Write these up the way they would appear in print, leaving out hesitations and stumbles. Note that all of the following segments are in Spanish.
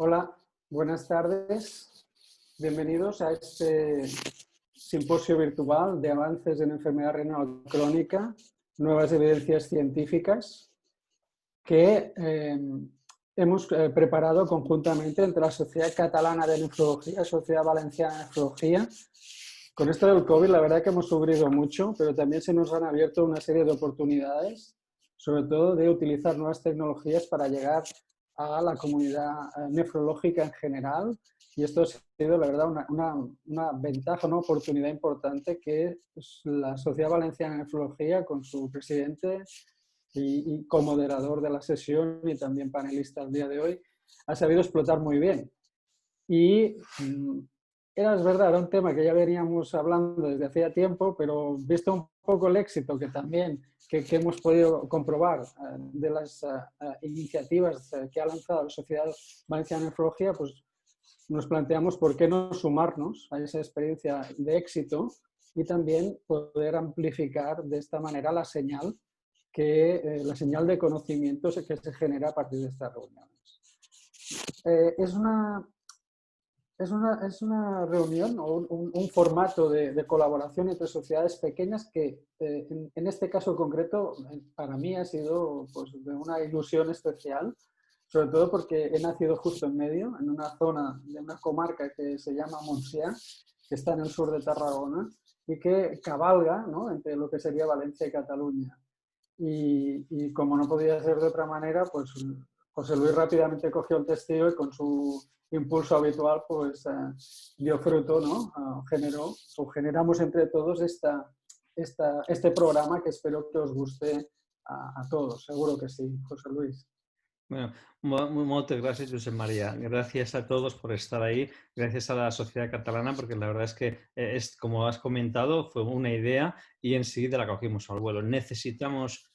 Hola, buenas tardes. Bienvenidos a este simposio virtual de avances en enfermedad renal crónica, nuevas evidencias científicas, que hemos preparado conjuntamente entre la Sociedad Catalana de Nefrología y Sociedad Valenciana de Nefrología. Con esto del COVID, la verdad que hemos sufrido mucho, pero también se nos han abierto una serie de oportunidades, sobre todo de utilizar nuevas tecnologías para llegar a la comunidad nefrológica en general. Y esto ha sido, la verdad, una ventaja, una oportunidad importante que la Sociedad Valenciana de Nefrología, con su presidente y comoderador de la sesión y también panelista al día de hoy, ha sabido explotar muy bien. Y es verdad, era un tema que ya veníamos hablando desde hacía tiempo, pero visto un poco el éxito que también que hemos podido comprobar de las iniciativas que ha lanzado la Sociedad Valenciana de Nefrología, pues nos planteamos por qué no sumarnos a esa experiencia de éxito y también poder amplificar de esta manera la señal la señal de conocimientos que se genera a partir de estas reuniones. Es una reunión o un formato de colaboración entre sociedades pequeñas que en este caso concreto para mí ha sido pues, de una ilusión especial, sobre todo porque he nacido justo en medio, en una zona de una comarca que se llama Montsià, que está en el sur de Tarragona y que cabalga, ¿no?, entre lo que sería Valencia y Cataluña. Y como no podía ser de otra manera, pues José Luis rápidamente cogió el testigo y con su impulso habitual pues dio fruto, ¿no? Generamos entre todos este programa que espero que os guste a todos, seguro que sí, José Luis. Bueno, moltes gràcies, Josep María. Gracias a todos por estar ahí. Gracias a la Sociedad Catalana, porque la verdad es que, como has comentado, fue una idea y enseguida la cogimos al vuelo. Necesitamos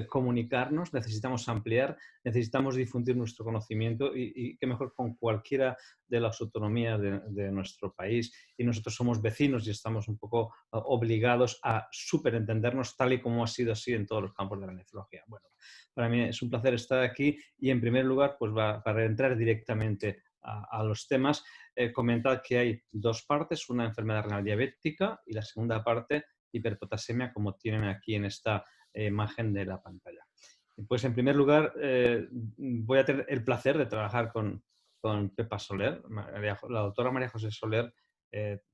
comunicarnos, necesitamos ampliar, necesitamos difundir nuestro conocimiento y qué mejor con cualquiera de las autonomías de nuestro país. Y nosotros somos vecinos y estamos un poco obligados a superentendernos tal y como ha sido así en todos los campos de la nefrología. Bueno, para mí es un placer estar aquí y en primer lugar, pues para entrar directamente a los temas, comentar que hay dos partes, una enfermedad renal diabética y la segunda parte, hiperpotasemia, como tienen aquí en esta imagen de la pantalla. Pues en primer lugar, voy a tener el placer de trabajar con Pepa Soler. La doctora María José Soler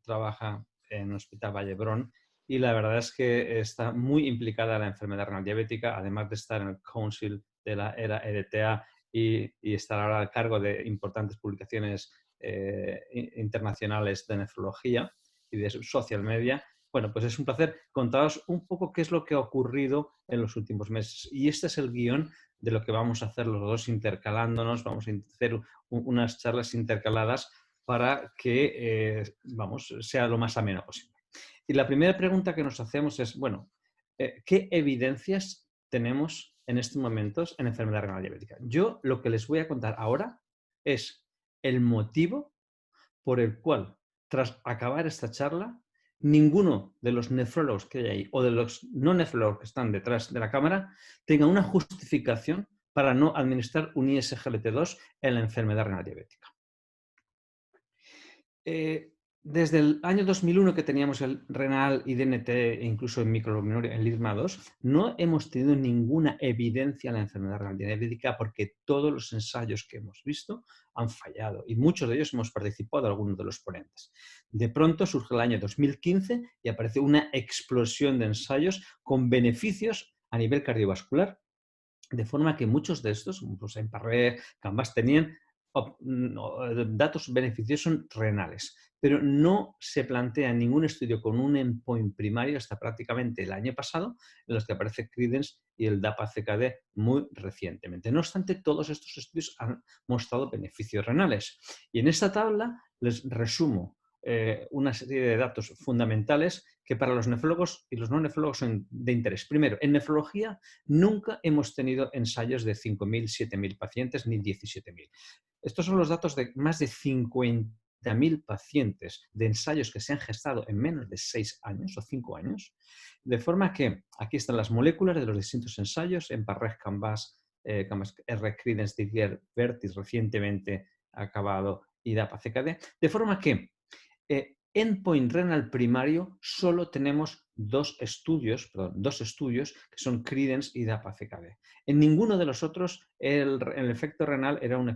trabaja en el Hospital Vallebrón y la verdad es que está muy implicada en la enfermedad renal diabética, además de estar en el Council de la ERA EDTA y estar ahora a cargo de importantes publicaciones internacionales de nefrología y de social media. Bueno, pues es un placer contaros un poco qué es lo que ha ocurrido en los últimos meses. Y este es el guión de lo que vamos a hacer los dos intercalándonos. Vamos a hacer unas charlas intercaladas para que sea lo más ameno posible. Y la primera pregunta que nos hacemos es, bueno, ¿qué evidencias tenemos en estos momentos en enfermedad renal diabética? Yo lo que les voy a contar ahora es el motivo por el cual, tras acabar esta charla, ninguno de los nefrólogos que hay ahí o de los no nefrólogos que están detrás de la cámara tenga una justificación para no administrar un ISGLT2 en la enfermedad renal diabética. Desde el año 2001 que teníamos el renal y DNT e incluso en microalbuminuria, en LISMA2, no hemos tenido ninguna evidencia en la enfermedad renal diabética porque todos los ensayos que hemos visto han fallado y muchos de ellos hemos participado en algunos de los ponentes. De pronto surge el año 2015 y aparece una explosión de ensayos con beneficios a nivel cardiovascular, de forma que muchos de estos, pues en Parré, Cambas, tenían datos beneficiosos renales, pero no se plantea ningún estudio con un endpoint primario hasta prácticamente el año pasado, en los que aparece Credence y el DAPA-CKD muy recientemente. No obstante, todos estos estudios han mostrado beneficios renales. Y en esta tabla les resumo una serie de datos fundamentales que para los nefrólogos y los no nefrólogos son de interés. Primero, en nefrología nunca hemos tenido ensayos de 5.000, 7.000 pacientes ni 17.000. Estos son los datos de más de 50.000 pacientes de ensayos que se han gestado en menos de 6 años o 5 años, de forma que aquí están las moléculas de los distintos ensayos en Parré, Cambas, R. Credence, Didier, Vertis recientemente acabado y DAPA-CKD, de forma que endpoint renal primario solo tenemos dos estudios que son Credence y DAPA-CKD. En ninguno de los otros el efecto renal era un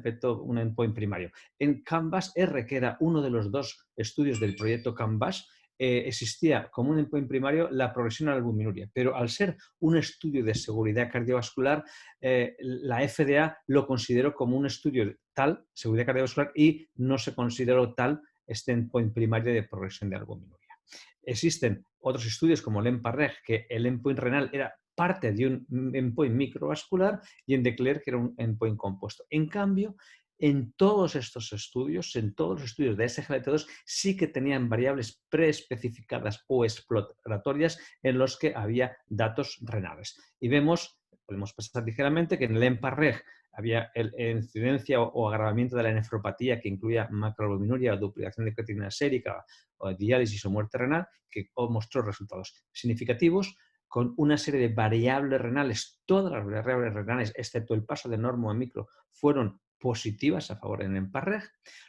endpoint primario. En CANVAS-R, que era uno de los dos estudios del proyecto CANVAS, existía como un endpoint primario la progresión a la albuminuria, pero al ser un estudio de seguridad cardiovascular, la FDA lo consideró como un estudio de tal seguridad cardiovascular y no se consideró tal este endpoint primario de progresión de albuminuria. Existen otros estudios como el EMPA-REG, que el endpoint renal era parte de un endpoint microvascular, y en DECLARE, que era un endpoint compuesto. En cambio, en todos estos estudios, en todos los estudios de SGLT2, sí que tenían variables preespecificadas o exploratorias en los que había datos renales. Y vemos, podemos pasar ligeramente, que en el EMPA-REG había incidencia o agravamiento de la nefropatía que incluía macroalbuminuria o duplicación de creatinina sérica o diálisis o muerte renal, que mostró resultados significativos con una serie de variables renales. Todas las variables renales, excepto el paso de normo a micro, fueron positivas a favor en EMPA-REG.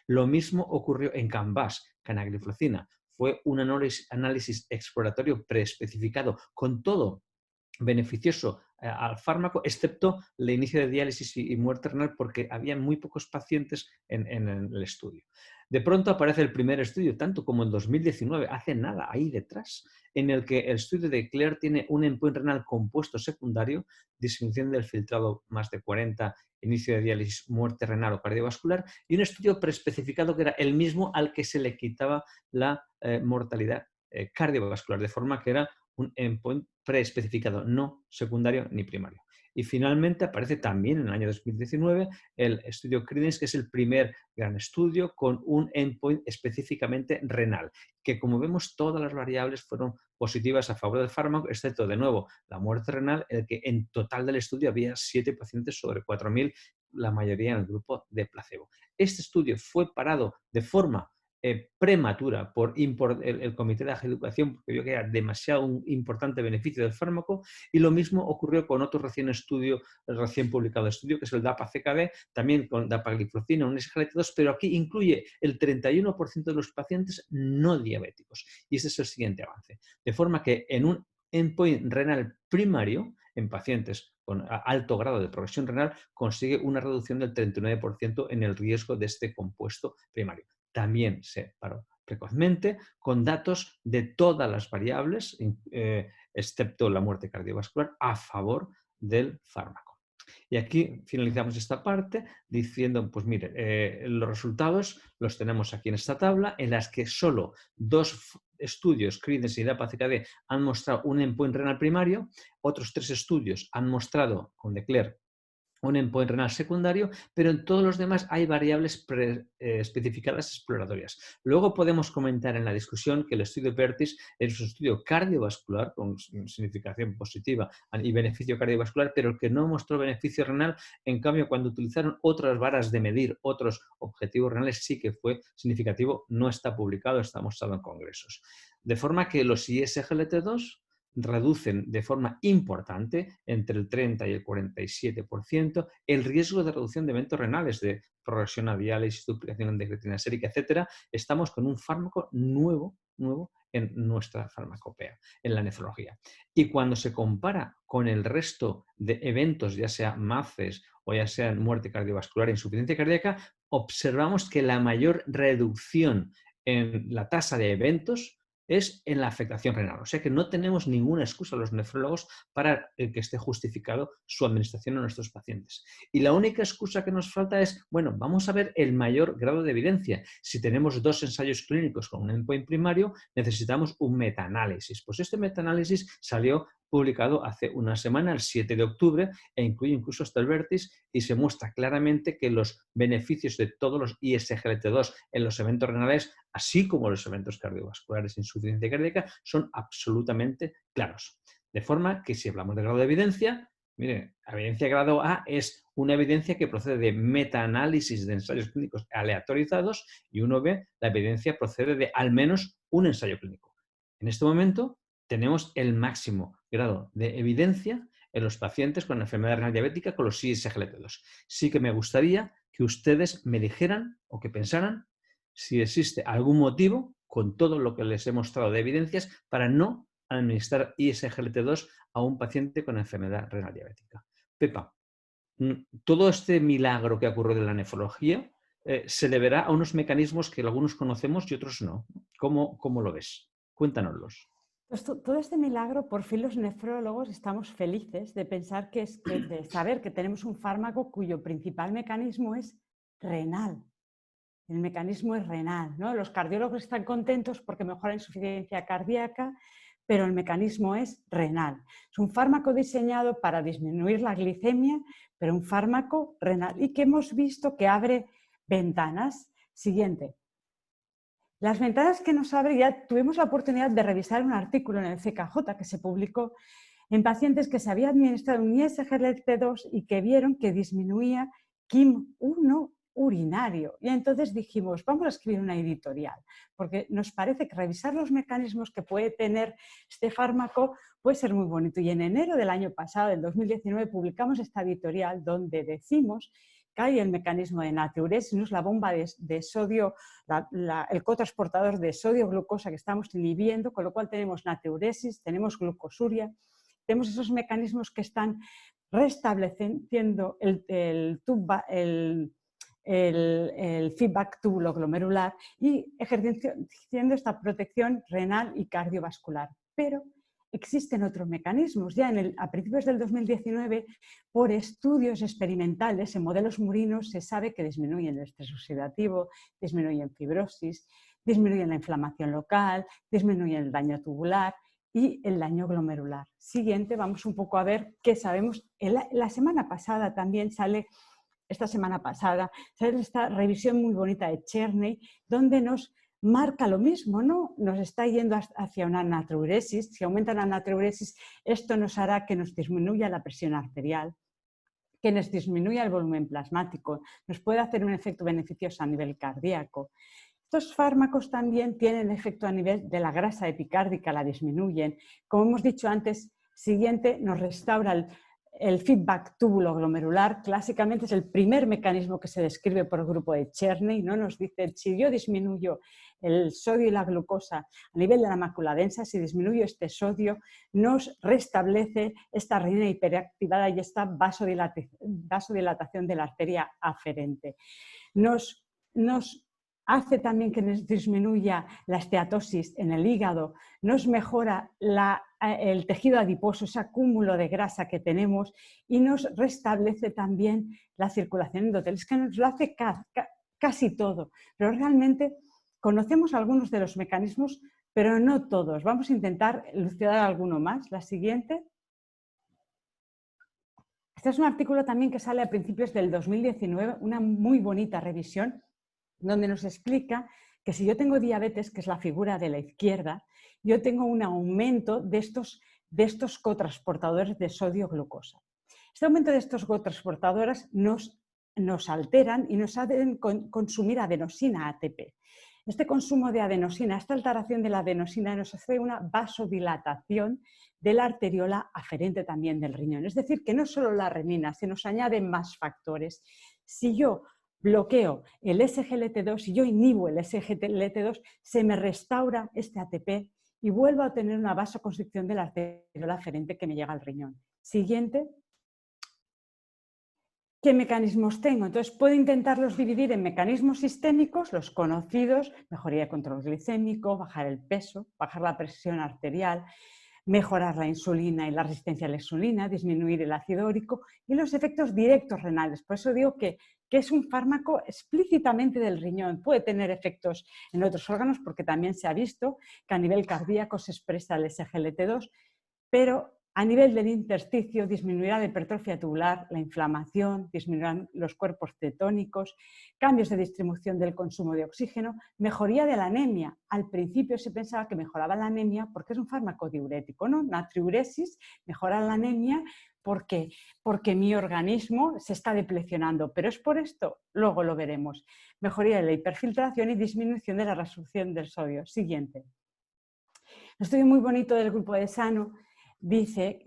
Lo mismo ocurrió en CANVAS, canagliflozina. Fue un análisis exploratorio preespecificado con todo beneficioso al fármaco, excepto el inicio de diálisis y muerte renal, porque había muy pocos pacientes en el estudio. De pronto aparece el primer estudio, tanto como en 2019, hace nada, ahí detrás, en el que el estudio de DECLARE tiene un endpoint renal compuesto secundario, disminución del filtrado más de 40, inicio de diálisis, muerte renal o cardiovascular, y un estudio preespecificado que era el mismo al que se le quitaba la mortalidad cardiovascular, de forma que era un endpoint preespecificado, no secundario ni primario. Y finalmente aparece también en el año 2019 el estudio Credence, que es el primer gran estudio con un endpoint específicamente renal, que como vemos todas las variables fueron positivas a favor del fármaco, excepto de nuevo la muerte renal, en el que en total del estudio había 7 pacientes sobre 4.000, la mayoría en el grupo de placebo. Este estudio fue parado de forma prematura por el Comité de Educación, porque vio que era demasiado un importante beneficio del fármaco, y lo mismo ocurrió con otro recién publicado estudio, que es el DAPA-CKD, también con dapagliflozina, un SGLT2, pero aquí incluye el 31% de los pacientes no diabéticos. Y ese es el siguiente avance. De forma que en un endpoint renal primario, en pacientes con alto grado de progresión renal, consigue una reducción del 39% en el riesgo de este compuesto primario. También se paró precozmente con datos de todas las variables, excepto la muerte cardiovascular, a favor del fármaco. Y aquí finalizamos esta parte diciendo, pues mire, los resultados los tenemos aquí en esta tabla, en las que solo dos estudios, Credence y DAPA-CKD, han mostrado un endpoint renal primario, otros 3 estudios han mostrado con DECLARE un endpoint renal secundario, pero en todos los demás hay variables especificadas exploratorias. Luego podemos comentar en la discusión que el estudio PERTIS es un estudio cardiovascular con significación positiva y beneficio cardiovascular, pero que no mostró beneficio renal. En cambio, cuando utilizaron otras varas de medir, otros objetivos renales, sí que fue significativo. No está publicado, está mostrado en congresos. De forma que los ISGLT2 reducen de forma importante, entre el 30 y el 47%, el riesgo de reducción de eventos renales, de progresión a diálisis, duplicación de creatinina sérica, etc. Estamos con un fármaco nuevo en nuestra farmacopea, en la nefrología. Y cuando se compara con el resto de eventos, ya sea MACES o ya sea muerte cardiovascular e insuficiencia cardíaca, observamos que la mayor reducción en la tasa de eventos es en la afectación renal. O sea que no tenemos ninguna excusa los nefrólogos para que esté justificado su administración a nuestros pacientes. Y la única excusa que nos falta es, bueno, vamos a ver el mayor grado de evidencia. Si tenemos 2 ensayos clínicos con un endpoint primario, necesitamos un metaanálisis. Pues este metaanálisis salió publicado hace una semana, el 7 de octubre, e incluye incluso hasta el vértice, y se muestra claramente que los beneficios de todos los ISGLT2 en los eventos renales, así como los eventos cardiovasculares e insuficiencia cardíaca, son absolutamente claros. De forma que si hablamos de grado de evidencia, mire, la evidencia de grado A es una evidencia que procede de metaanálisis de ensayos clínicos aleatorizados, y uno ve la evidencia procede de al menos un ensayo clínico. En este momento tenemos el máximo grado de evidencia en los pacientes con enfermedad renal diabética con los ISGLT2. Sí que me gustaría que ustedes me dijeran o que pensaran si existe algún motivo, con todo lo que les he mostrado de evidencias, para no administrar ISGLT2 a un paciente con enfermedad renal diabética. Pepa, todo este milagro que ha ocurrido en la nefrología se deberá a unos mecanismos que algunos conocemos y otros no. ¿Cómo lo ves? Cuéntanoslos. Pues todo este milagro, por fin los nefrólogos estamos felices de pensar de saber que tenemos un fármaco cuyo principal mecanismo es renal. El mecanismo es renal, ¿no? Los cardiólogos están contentos porque mejora insuficiencia cardíaca, pero el mecanismo es renal. Es un fármaco diseñado para disminuir la glicemia, pero un fármaco renal y que hemos visto que abre ventanas. Siguiente. Las ventanas que nos abre, ya tuvimos la oportunidad de revisar un artículo en el CKJ que se publicó en pacientes que se había administrado un ISGLT2 y que vieron que disminuía KIM1 urinario. Y entonces dijimos, vamos a escribir una editorial, porque nos parece que revisar los mecanismos que puede tener este fármaco puede ser muy bonito. Y en enero del año pasado, del 2019, publicamos esta editorial donde decimos que hay el mecanismo de natriuresis, la bomba de sodio, el cotransportador de sodio-glucosa que estamos inhibiendo, con lo cual tenemos natriuresis, tenemos glucosuria, tenemos esos mecanismos que están restableciendo el feedback túbulo-glomerular y ejerciendo esta protección renal y cardiovascular. Pero existen otros mecanismos. Ya a principios del 2019, por estudios experimentales en modelos murinos, se sabe que disminuyen el estrés oxidativo, disminuyen fibrosis, disminuyen la inflamación local, disminuyen el daño tubular y el daño glomerular. Siguiente, vamos un poco a ver qué sabemos. La semana pasada también sale esta revisión muy bonita de Cherney, donde nos marca lo mismo, ¿no? Nos está yendo hacia una natriuresis. Si aumenta la natriuresis, esto nos hará que nos disminuya la presión arterial, que nos disminuya el volumen plasmático, nos puede hacer un efecto beneficioso a nivel cardíaco. Estos fármacos también tienen efecto a nivel de la grasa epicárdica, la disminuyen. Como hemos dicho antes, siguiente, nos restaura el feedback túbulo-glomerular. Clásicamente es el primer mecanismo que se describe por el grupo de Cherney, ¿no? Nos dice, si yo disminuyo el sodio y la glucosa a nivel de la mácula densa, si disminuyo este sodio, nos restablece esta renina hiperactivada y esta vasodilatación de la arteria aferente. Nos hace también que nos disminuya la esteatosis en el hígado, nos mejora el tejido adiposo, ese acúmulo de grasa que tenemos y nos restablece también la circulación endotelial. Es que nos lo hace casi todo, pero realmente conocemos algunos de los mecanismos, pero no todos. Vamos a intentar elucidar alguno más. La siguiente. Este es un artículo también que sale a principios del 2019, una muy bonita revisión, donde nos explica que si yo tengo diabetes, que es la figura de la izquierda, yo tengo un aumento de estos cotransportadores de sodio-glucosa. Este aumento de estos cotransportadores nos alteran y nos hacen consumir adenosina ATP. Este consumo de adenosina, esta alteración de la adenosina nos hace una vasodilatación de la arteriola aferente también del riñón. Es decir, que no solo la renina, se nos añaden más factores. Si yo bloqueo el SGLT2, si yo inhibo el SGLT2, se me restaura este ATP y vuelvo a tener una vasoconstricción de la arteriola aferente que me llega al riñón. Siguiente. ¿Qué mecanismos tengo? Entonces puedo intentarlos dividir en mecanismos sistémicos, los conocidos, mejoría de control glicémico, bajar el peso, bajar la presión arterial, mejorar la insulina y la resistencia a la insulina, disminuir el ácido úrico y los efectos directos renales. Por eso digo que es un fármaco explícitamente del riñón. Puede tener efectos en otros órganos porque también se ha visto que a nivel cardíaco se expresa el SGLT2, pero a nivel del intersticio disminuirá la hipertrofia tubular, la inflamación, disminuirán los cuerpos cetónicos, cambios de distribución del consumo de oxígeno, mejoría de la anemia. Al principio se pensaba que mejoraba la anemia porque es un fármaco diurético, ¿no? Natriuresis mejora la anemia porque mi organismo se está deplecionando, pero es por esto, luego lo veremos. Mejoría de la hiperfiltración y disminución de la resolución del sodio. Siguiente. Un estudio muy bonito del grupo de Sano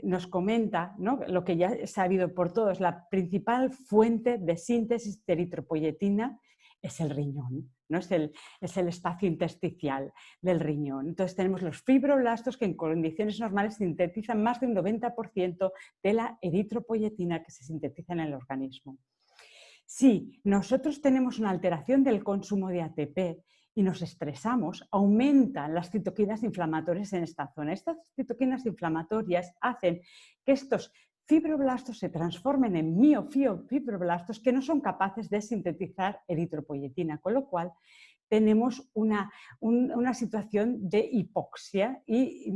nos comenta, ¿no?, lo que ya es sabido por todos, la principal fuente de síntesis de eritropoyetina es el riñón, ¿no? Es el espacio intersticial del riñón. Entonces tenemos los fibroblastos que en condiciones normales sintetizan más de un 90% de la eritropoyetina que se sintetiza en el organismo. Si nosotros tenemos una alteración del consumo de ATP y nos estresamos, aumentan las citoquinas inflamatorias en esta zona. Estas citoquinas inflamatorias hacen que estos fibroblastos se transformen en miofibroblastos que no son capaces de sintetizar eritropoyetina, con lo cual tenemos una situación de hipoxia y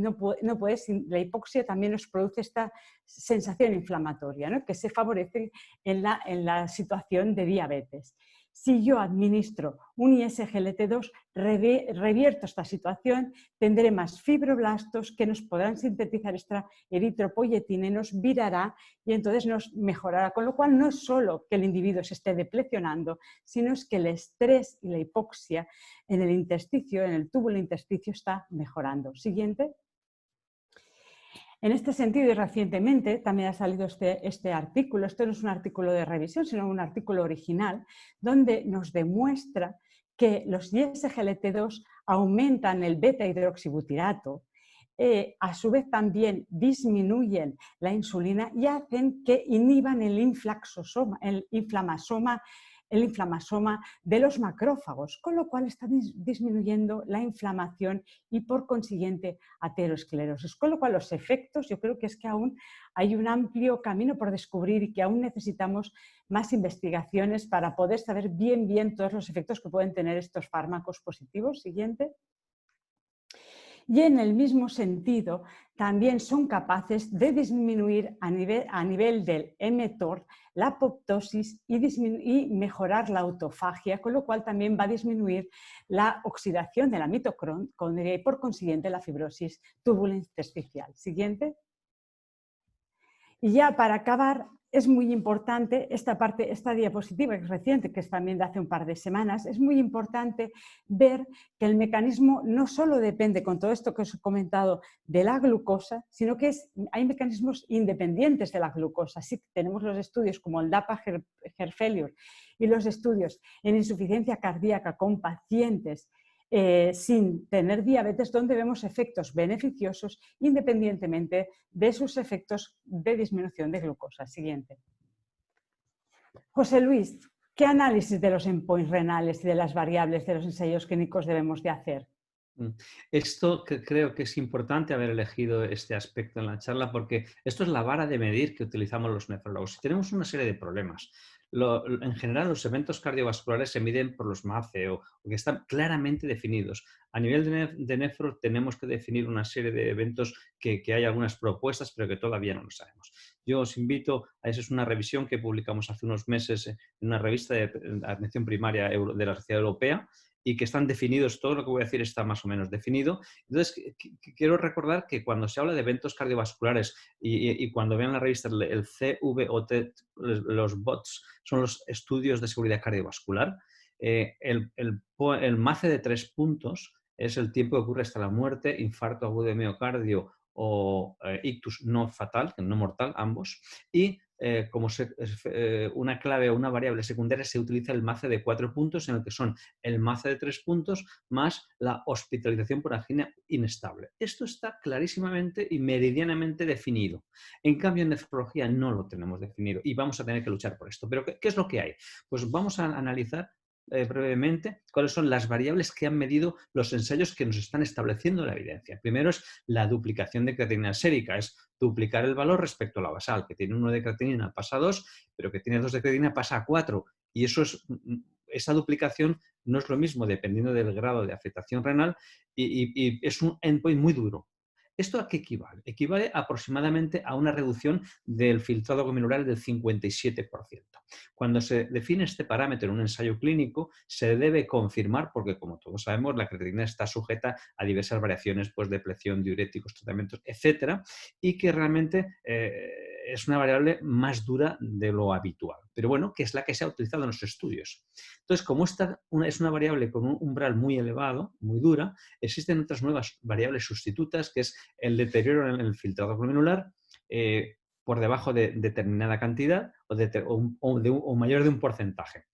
la hipoxia también nos produce esta sensación inflamatoria, ¿no?, que se favorece en la situación de diabetes. Si yo administro un ISGLT2, revierto esta situación, tendré más fibroblastos que nos podrán sintetizar esta eritropoyetina y nos virará y entonces nos mejorará. Con lo cual no es solo que el individuo se esté deplecionando, sino es que el estrés y la hipoxia en el intersticio, en el túbulo intersticio, está mejorando. Siguiente. En este sentido, y recientemente también ha salido este artículo, esto no es un artículo de revisión, sino un artículo original, donde nos demuestra que los ISGLT2 aumentan el beta-hidroxibutirato, a su vez también disminuyen la insulina y hacen que inhiban el inflamasoma de los macrófagos, con lo cual está disminuyendo la inflamación y por consiguiente aterosclerosis. Con lo cual los efectos, yo creo que es que aún hay un amplio camino por descubrir y que aún necesitamos más investigaciones para poder saber bien todos los efectos que pueden tener estos fármacos positivos. Siguiente. Y en el mismo sentido, también son capaces de disminuir a nivel del mTOR la apoptosis y mejorar la autofagia, con lo cual también va a disminuir la oxidación de la mitocondria y por consiguiente la fibrosis tubulointersticial. Siguiente. Y ya para acabar, es muy importante esta diapositiva que es reciente, que es también de hace un par de semanas, es muy importante ver que el mecanismo no solo depende, con todo esto que os he comentado, de la glucosa, sino que hay mecanismos independientes de la glucosa. Sí, tenemos los estudios como el DAPA-Heart Failure y los estudios en insuficiencia cardíaca con pacientes sin tener diabetes, donde vemos efectos beneficiosos independientemente de sus efectos de disminución de glucosa. Siguiente. José Luis, ¿qué análisis de los endpoints renales y de las variables de los ensayos clínicos debemos de hacer? Esto creo que es importante haber elegido este aspecto en la charla porque esto es la vara de medir que utilizamos los nefrólogos. Si tenemos una serie de problemas, en general los eventos cardiovasculares se miden por los MACE o que están claramente definidos. A nivel de nefro tenemos que definir una serie de eventos que hay algunas propuestas pero que todavía no lo sabemos. Yo os invito a esa es una revisión que publicamos hace unos meses en una revista de atención primaria de la Sociedad Europea y que están definidos, todo lo que voy a decir está más o menos definido. Entonces, quiero recordar que cuando se habla de eventos cardiovasculares y cuando vean la revista el CVOT, los BOTS, son los estudios de seguridad cardiovascular, el MACE de 3 puntos es el tiempo que ocurre hasta la muerte, infarto agudo de miocardio o ictus no fatal, no mortal, ambos, y como una clave o una variable secundaria se utiliza el MACE de 4 puntos en el que son el MACE de 3 puntos más la hospitalización por angina inestable. Esto está clarísimamente y meridianamente definido. En cambio, en nefrología no lo tenemos definido y vamos a tener que luchar por esto. ¿Pero qué es lo que hay? Pues vamos a analizar brevemente cuáles son las variables que han medido los ensayos que nos están estableciendo la evidencia. Primero es la duplicación de creatinina sérica, es duplicar el valor respecto a la basal, que tiene 1 de creatinina pasa a 2, pero que tiene 2 de creatinina pasa a 4. Y esa duplicación no es lo mismo dependiendo del grado de afectación renal y es un endpoint muy duro. ¿Esto a qué equivale? Equivale aproximadamente a una reducción del filtrado glomerular del 57%. Cuando se define este parámetro en un ensayo clínico, se debe confirmar, porque como todos sabemos, la creatinina está sujeta a diversas variaciones, pues depleción, diuréticos, tratamientos, etcétera, y que realmente es una variable más dura de lo habitual, pero bueno, que es la que se ha utilizado en los estudios. Entonces, como esta es una variable con un umbral muy elevado, muy dura, existen otras nuevas variables sustitutas, que es el deterioro en el filtrado glomerular por debajo de determinada cantidad o mayor de un porcentaje.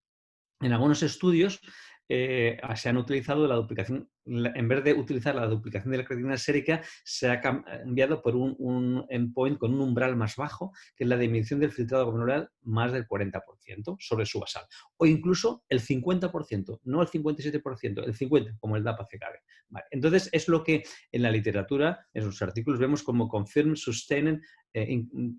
En algunos estudios se han utilizado la duplicación, en vez de utilizar la duplicación de la creatinina sérica, se ha cambiado por un endpoint con un umbral más bajo, que es la disminución del filtrado glomerular más del 40% sobre su basal. O incluso el 50%, no el 57%, el 50%, como el DAPA-CKD. Vale. Entonces, es lo que en la literatura, en sus artículos, vemos como confirm, sustained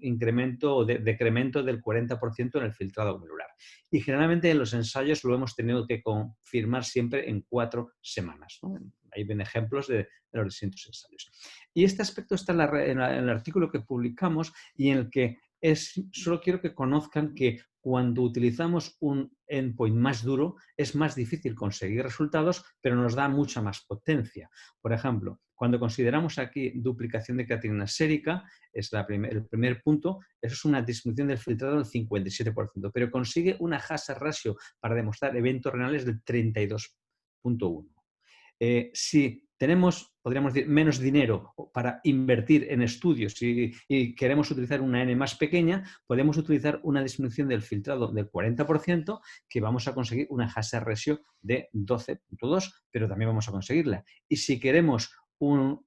incremento o decremento del 40% en el filtrado glomerular. Y generalmente en los ensayos lo hemos tenido que confirmar siempre en 4 semanas, ¿no? Ahí ven ejemplos de los distintos ensayos. Y este aspecto está en el artículo que publicamos y en el que solo quiero que conozcan que cuando utilizamos un endpoint más duro es más difícil conseguir resultados, pero nos da mucha más potencia. Por ejemplo, cuando consideramos aquí duplicación de creatinina sérica, es el primer punto, eso es una disminución del filtrado del 57%, pero consigue una hazard ratio para demostrar eventos renales del 32.1. Si tenemos, podríamos decir, menos dinero para invertir en estudios y queremos utilizar una N más pequeña, podemos utilizar una disminución del filtrado del 40%, que vamos a conseguir una hazard ratio de 12.2, pero también vamos a conseguirla. Y si queremos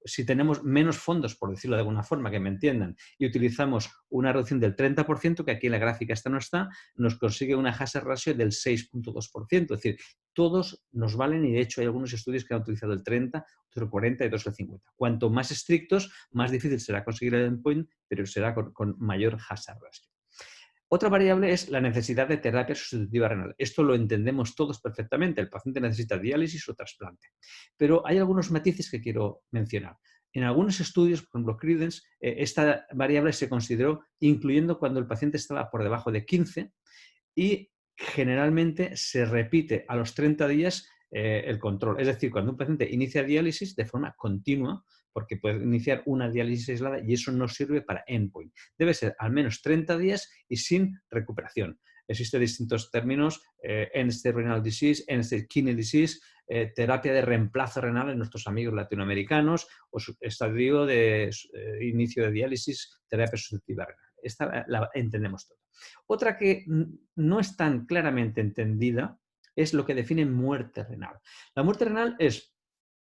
si tenemos menos fondos, por decirlo de alguna forma, que me entiendan, y utilizamos una reducción del 30%, que aquí en la gráfica esta no está, nos consigue una hazard ratio del 6.2%. Es decir, todos nos valen y de hecho hay algunos estudios que han utilizado el 30, otros el 40 y otros el 50. Cuanto más estrictos, más difícil será conseguir el endpoint, pero será con mayor hazard ratio. Otra variable es la necesidad de terapia sustitutiva renal. Esto lo entendemos todos perfectamente. El paciente necesita diálisis o trasplante. Pero hay algunos matices que quiero mencionar. En algunos estudios, por ejemplo, Credence, esta variable se consideró incluyendo cuando el paciente estaba por debajo de 15 y generalmente se repite a los 30 días el control. Es decir, cuando un paciente inicia diálisis de forma continua, porque puede iniciar una diálisis aislada y eso no sirve para endpoint. Debe ser al menos 30 días y sin recuperación. Existen distintos términos, end-stage renal disease, end-stage kidney disease, terapia de reemplazo renal en nuestros amigos latinoamericanos o estadio de inicio de diálisis, terapia sustitutiva renal. Esta la entendemos todo. Otra que no es tan claramente entendida es lo que define muerte renal. La muerte renal es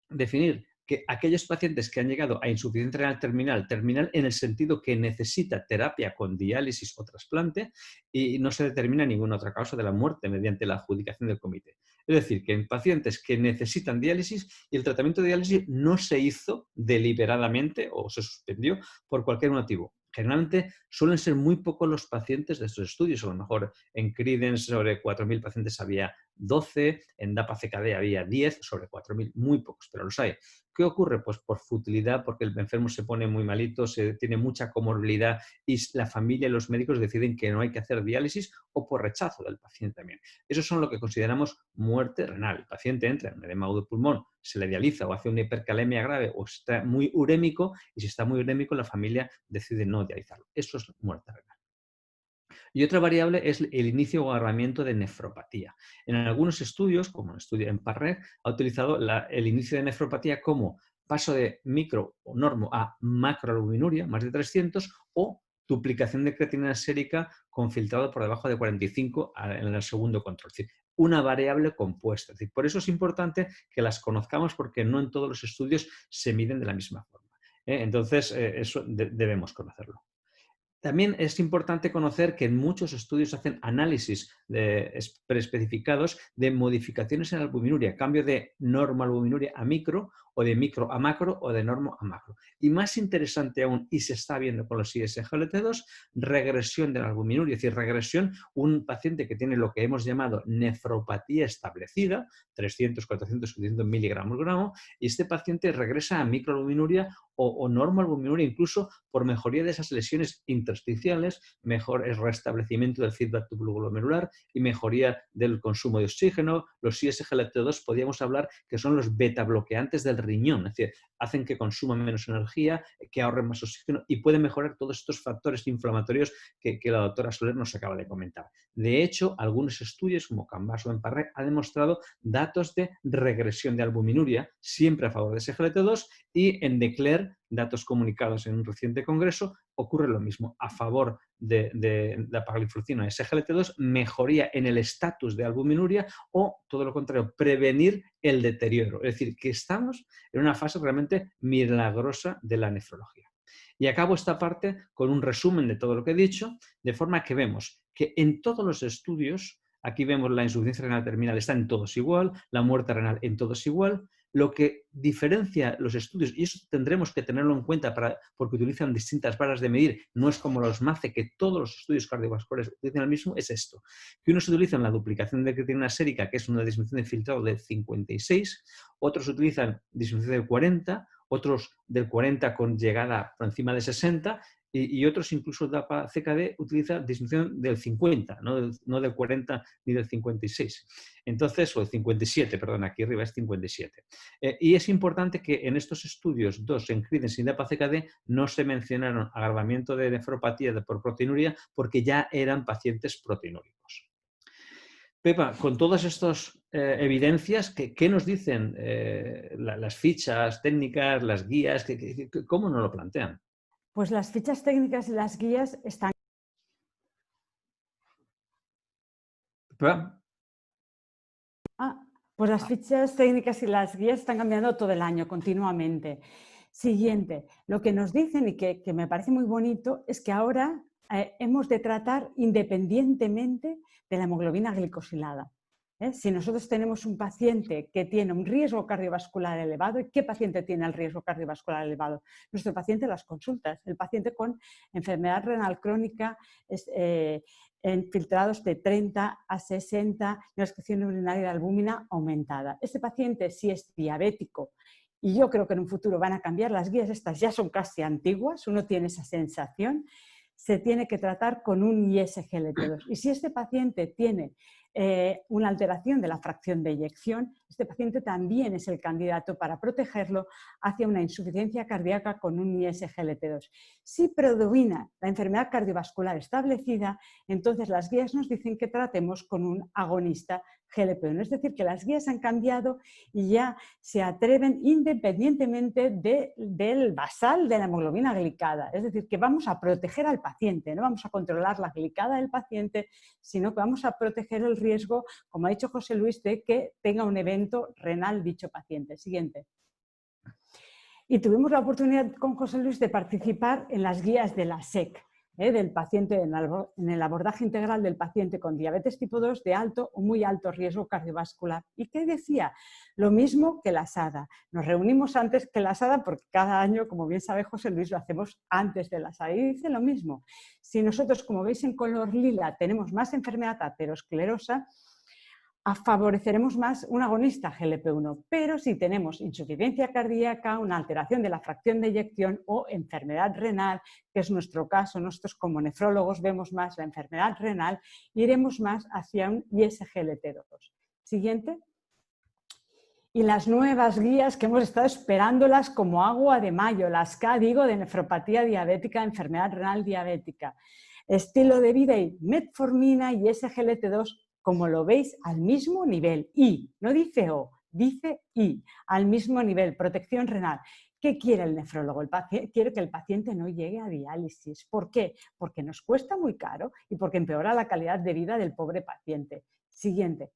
definir que aquellos pacientes que han llegado a insuficiencia renal terminal en el sentido que necesita terapia con diálisis o trasplante y no se determina ninguna otra causa de la muerte mediante la adjudicación del comité. Es decir, que en pacientes que necesitan diálisis y el tratamiento de diálisis no se hizo deliberadamente o se suspendió por cualquier motivo. Generalmente suelen ser muy pocos los pacientes de estos estudios. A lo mejor en Credence sobre 4.000 pacientes había 12, en DAPA-CKD había 10, sobre 4.000, muy pocos, pero los hay. ¿Qué ocurre? Pues por futilidad, porque el enfermo se pone muy malito, tiene mucha comorbilidad y la familia y los médicos deciden que no hay que hacer diálisis o por rechazo del paciente también. Eso son lo que consideramos muerte renal. El paciente entra en edema agudo de pulmón, se le dializa o hace una hipercalemia grave o está muy urémico y si está muy urémico la familia decide no dializarlo. Eso es muerte renal. Y otra variable es el inicio o agravamiento de nefropatía. En algunos estudios, como el estudio en Parrer, ha utilizado el inicio de nefropatía como paso de micro o normo a macroalbuminuria, más de 300, o duplicación de creatinina sérica con filtrado por debajo de 45 en el segundo control. Es decir, una variable compuesta. Es decir, por eso es importante que las conozcamos porque no en todos los estudios se miden de la misma forma. Entonces, eso debemos conocerlo. También es importante conocer que en muchos estudios hacen análisis preespecificados de modificaciones en la albuminuria, cambio de normoalbuminuria a micro o de micro a macro o de normo a macro. Y más interesante aún, y se está viendo con los ISGLT2, regresión de la albuminuria, es decir, regresión, un paciente que tiene lo que hemos llamado nefropatía establecida, 300, 400, 500 miligramos gramo, y este paciente regresa a microalbuminuria o normoalbuminuria incluso por mejoría de esas lesiones intersticiales, mejor restablecimiento del feedback tubuloglomerular y mejoría del consumo de oxígeno. Los ISGLT2 podríamos hablar que son los beta bloqueantes del riñón, es decir, hacen que consuman menos energía, que ahorren más oxígeno y pueden mejorar todos estos factores inflamatorios que la doctora Soler nos acaba de comentar. De hecho, algunos estudios como Canvas o Emparré han demostrado datos de regresión de albuminuria, siempre a favor de SGLT2, y en Declare, datos comunicados en un reciente congreso, ocurre lo mismo. A favor de la pagliflozina SGLT2, mejoría en el estatus de albuminuria o, todo lo contrario, prevenir el deterioro. Es decir, que estamos en una fase realmente milagrosa de la nefrología. Y acabo esta parte con un resumen de todo lo que he dicho, de forma que vemos que en todos los estudios, aquí vemos la insuficiencia renal terminal, está en todos igual, la muerte renal en todos igual. Lo que diferencia los estudios, y eso tendremos que tenerlo en cuenta porque utilizan distintas varas de medir, no es como los MACE, que todos los estudios cardiovasculares utilizan el mismo, es esto. Que unos utilizan la duplicación de creatinina sérica, que es una disminución de filtrado de 56, otros utilizan disminución de 40, otros del 40 con llegada por encima de 60, y otros incluso DAPA-CKD utiliza disminución del 50, no del 40 ni del 56. Entonces, o el 57, perdón, aquí arriba es 57. Y es importante que en estos estudios, en credence y DAPA-CKD, no se mencionaron agravamiento de nefropatía por proteinuria porque ya eran pacientes proteinúricos. Pepa, con todas estas evidencias, ¿qué nos dicen las fichas técnicas, las guías? ¿Cómo nos lo plantean? Pues las fichas técnicas y las guías están... Pues las fichas técnicas y las guías están cambiando todo el año, continuamente. Siguiente, lo que nos dicen y que me parece muy bonito es que ahora hemos de tratar independientemente de la hemoglobina glicosilada. Si nosotros tenemos un paciente que tiene un riesgo cardiovascular elevado, ¿y qué paciente tiene el riesgo cardiovascular elevado? Nuestro paciente en las consultas, el paciente con enfermedad renal crónica, en filtrados de 30 a 60, una excreción urinaria de albúmina aumentada. Este paciente, si es diabético, y yo creo que en un futuro van a cambiar, las guías estas ya son casi antiguas, uno tiene esa sensación, se tiene que tratar con un ISGLT2. Y si este paciente tiene una alteración de la fracción de eyección, este paciente también es el candidato para protegerlo hacia una insuficiencia cardíaca con un ISGLT2. Si predomina la enfermedad cardiovascular establecida, entonces las guías nos dicen que tratemos con un agonista GLP-1. Es decir, que las guías han cambiado y ya se atreven independientemente del basal de la hemoglobina glicada. Es decir, que vamos a proteger al paciente, no vamos a controlar la glicada del paciente, sino que vamos a proteger el riesgo, como ha dicho José Luis, de que tenga un evento renal dicho paciente. Siguiente. Y tuvimos la oportunidad con José Luis de participar en las guías de la SEC, del paciente, en el abordaje integral del paciente con diabetes tipo 2 de alto o muy alto riesgo cardiovascular. ¿Y qué decía? Lo mismo que la SADA. Nos reunimos antes que la SADA porque cada año, como bien sabe José Luis, lo hacemos antes de la SADA. Y dice lo mismo. Si nosotros, como veis en color lila, tenemos más enfermedad aterosclerosa, favoreceremos más un agonista GLP-1, pero si tenemos insuficiencia cardíaca, una alteración de la fracción de eyección o enfermedad renal, que es nuestro caso, nosotros como nefrólogos vemos más la enfermedad renal, iremos más hacia un ISGLT2. Siguiente. Y las nuevas guías que hemos estado esperándolas como agua de mayo, las K, digo, de nefropatía diabética, enfermedad renal diabética, estilo de vida y metformina y SGLT2, como lo veis, al mismo nivel. Y, no dice O, dice I, al mismo nivel, protección renal. ¿Qué quiere el nefrólogo? Quiere que el paciente no llegue a diálisis. ¿Por qué? Porque nos cuesta muy caro y porque empeora la calidad de vida del pobre paciente. Siguiente.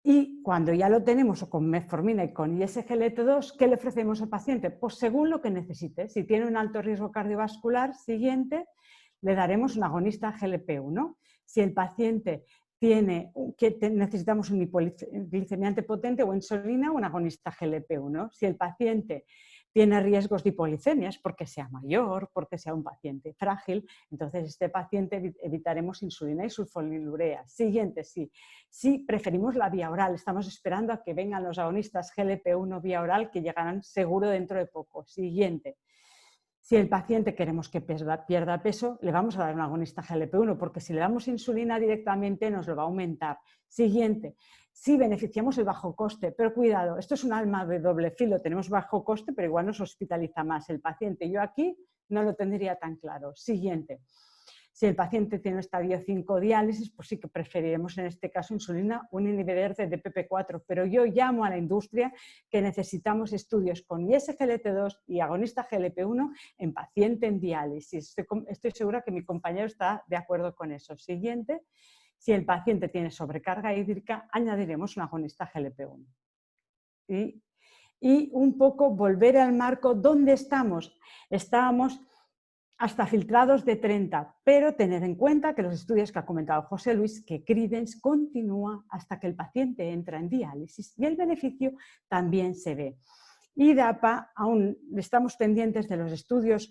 Y cuando ya lo tenemos o con metformina y con ISGLT2, ¿qué le ofrecemos al paciente? Pues según lo que necesite. Si tiene un alto riesgo cardiovascular, siguiente, le daremos un agonista GLP-1. Si el paciente necesitamos un hipoglicemiante potente o insulina, un agonista GLP-1. Si el paciente tiene riesgos de hipoglicemias porque sea mayor, porque sea un paciente frágil, entonces este paciente evitaremos insulina y sulfonilurea. Siguiente, sí. Si preferimos la vía oral, estamos esperando a que vengan los agonistas GLP-1 vía oral que llegarán seguro dentro de poco. Siguiente. Si el paciente queremos que pierda peso, le vamos a dar un agonista GLP-1, porque si le damos insulina directamente nos lo va a aumentar. Siguiente, si beneficiamos el bajo coste, pero cuidado, esto es un arma de doble filo, tenemos bajo coste, pero igual nos hospitaliza más el paciente. Yo aquí no lo tendría tan claro. Siguiente. Si el paciente tiene un estadio 5 diálisis, pues sí que preferiremos en este caso insulina, un inhibidor de DPP4, pero yo llamo a la industria que necesitamos estudios con ISGLT2 y agonista GLP-1 en paciente en diálisis. Estoy segura que mi compañero está de acuerdo con eso. Siguiente, si el paciente tiene sobrecarga hídrica, añadiremos un agonista GLP-1. Y un poco volver al marco, ¿dónde estamos? Estábamos hasta filtrados de 30, pero tener en cuenta que los estudios que ha comentado José Luis, que Credence continúa hasta que el paciente entra en diálisis y el beneficio también se ve. Y DAPA, aún estamos pendientes de los estudios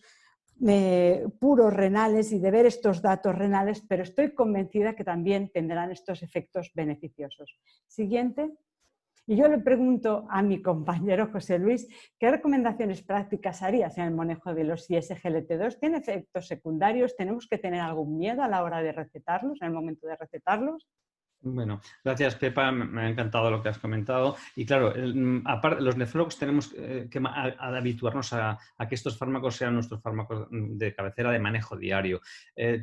puros renales y de ver estos datos renales, pero estoy convencida que también tendrán estos efectos beneficiosos. Siguiente. Y yo le pregunto a mi compañero José Luis, ¿qué recomendaciones prácticas harías en el manejo de los ISGLT2? ¿Tiene efectos secundarios? ¿Tenemos que tener algún miedo a la hora de recetarlos, en el momento de recetarlos? Bueno, gracias Pepa, me ha encantado lo que has comentado y claro, aparte, los nefrólogos tenemos que habituarnos a que estos fármacos sean nuestros fármacos de cabecera de manejo diario.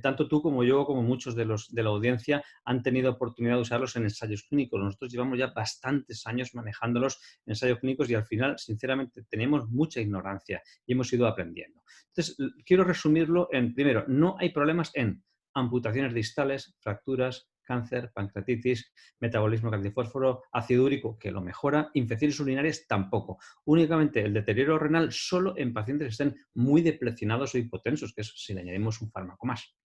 Tanto tú como yo, como muchos de la audiencia han tenido oportunidad de usarlos en ensayos clínicos. Nosotros llevamos ya bastantes años manejándolos en ensayos clínicos y al final, sinceramente, tenemos mucha ignorancia y hemos ido aprendiendo. Entonces, quiero resumirlo en, primero, no hay problemas en amputaciones distales, fracturas, cáncer, pancreatitis, metabolismo calcifósforo, ácido úrico, que lo mejora, infecciones urinarias tampoco. Únicamente el deterioro renal solo en pacientes que estén muy depresionados o hipotensos, que es si le añadimos un fármaco más.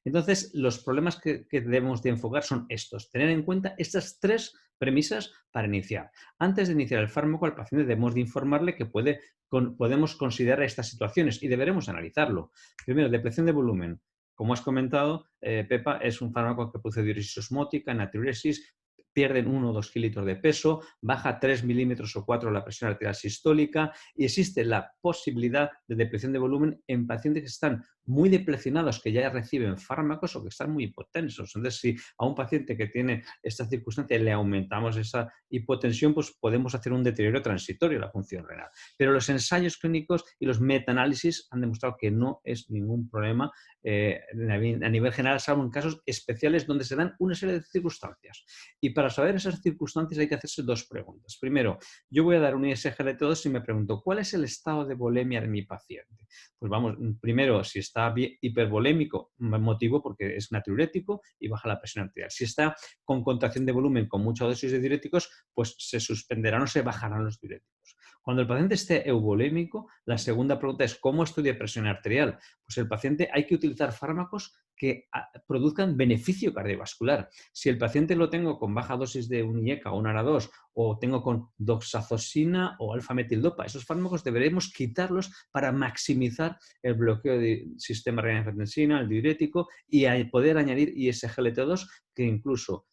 Entonces, los problemas que debemos de enfocar son estos. Tener en cuenta estas 3 premisas para iniciar. Antes de iniciar el fármaco, al paciente debemos de informarle que podemos considerar estas situaciones y deberemos analizarlo. Primero, depresión de volumen. Como has comentado, Pepa, es un fármaco que produce diuresis osmótica, natriuresis, pierden 1 o 2 kilómetros de peso, baja 3 milímetros o 4 la presión arterial sistólica y existe la posibilidad de depresión de volumen en pacientes que están muy depresionados, que ya reciben fármacos o que están muy hipotensos. Entonces, si a un paciente que tiene esta circunstancia le aumentamos esa hipotensión, pues podemos hacer un deterioro transitorio de la función renal. Pero los ensayos clínicos y los metaanálisis han demostrado que no es ningún problema a nivel general, salvo en casos especiales donde se dan una serie de circunstancias. Y para saber esas circunstancias hay que hacerse 2 preguntas. Primero, yo voy a dar un ISGLT2 y me pregunto, ¿cuál es el estado de volemia de mi paciente? Pues vamos, primero, si está hipervolémico, motivo porque es natriurético y baja la presión arterial. Si está con contracción de volumen, con mucha dosis de diuréticos, pues se suspenderán o se bajarán los diuréticos. Cuando el paciente esté euvolémico, la segunda pregunta es ¿cómo estudia presión arterial? Pues el paciente hay que utilizar fármacos que produzcan beneficio cardiovascular. Si el paciente lo tengo con baja dosis de un IECA o un ARA2 o tengo con doxazosina o alfa-metildopa, esos fármacos deberemos quitarlos para maximizar el bloqueo del sistema renina-angiotensina, el diurético y poder añadir ISGLT2 que incluso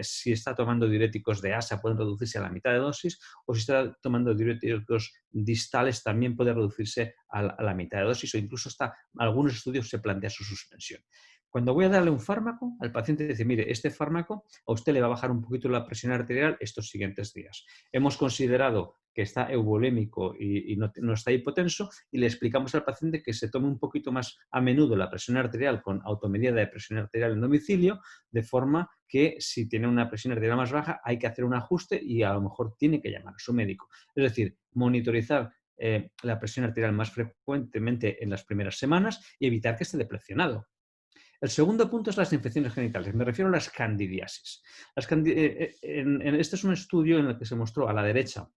si está tomando diuréticos de ASA pueden reducirse a la mitad de dosis o si está tomando diuréticos distales también puede reducirse a la mitad de dosis o incluso hasta algunos estudios se plantea su suspensión. Cuando voy a darle un fármaco, al paciente dice, mire, este fármaco a usted le va a bajar un poquito la presión arterial estos siguientes días. Hemos considerado que está euvolémico y no está hipotenso y le explicamos al paciente que se tome un poquito más a menudo la presión arterial con automedida de presión arterial en domicilio, de forma que si tiene una presión arterial más baja hay que hacer un ajuste y a lo mejor tiene que llamar a su médico. Es decir, monitorizar la presión arterial más frecuentemente en las primeras semanas y evitar que esté depresionado. El segundo punto es las infecciones genitales. Me refiero a las candidiasis. Este es un estudio en el que se mostró a la derecha.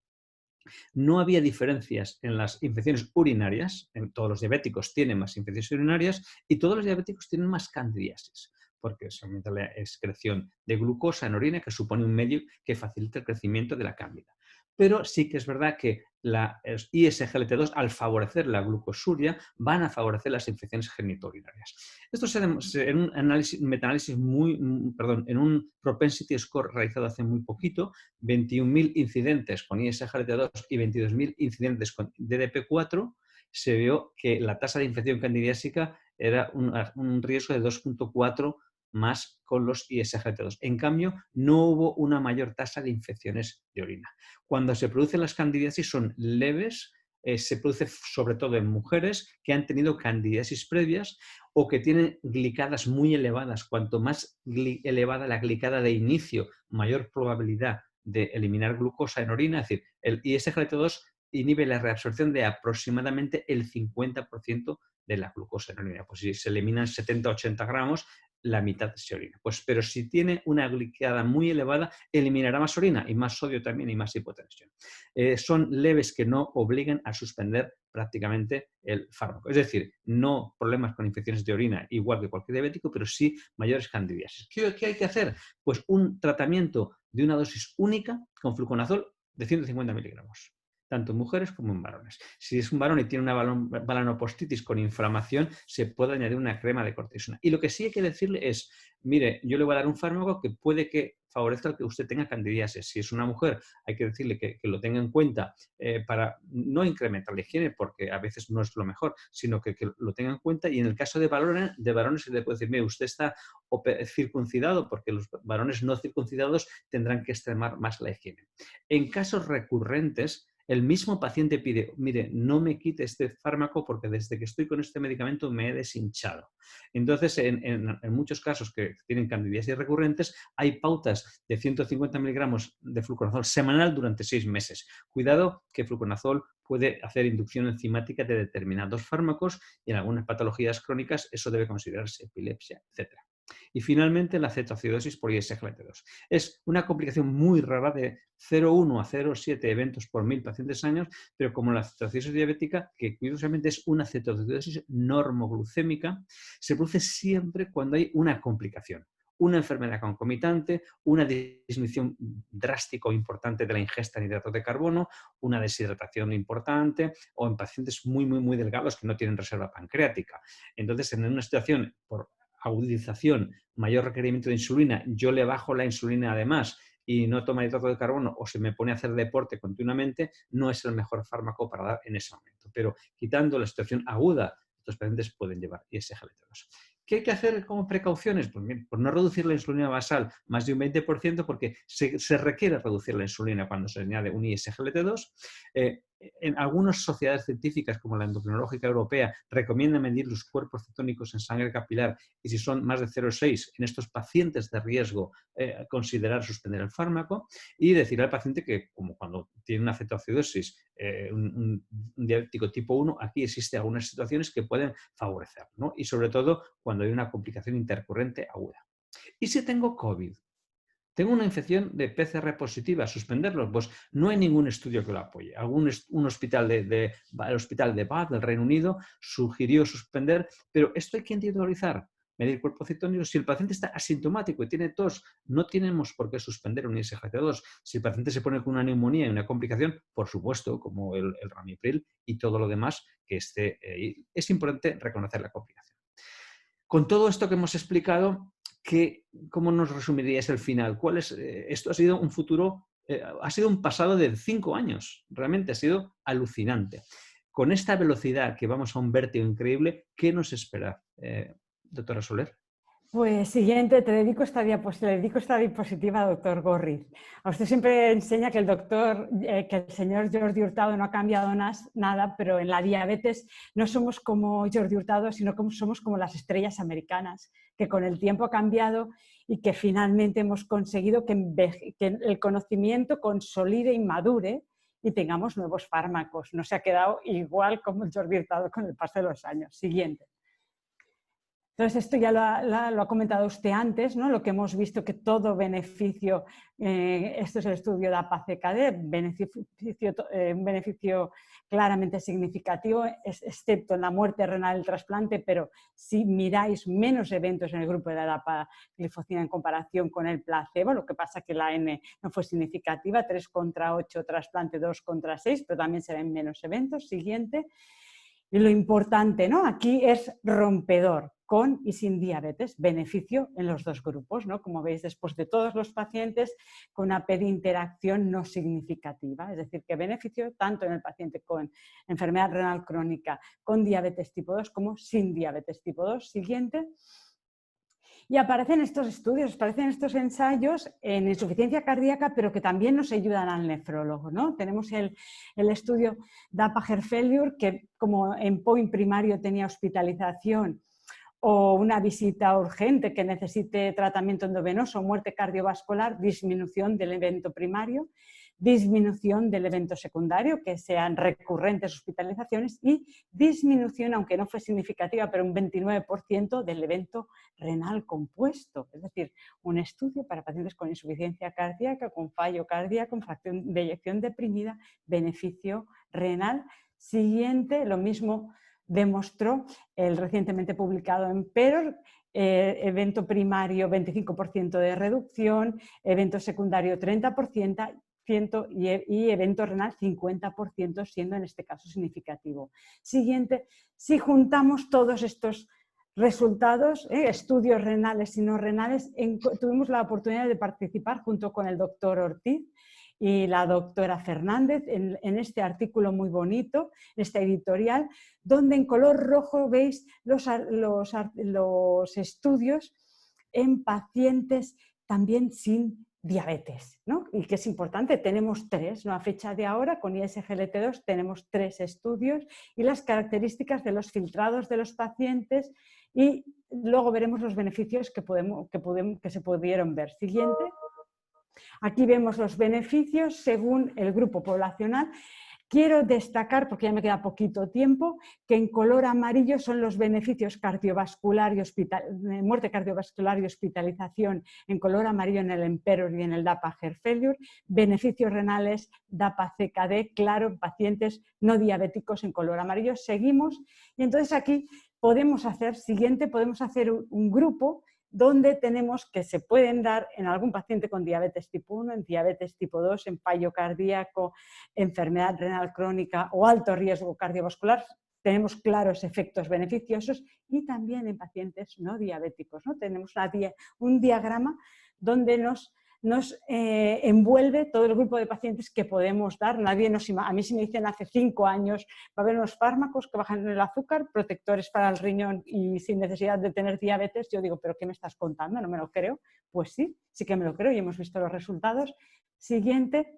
No había diferencias en las infecciones urinarias. Todos los diabéticos tienen más infecciones urinarias y todos los diabéticos tienen más candidiasis, porque se aumenta la excreción de glucosa en orina, que supone un medio que facilita el crecimiento de la cándida. Pero sí que es verdad que los ISGLT2, al favorecer la glucosuria, van a favorecer las infecciones genitourinarias. Esto en un metaanálisis en un propensity score realizado hace muy poquito, 21.000 incidentes con ISGLT2 y 22.000 incidentes con DDP4, se vio que la tasa de infección candidiásica era un riesgo de 2,4 más con los ISGLT2. En cambio, no hubo una mayor tasa de infecciones de orina. Cuando se producen las candidiasis son leves, se produce sobre todo en mujeres que han tenido candidiasis previas o que tienen glicadas muy elevadas. Cuanto más elevada la glicada de inicio, mayor probabilidad de eliminar glucosa en orina. Es decir, el ISGLT2 inhibe la reabsorción de aproximadamente el 50% de la glucosa en orina. Pues si se eliminan 70-80 gramos, la mitad se orina. Pues, pero si tiene una glicada muy elevada, eliminará más orina y más sodio también y más hipotensión. Son leves que no obligan a suspender prácticamente el fármaco. Es decir, no problemas con infecciones de orina igual que cualquier diabético, pero sí mayores candidiasis. ¿Qué hay que hacer? Pues un tratamiento de una dosis única con fluconazol de 150 miligramos. Tanto en mujeres como en varones. Si es un varón y tiene una balanopostitis con inflamación, se puede añadir una crema de cortisona. Y lo que sí hay que decirle es, mire, yo le voy a dar un fármaco que puede que favorezca que usted tenga candidiasis. Si es una mujer, hay que decirle que lo tenga en cuenta para no incrementar la higiene, porque a veces no es lo mejor, sino que lo tenga en cuenta. Y en el caso de varones se le puede decir, mire, usted está circuncidado, porque los varones no circuncidados tendrán que extremar más la higiene. En casos recurrentes, el mismo paciente pide, mire, no me quite este fármaco porque desde que estoy con este medicamento me he deshinchado. Entonces, en muchos casos que tienen candidiasis recurrentes, hay pautas de 150 miligramos de fluconazol semanal durante 6 meses. Cuidado que fluconazol puede hacer inducción enzimática de determinados fármacos y en algunas patologías crónicas eso debe considerarse epilepsia, etc. Y finalmente la cetoacidosis por ISGLT2. Es una complicación muy rara de 0,1 a 0,7 eventos por 1000 pacientes años, pero como la cetoacidosis diabética, que curiosamente es una cetoacidosis normoglucémica, se produce siempre cuando hay una complicación. Una enfermedad concomitante, una disminución drástica o importante de la ingesta de hidratos de carbono, una deshidratación importante o en pacientes muy delgados que no tienen reserva pancreática. Entonces, en una situación por agudización, mayor requerimiento de insulina, yo le bajo la insulina además y no toma hidrato de carbono o se me pone a hacer deporte continuamente, no es el mejor fármaco para dar en ese momento. Pero quitando la situación aguda, estos pacientes pueden llevar ISGLT2. ¿Qué hay que hacer como precauciones? Pues bien, por no reducir la insulina basal más de un 20%, porque se requiere reducir la insulina cuando se añade un ISGLT2. En algunas sociedades científicas, como la Endocrinológica Europea, recomiendan medir los cuerpos cetónicos en sangre capilar y si son más de 0,6 en estos pacientes de riesgo, considerar suspender el fármaco y decir al paciente que, como cuando tiene una cetoacidosis, un diabético tipo 1, aquí existen algunas situaciones que pueden favorecer, ¿no? Y sobre todo cuando hay una complicación intercurrente aguda. ¿Y si tengo COVID? Tengo una infección de PCR positiva, suspenderlo. Pues no hay ningún estudio que lo apoye. Un hospital el hospital de Bath del Reino Unido sugirió suspender, pero esto hay que individualizar. Medir cuerpo cetónico. Si el paciente está asintomático y tiene tos, no tenemos por qué suspender un ISGLT2. Si el paciente se pone con una neumonía y una complicación, por supuesto, como el ramipril y todo lo demás, que es importante reconocer la complicación. Con todo esto que hemos explicado, ¿cómo nos resumirías el final? Esto ha sido un futuro, ha sido un pasado de 5 años. Realmente ha sido alucinante. Con esta velocidad que vamos a un vértigo increíble, ¿qué nos espera, doctora Soler? Pues siguiente, le dedico esta diapositiva a doctor Gorriz. A usted siempre enseña que el señor Jordi Hurtado no ha cambiado nada, pero en la diabetes no somos como Jordi Hurtado, sino como somos como las estrellas americanas, que con el tiempo ha cambiado y que finalmente hemos conseguido que el conocimiento consolide y madure y tengamos nuevos fármacos. No se ha quedado igual como el Jordi Hurtado con el paso de los años. Siguiente. Entonces, esto ya lo ha comentado usted antes, ¿no? Lo que hemos visto que todo beneficio, esto es el estudio de APA-CKD, un beneficio claramente significativo, excepto en la muerte renal del trasplante, pero si miráis menos eventos en el grupo de la dapaglifosina en comparación con el placebo, lo que pasa que la N no fue significativa, 3 contra 8, trasplante 2 contra 6, pero también se ven menos eventos. Siguiente. Y lo importante, ¿no? Aquí es rompedor. con y sin diabetes, beneficio en los dos grupos, ¿no? Como veis, después de todos los pacientes con una interacción no significativa, es decir, que beneficio tanto en el paciente con enfermedad renal crónica, con diabetes tipo 2 como sin diabetes tipo 2. Siguiente. Y aparecen estos estudios, aparecen estos ensayos en insuficiencia cardíaca, pero que también nos ayudan al nefrólogo, ¿no? Tenemos el estudio DAPA-Heart Failure, que como endpoint primario tenía hospitalización o una visita urgente que necesite tratamiento endovenoso, muerte cardiovascular, disminución del evento primario, disminución del evento secundario, que sean recurrentes hospitalizaciones, y disminución, aunque no fue significativa, pero un 29% del evento renal compuesto. Es decir, un estudio para pacientes con insuficiencia cardíaca, con fallo cardíaco, con fracción de eyección deprimida, beneficio renal. Siguiente, lo mismo demostró el recientemente publicado en PEROR, evento primario 25% de reducción, evento secundario 30%, y evento renal 50%, siendo en este caso significativo. Siguiente, si juntamos todos estos resultados, estudios renales y no renales, tuvimos la oportunidad de participar junto con el doctor Ortiz y la doctora Fernández en este artículo muy bonito, este editorial, donde en color rojo veis los estudios en pacientes también sin diabetes, ¿no? Y que es importante, tenemos 3, ¿no? A fecha de ahora con ISGLT2 tenemos 3 estudios y las características de los filtrados de los pacientes, y luego veremos los beneficios que se pudieron ver. Siguiente. Aquí vemos los beneficios según el grupo poblacional. Quiero destacar, porque ya me queda poquito tiempo, que en color amarillo son los beneficios cardiovascular y muerte cardiovascular y hospitalización, en color amarillo en el EMPEROR y en el DAPA-Heart Failure, beneficios renales DAPA-CKD, claro, en pacientes no diabéticos en color amarillo. Seguimos, y entonces aquí podemos hacer un grupo donde tenemos que se pueden dar en algún paciente con diabetes tipo 1, en diabetes tipo 2, en fallo cardíaco, enfermedad renal crónica o alto riesgo cardiovascular. Tenemos claros efectos beneficiosos, y también en pacientes no diabéticos, ¿no? Tenemos un diagrama donde nos envuelve todo el grupo de pacientes que podemos dar. A mí, si me dicen hace 5 años va a haber unos fármacos que bajan el azúcar, protectores para el riñón y sin necesidad de tener diabetes, yo digo, ¿pero qué me estás contando? No me lo creo. Pues sí, sí que me lo creo y hemos visto los resultados. Siguiente.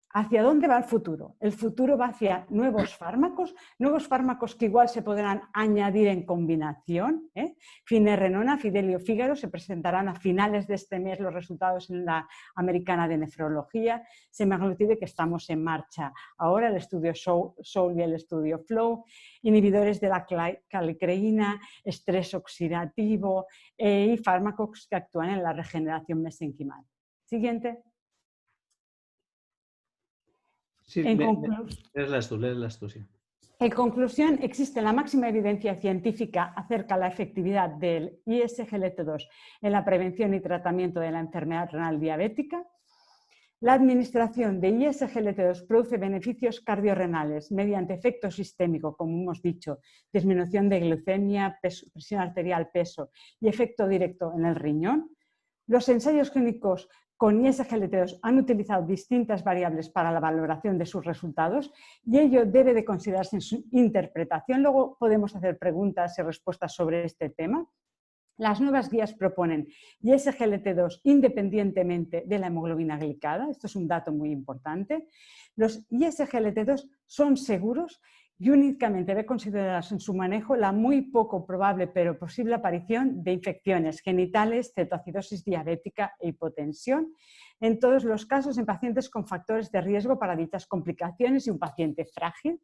¿Hacia dónde va el futuro? El futuro va hacia nuevos fármacos que igual se podrán añadir en combinación. Finerenona, Fidelio Fígaro, se presentarán a finales de este mes los resultados en la Americana de Nefrología. Semaglutide, que estamos en marcha ahora, el estudio SOUL y el estudio FLOW, inhibidores de la calicreína, estrés oxidativo y fármacos que actúan en la regeneración mesenquimal. Siguiente. Sí, léelas tú, sí. En conclusión, existe la máxima evidencia científica acerca de la efectividad del ISGLT2 en la prevención y tratamiento de la enfermedad renal diabética. La administración de ISGLT2 produce beneficios cardiorrenales mediante efecto sistémico, como hemos dicho, disminución de glucemia, presión arterial, peso y efecto directo en el riñón. Los ensayos clínicos con ISGLT2 han utilizado distintas variables para la valoración de sus resultados, y ello debe de considerarse en su interpretación. Luego podemos hacer preguntas y respuestas sobre este tema. Las nuevas guías proponen ISGLT2 independientemente de la hemoglobina glicada. Esto es un dato muy importante. Los ISGLT2 son seguros y únicamente debe considerarse en su manejo la muy poco probable pero posible aparición de infecciones genitales, cetoacidosis diabética e hipotensión, en todos los casos en pacientes con factores de riesgo para dichas complicaciones y un paciente frágil.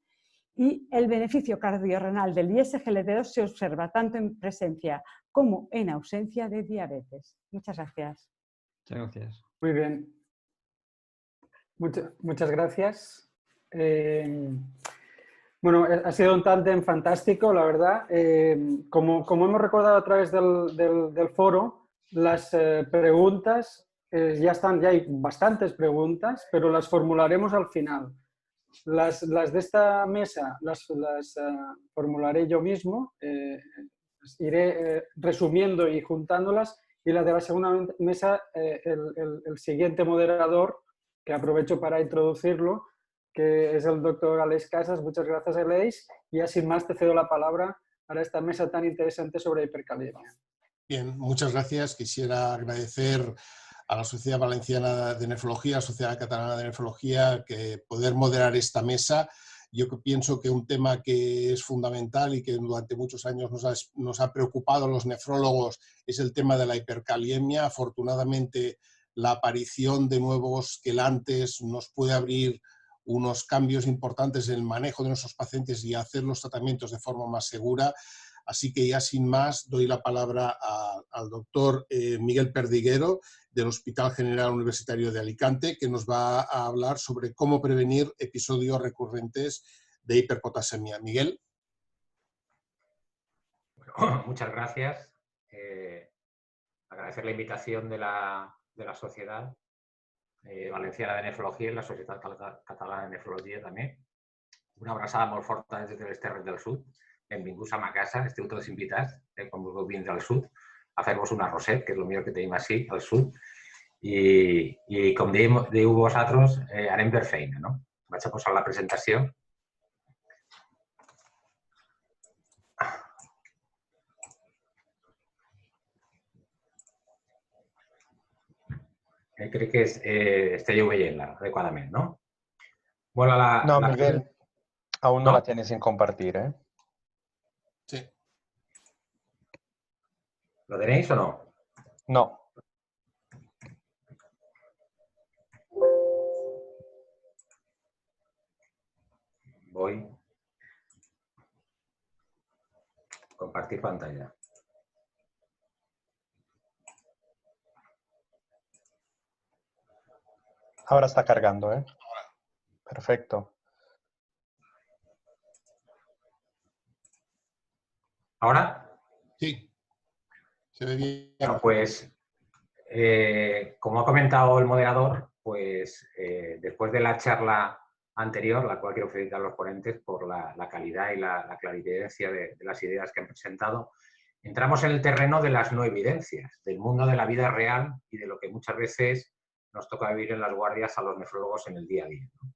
Y el beneficio cardiorrenal del ISGLT2 se observa tanto en presencia como en ausencia de diabetes. Muchas gracias. Muchas gracias. Muy bien. Muchas gracias. Bueno, ha sido un tándem fantástico, la verdad. Como hemos recordado a través del foro, las preguntas, ya hay bastantes preguntas, pero las formularemos al final. Las de esta mesa las formularé yo mismo, iré resumiendo y juntándolas. Y la de la segunda mesa, el siguiente moderador, que aprovecho para introducirlo, que es el doctor Aleix Casas. Muchas gracias, Aleix. Y ya sin más te cedo la palabra para esta mesa tan interesante sobre hipercalemia. Bien, muchas gracias. Quisiera agradecer a la Sociedad Valenciana de Nefrología, a la Sociedad Catalana de Nefrología, que poder moderar esta mesa. Yo pienso que un tema que es fundamental y que durante muchos años nos ha preocupado a los nefrólogos es el tema de la hipercaliemia. Afortunadamente, la aparición de nuevos quelantes nos puede abrir unos cambios importantes en el manejo de nuestros pacientes y hacer los tratamientos de forma más segura. Así que ya sin más doy la palabra al doctor Miguel Perdiguero del Hospital General Universitario de Alicante, que nos va a hablar sobre cómo prevenir episodios recurrentes de hiperpotasemia. Miguel. Bueno, muchas gracias. Agradecer la invitación de la Sociedad Valenciana de Nefrología y la Sociedad Catalana de Nefrologia també. Una abraçada molt forta des de les Terres del Sud. Benvinguts a ma casa, esteu tots invitats, quan vulgueu vindre al sud, a fer-vos un arrosset, que és el millor que tenim així, al sud. I com diu vosaltres, anem per feina, no? Vaig a posar la presentació. Crec que esteu veient-la adequadament, no? Bueno, no, Miguel, aún no la tienes sin compartir, ¿eh? Sí. ¿Lo tenéis o no? No. Voy. Compartir pantalla. Ahora está cargando, ¿eh? Perfecto. ¿Ahora? Sí. Se ve bien. Bueno, pues, como ha comentado el moderador, pues después de la charla anterior, la cual quiero felicitar a los ponentes por la calidad y la clarividencia de las ideas que han presentado, entramos en el terreno de las no evidencias, del mundo de la vida real y de lo que muchas veces nos toca vivir en las guardias a los nefrólogos en el día a día, ¿no?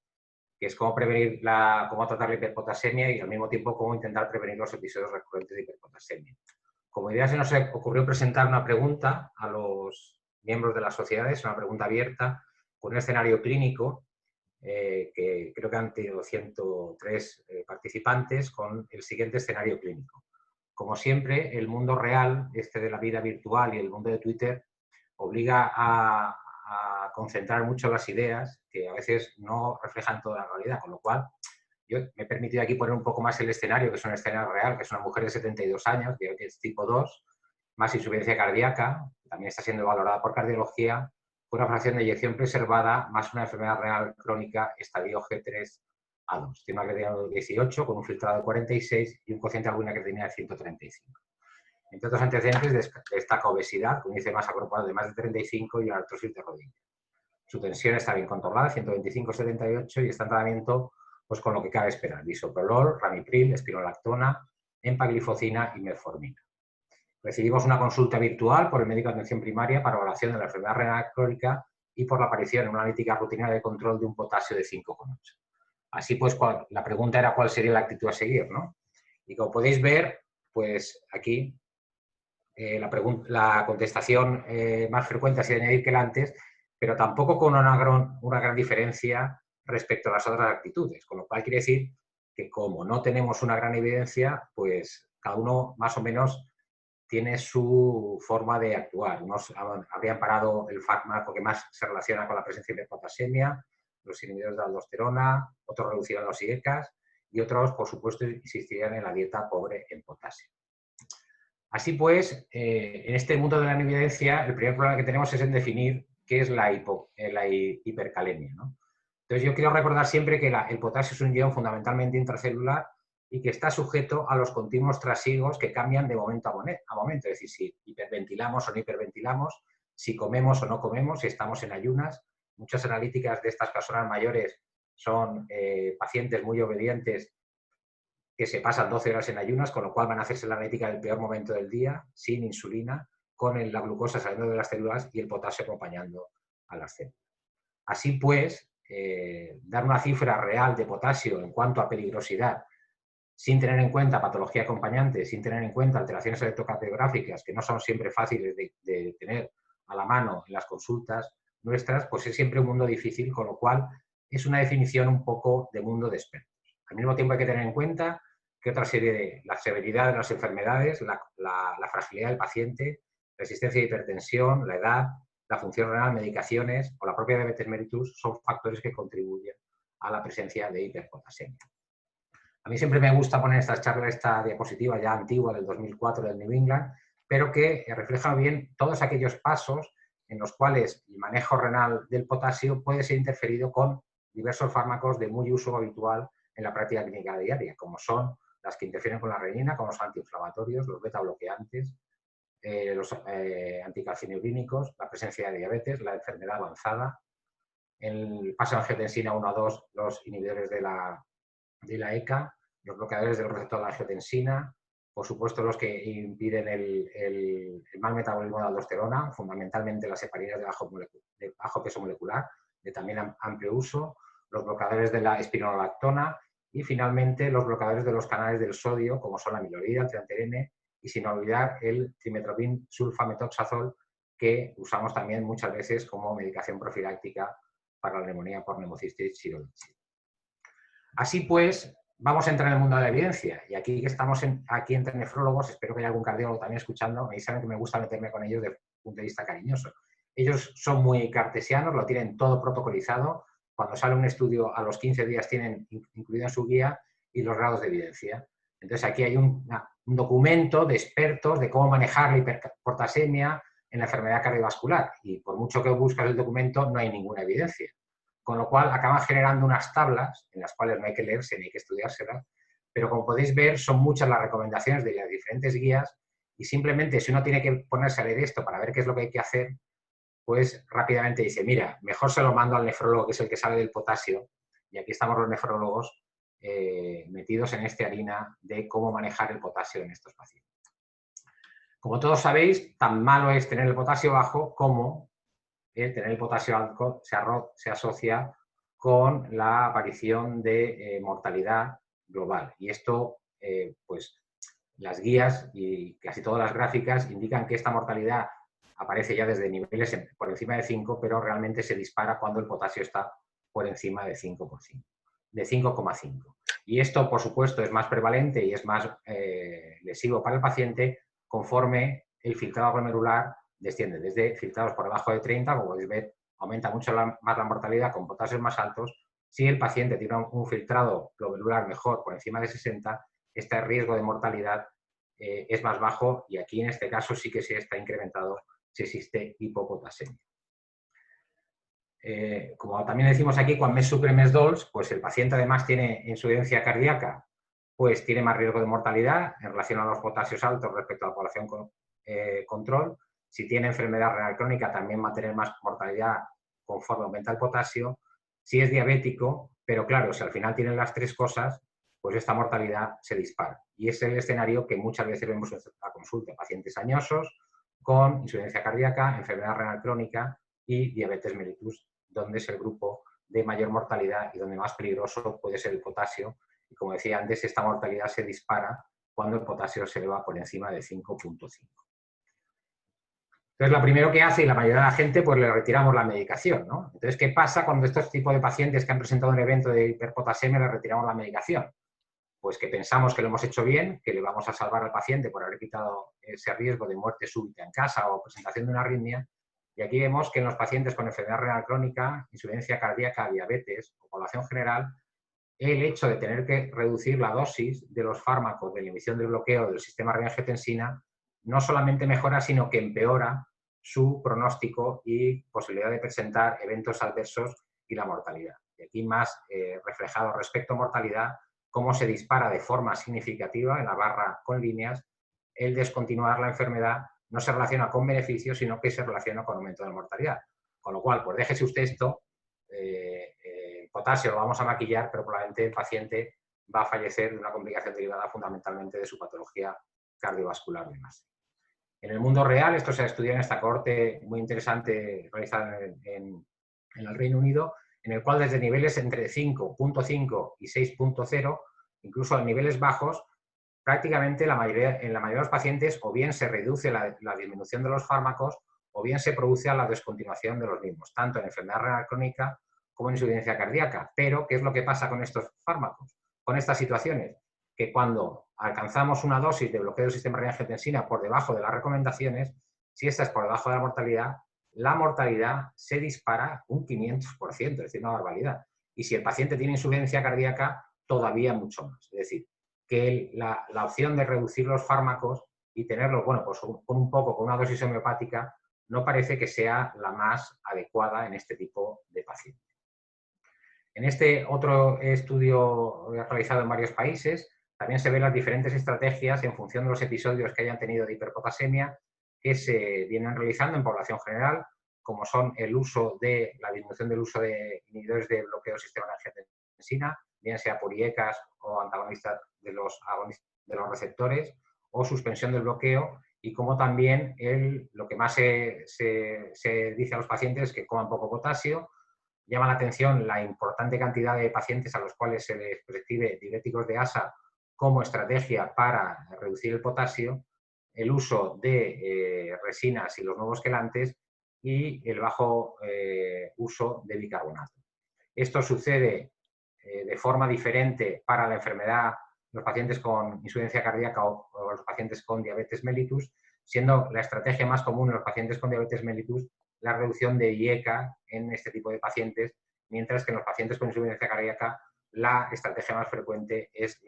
Que es cómo prevenir cómo tratar la hiperpotasemia y al mismo tiempo cómo intentar prevenir los episodios recurrentes de hiperpotasemia. Como idea se nos ocurrió presentar una pregunta a los miembros de las sociedades, una pregunta abierta, con un escenario clínico que creo que han tenido 103 participantes con el siguiente escenario clínico. Como siempre, el mundo real, de la vida virtual y el mundo de Twitter, obliga a concentrar mucho las ideas que a veces no reflejan toda la realidad, con lo cual yo me he permitido aquí poner un poco más el escenario, que es un escenario real, que es una mujer de 72 años, diabetes tipo 2, más insuficiencia cardíaca, también está siendo valorada por cardiología, con una fracción de eyección preservada, más una enfermedad renal crónica, estadio G3A2. Tiene una creatinina de 18, con un filtrado de 46 y un cociente de alguna creatinina de 135. Entre otros antecedentes destaca obesidad, con un índice de masa corporal de más de 35 y una artrosis de rodilla. Su tensión está bien controlada, 125/78, y está en tratamiento pues, con lo que cabe esperar: bisoprolol, ramipril, espironolactona, empagliflozina y metformina. Recibimos una consulta virtual por el médico de atención primaria para evaluación de la enfermedad renal crónica y por la aparición en una analítica rutinaria de control de un potasio de 5,8. Así pues, la pregunta era cuál sería la actitud a seguir, ¿no? Y como podéis ver, pues aquí la contestación más frecuente ha sido añadir quelantes, pero tampoco con una gran diferencia respecto a las otras actitudes, con lo cual quiere decir que como no tenemos una gran evidencia, pues cada uno más o menos tiene su forma de actuar. Unos habrían parado el fármaco que más se relaciona con la presencia de hiperpotasemia, los inhibidores de aldosterona, otros reducirían los IECAS y otros, por supuesto, insistirían en la dieta pobre en potasio. Así pues, en este mundo de la evidencia, el primer problema que tenemos es en definir qué es la hipercalemia, ¿no? Entonces, yo quiero recordar siempre que el potasio es un ion fundamentalmente intracelular y que está sujeto a los continuos trasiegos que cambian de momento a momento. Es decir, si hiperventilamos o no hiperventilamos, si comemos o no comemos, si estamos en ayunas. Muchas analíticas de estas personas mayores son pacientes muy obedientes que se pasan 12 horas en ayunas, con lo cual van a hacerse la analítica en el peor momento del día, sin insulina, con la glucosa saliendo de las células y el potasio acompañando a las células. Así pues, dar una cifra real de potasio en cuanto a peligrosidad, sin tener en cuenta patología acompañante, sin tener en cuenta alteraciones electrocardiográficas, que no son siempre fáciles de tener a la mano en las consultas nuestras, pues es siempre un mundo difícil, con lo cual es una definición un poco de mundo de expertos. Al mismo tiempo hay que tener en cuenta que otra serie de la severidad de las enfermedades, la fragilidad del paciente, resistencia a hipertensión, la edad, la función renal, medicaciones o la propia diabetes mellitus son factores que contribuyen a la presencia de hiperpotasemia. A mí siempre me gusta poner estas charlas, esta diapositiva ya antigua del 2004 del New England, pero que refleja bien todos aquellos pasos en los cuales el manejo renal del potasio puede ser interferido con diversos fármacos de muy uso habitual en la práctica clínica diaria, como son las que interfieren con la renina, como los antiinflamatorios, los beta bloqueantes, los anticalcinurínicos, la presencia de diabetes, la enfermedad avanzada, el paso de angiotensina 1 a 2, los inhibidores de la ECA, los bloqueadores del receptor de la angiotensina, por supuesto los que impiden el mal metabolismo de la aldosterona, fundamentalmente las heparinas de bajo peso molecular, de también amplio uso, los bloqueadores de la espironolactona y finalmente los bloqueadores de los canales del sodio, como son la amilorida, el trianterene y sin olvidar el trimetoprim sulfametoxazol, que usamos también muchas veces como medicación profiláctica para la neumonía por neumocistis sirolensis. Así pues, vamos a entrar en el mundo de la evidencia. Y aquí que estamos aquí entre nefrólogos, espero que haya algún cardiólogo también escuchando, me dicen que me gusta meterme con ellos desde un punto de vista cariñoso. Ellos son muy cartesianos, lo tienen todo protocolizado. Cuando sale un estudio, a los 15 días tienen incluido en su guía y los grados de evidencia. Entonces aquí hay un documento de expertos de cómo manejar la hiperpotasemia en la enfermedad cardiovascular. Y por mucho que buscas el documento, no hay ninguna evidencia. Con lo cual acaban generando unas tablas en las cuales no hay que leerse ni hay que estudiárselas, pero como podéis ver son muchas las recomendaciones de las diferentes guías y simplemente si uno tiene que ponerse a leer esto para ver qué es lo que hay que hacer, pues rápidamente dice, mira, mejor se lo mando al nefrólogo que es el que sabe del potasio y aquí estamos los nefrólogos metidos en esta harina de cómo manejar el potasio en estos pacientes. Como todos sabéis, tan malo es tener el potasio bajo como tener el potasio alto se asocia con la aparición de mortalidad global. Y esto, pues, las guías y casi todas las gráficas indican que esta mortalidad aparece ya desde niveles por encima de 5, pero realmente se dispara cuando el potasio está por encima de 5%, de 5,5. Y esto, por supuesto, es más prevalente y es más lesivo para el paciente conforme el filtrado glomerular desciende desde filtrados por debajo de 30, como podéis ver, aumenta mucho más la mortalidad con potasios más altos. Si el paciente tiene un filtrado glomerular mejor por encima de 60, este riesgo de mortalidad es más bajo y aquí en este caso sí que se está incrementado si existe hipopotasemia. Como también decimos aquí, cuando mes sucre, mes dols, pues el paciente además tiene insuficiencia cardíaca, pues tiene más riesgo de mortalidad en relación a los potasios altos respecto a la población control. Si tiene enfermedad renal crónica, también va a tener más mortalidad conforme aumenta el potasio. Si es diabético, pero claro, si al final tienen las tres cosas, pues esta mortalidad se dispara. Y es el escenario que muchas veces vemos en la consulta. Pacientes añosos con insuficiencia cardíaca, enfermedad renal crónica y diabetes mellitus, donde es el grupo de mayor mortalidad y donde más peligroso puede ser el potasio. Y como decía antes, esta mortalidad se dispara cuando el potasio se eleva por encima de 5,5. Entonces, lo primero que hace, y la mayoría de la gente, pues le retiramos la medicación, ¿no? Entonces, ¿qué pasa cuando estos tipos de pacientes que han presentado un evento de hiperpotasemia le retiramos la medicación? Pues que pensamos que lo hemos hecho bien, que le vamos a salvar al paciente por haber quitado ese riesgo de muerte súbita en casa o presentación de una arritmia. Y aquí vemos que en los pacientes con enfermedad renal crónica, insuficiencia cardíaca, diabetes o población general, el hecho de tener que reducir la dosis de los fármacos de la inhibición del bloqueo del sistema renina-angiotensina no solamente mejora, sino que empeora su pronóstico y posibilidad de presentar eventos adversos y la mortalidad. Y aquí más reflejado respecto a mortalidad, cómo se dispara de forma significativa en la barra con líneas, el descontinuar la enfermedad no se relaciona con beneficios, sino que se relaciona con aumento de mortalidad. Con lo cual, pues déjese usted esto, el potasio lo vamos a maquillar, pero probablemente el paciente va a fallecer de una complicación derivada fundamentalmente de su patología cardiovascular de base. En el mundo real, esto se ha estudiado en esta cohorte muy interesante realizada en el Reino Unido, en el cual desde niveles entre 5.5 y 6.0, incluso a niveles bajos, prácticamente en la mayoría de los pacientes o bien se reduce la disminución de los fármacos o bien se produce a la descontinuación de los mismos, tanto en enfermedad renal crónica como en insuficiencia cardíaca. Pero, ¿qué es lo que pasa con estos fármacos? Con estas situaciones, que cuando alcanzamos una dosis de bloqueo del sistema renal angiotensina por debajo de las recomendaciones, si esta es por debajo de la mortalidad se dispara un 500%, es decir, una barbaridad. Y si el paciente tiene insuficiencia cardíaca, todavía mucho más. Es decir, que la opción de reducir los fármacos y tenerlos, bueno, pues con una dosis homeopática, no parece que sea la más adecuada en este tipo de pacientes. En este otro estudio realizado en varios países, también se ven las diferentes estrategias en función de los episodios que hayan tenido de hiperpotasemia que se vienen realizando en población general, como son la disminución del uso de inhibidores de bloqueo del sistema de angiotensina, bien sea por IECAS o antagonistas de los receptores, o suspensión del bloqueo, y como también lo que más se dice a los pacientes es que coman poco potasio. Llama la atención la importante cantidad de pacientes a los cuales se les prescribe diuréticos de ASA como estrategia para reducir el potasio, el uso de resinas y los nuevos quelantes y el bajo uso de bicarbonato. Esto sucede de forma diferente para la enfermedad, los pacientes con insuficiencia cardíaca o los pacientes con diabetes mellitus, siendo la estrategia más común en los pacientes con diabetes mellitus la reducción de IECA en este tipo de pacientes, mientras que en los pacientes con insuficiencia cardíaca la estrategia más frecuente es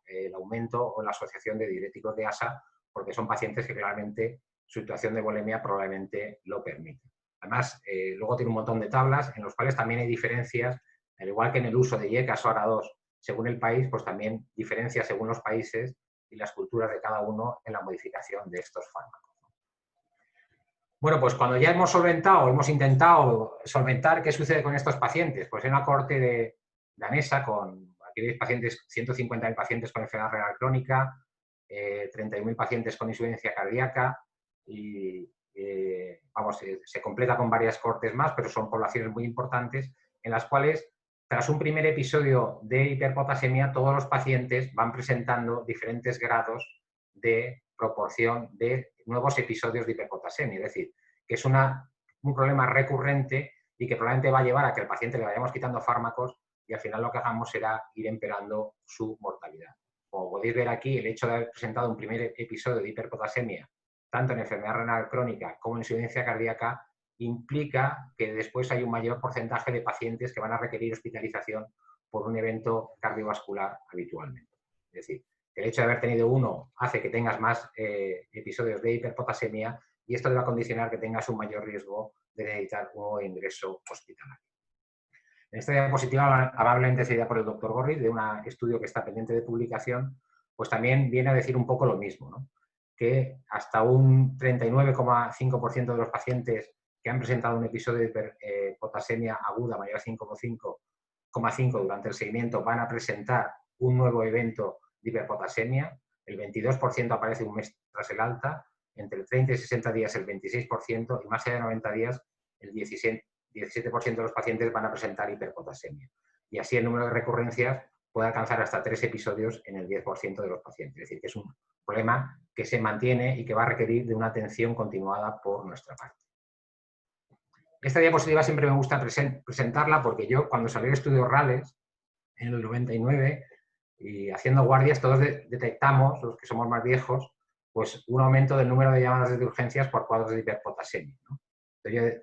el aumento o la asociación de diuréticos de ASA, porque son pacientes que claramente su situación de volemia probablemente lo permite. Además, luego tiene un montón de tablas en las cuales también hay diferencias, al igual que en el uso de IECAS o ARA2, según el país, pues también diferencias según los países y las culturas de cada uno en la modificación de estos fármacos. Bueno, pues cuando ya hemos hemos intentado solventar qué sucede con estos pacientes, pues en una cohorte danesa aquí veis pacientes, 150.000 pacientes con enfermedad renal crónica, 31.000 pacientes con insuficiencia cardíaca y se completa con varias cohortes más, pero son poblaciones muy importantes en las cuales, tras un primer episodio de hiperpotasemia, todos los pacientes van presentando diferentes grados de proporción de nuevos episodios de hiperpotasemia. Es decir, que es un problema recurrente y que probablemente va a llevar a que al paciente le vayamos quitando fármacos y al final lo que hagamos será ir empeorando su mortalidad. Como podéis ver aquí, el hecho de haber presentado un primer episodio de hiperpotasemia, tanto en enfermedad renal crónica como en insuficiencia cardíaca, implica que después hay un mayor porcentaje de pacientes que van a requerir hospitalización por un evento cardiovascular habitualmente. Es decir, el hecho de haber tenido uno hace que tengas más episodios de hiperpotasemia y esto te va a condicionar que tengas un mayor riesgo de necesitar un nuevo ingreso hospitalario. En esta diapositiva, amablemente seguida por el doctor Gorriz, de un estudio que está pendiente de publicación, pues también viene a decir un poco lo mismo, ¿no? Que hasta un 39,5% de los pacientes que han presentado un episodio de hiperpotasemia aguda mayor a 5,5 durante el seguimiento van a presentar un nuevo evento de hiperpotasemia, el 22% aparece un mes tras el alta, entre el 30 y 60 días el 26% y más allá de 90 días el 17% de los pacientes van a presentar hiperpotasemia. Y así el número de recurrencias puede alcanzar hasta 3 episodios en el 10% de los pacientes. Es decir, que es un problema que se mantiene y que va a requerir de una atención continuada por nuestra parte. Esta diapositiva siempre me gusta presentarla porque yo, cuando salió el estudio RALES, en el 99, y haciendo guardias, todos detectamos, los que somos más viejos, pues un aumento del número de llamadas de urgencias por cuadros de hiperpotasemia, ¿no? Entonces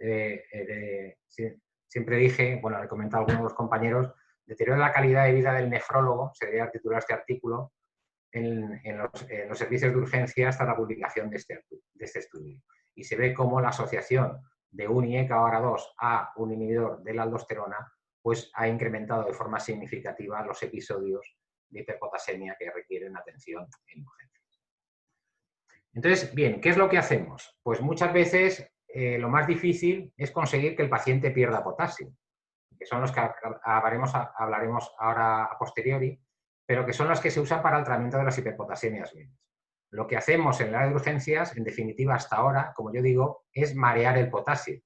yo siempre dije, bueno, le he comentado a algunos de los compañeros, deterioro de la calidad de vida del nefrólogo, se debería titular este artículo, en los servicios de urgencia hasta la publicación de este estudio. Y se ve cómo la asociación de un IECA o ARA2 a un inhibidor de la aldosterona pues ha incrementado de forma significativa los episodios de hiperpotasemia que requieren atención en urgencias. Entonces, bien, ¿qué es lo que hacemos? Pues muchas veces lo más difícil es conseguir que el paciente pierda potasio, que son los que hablaremos ahora a posteriori, pero que son las que se usan para el tratamiento de las hiperpotasemias leves. Lo que hacemos en el área de urgencias, en definitiva, hasta ahora, como yo digo, es marear el potasio.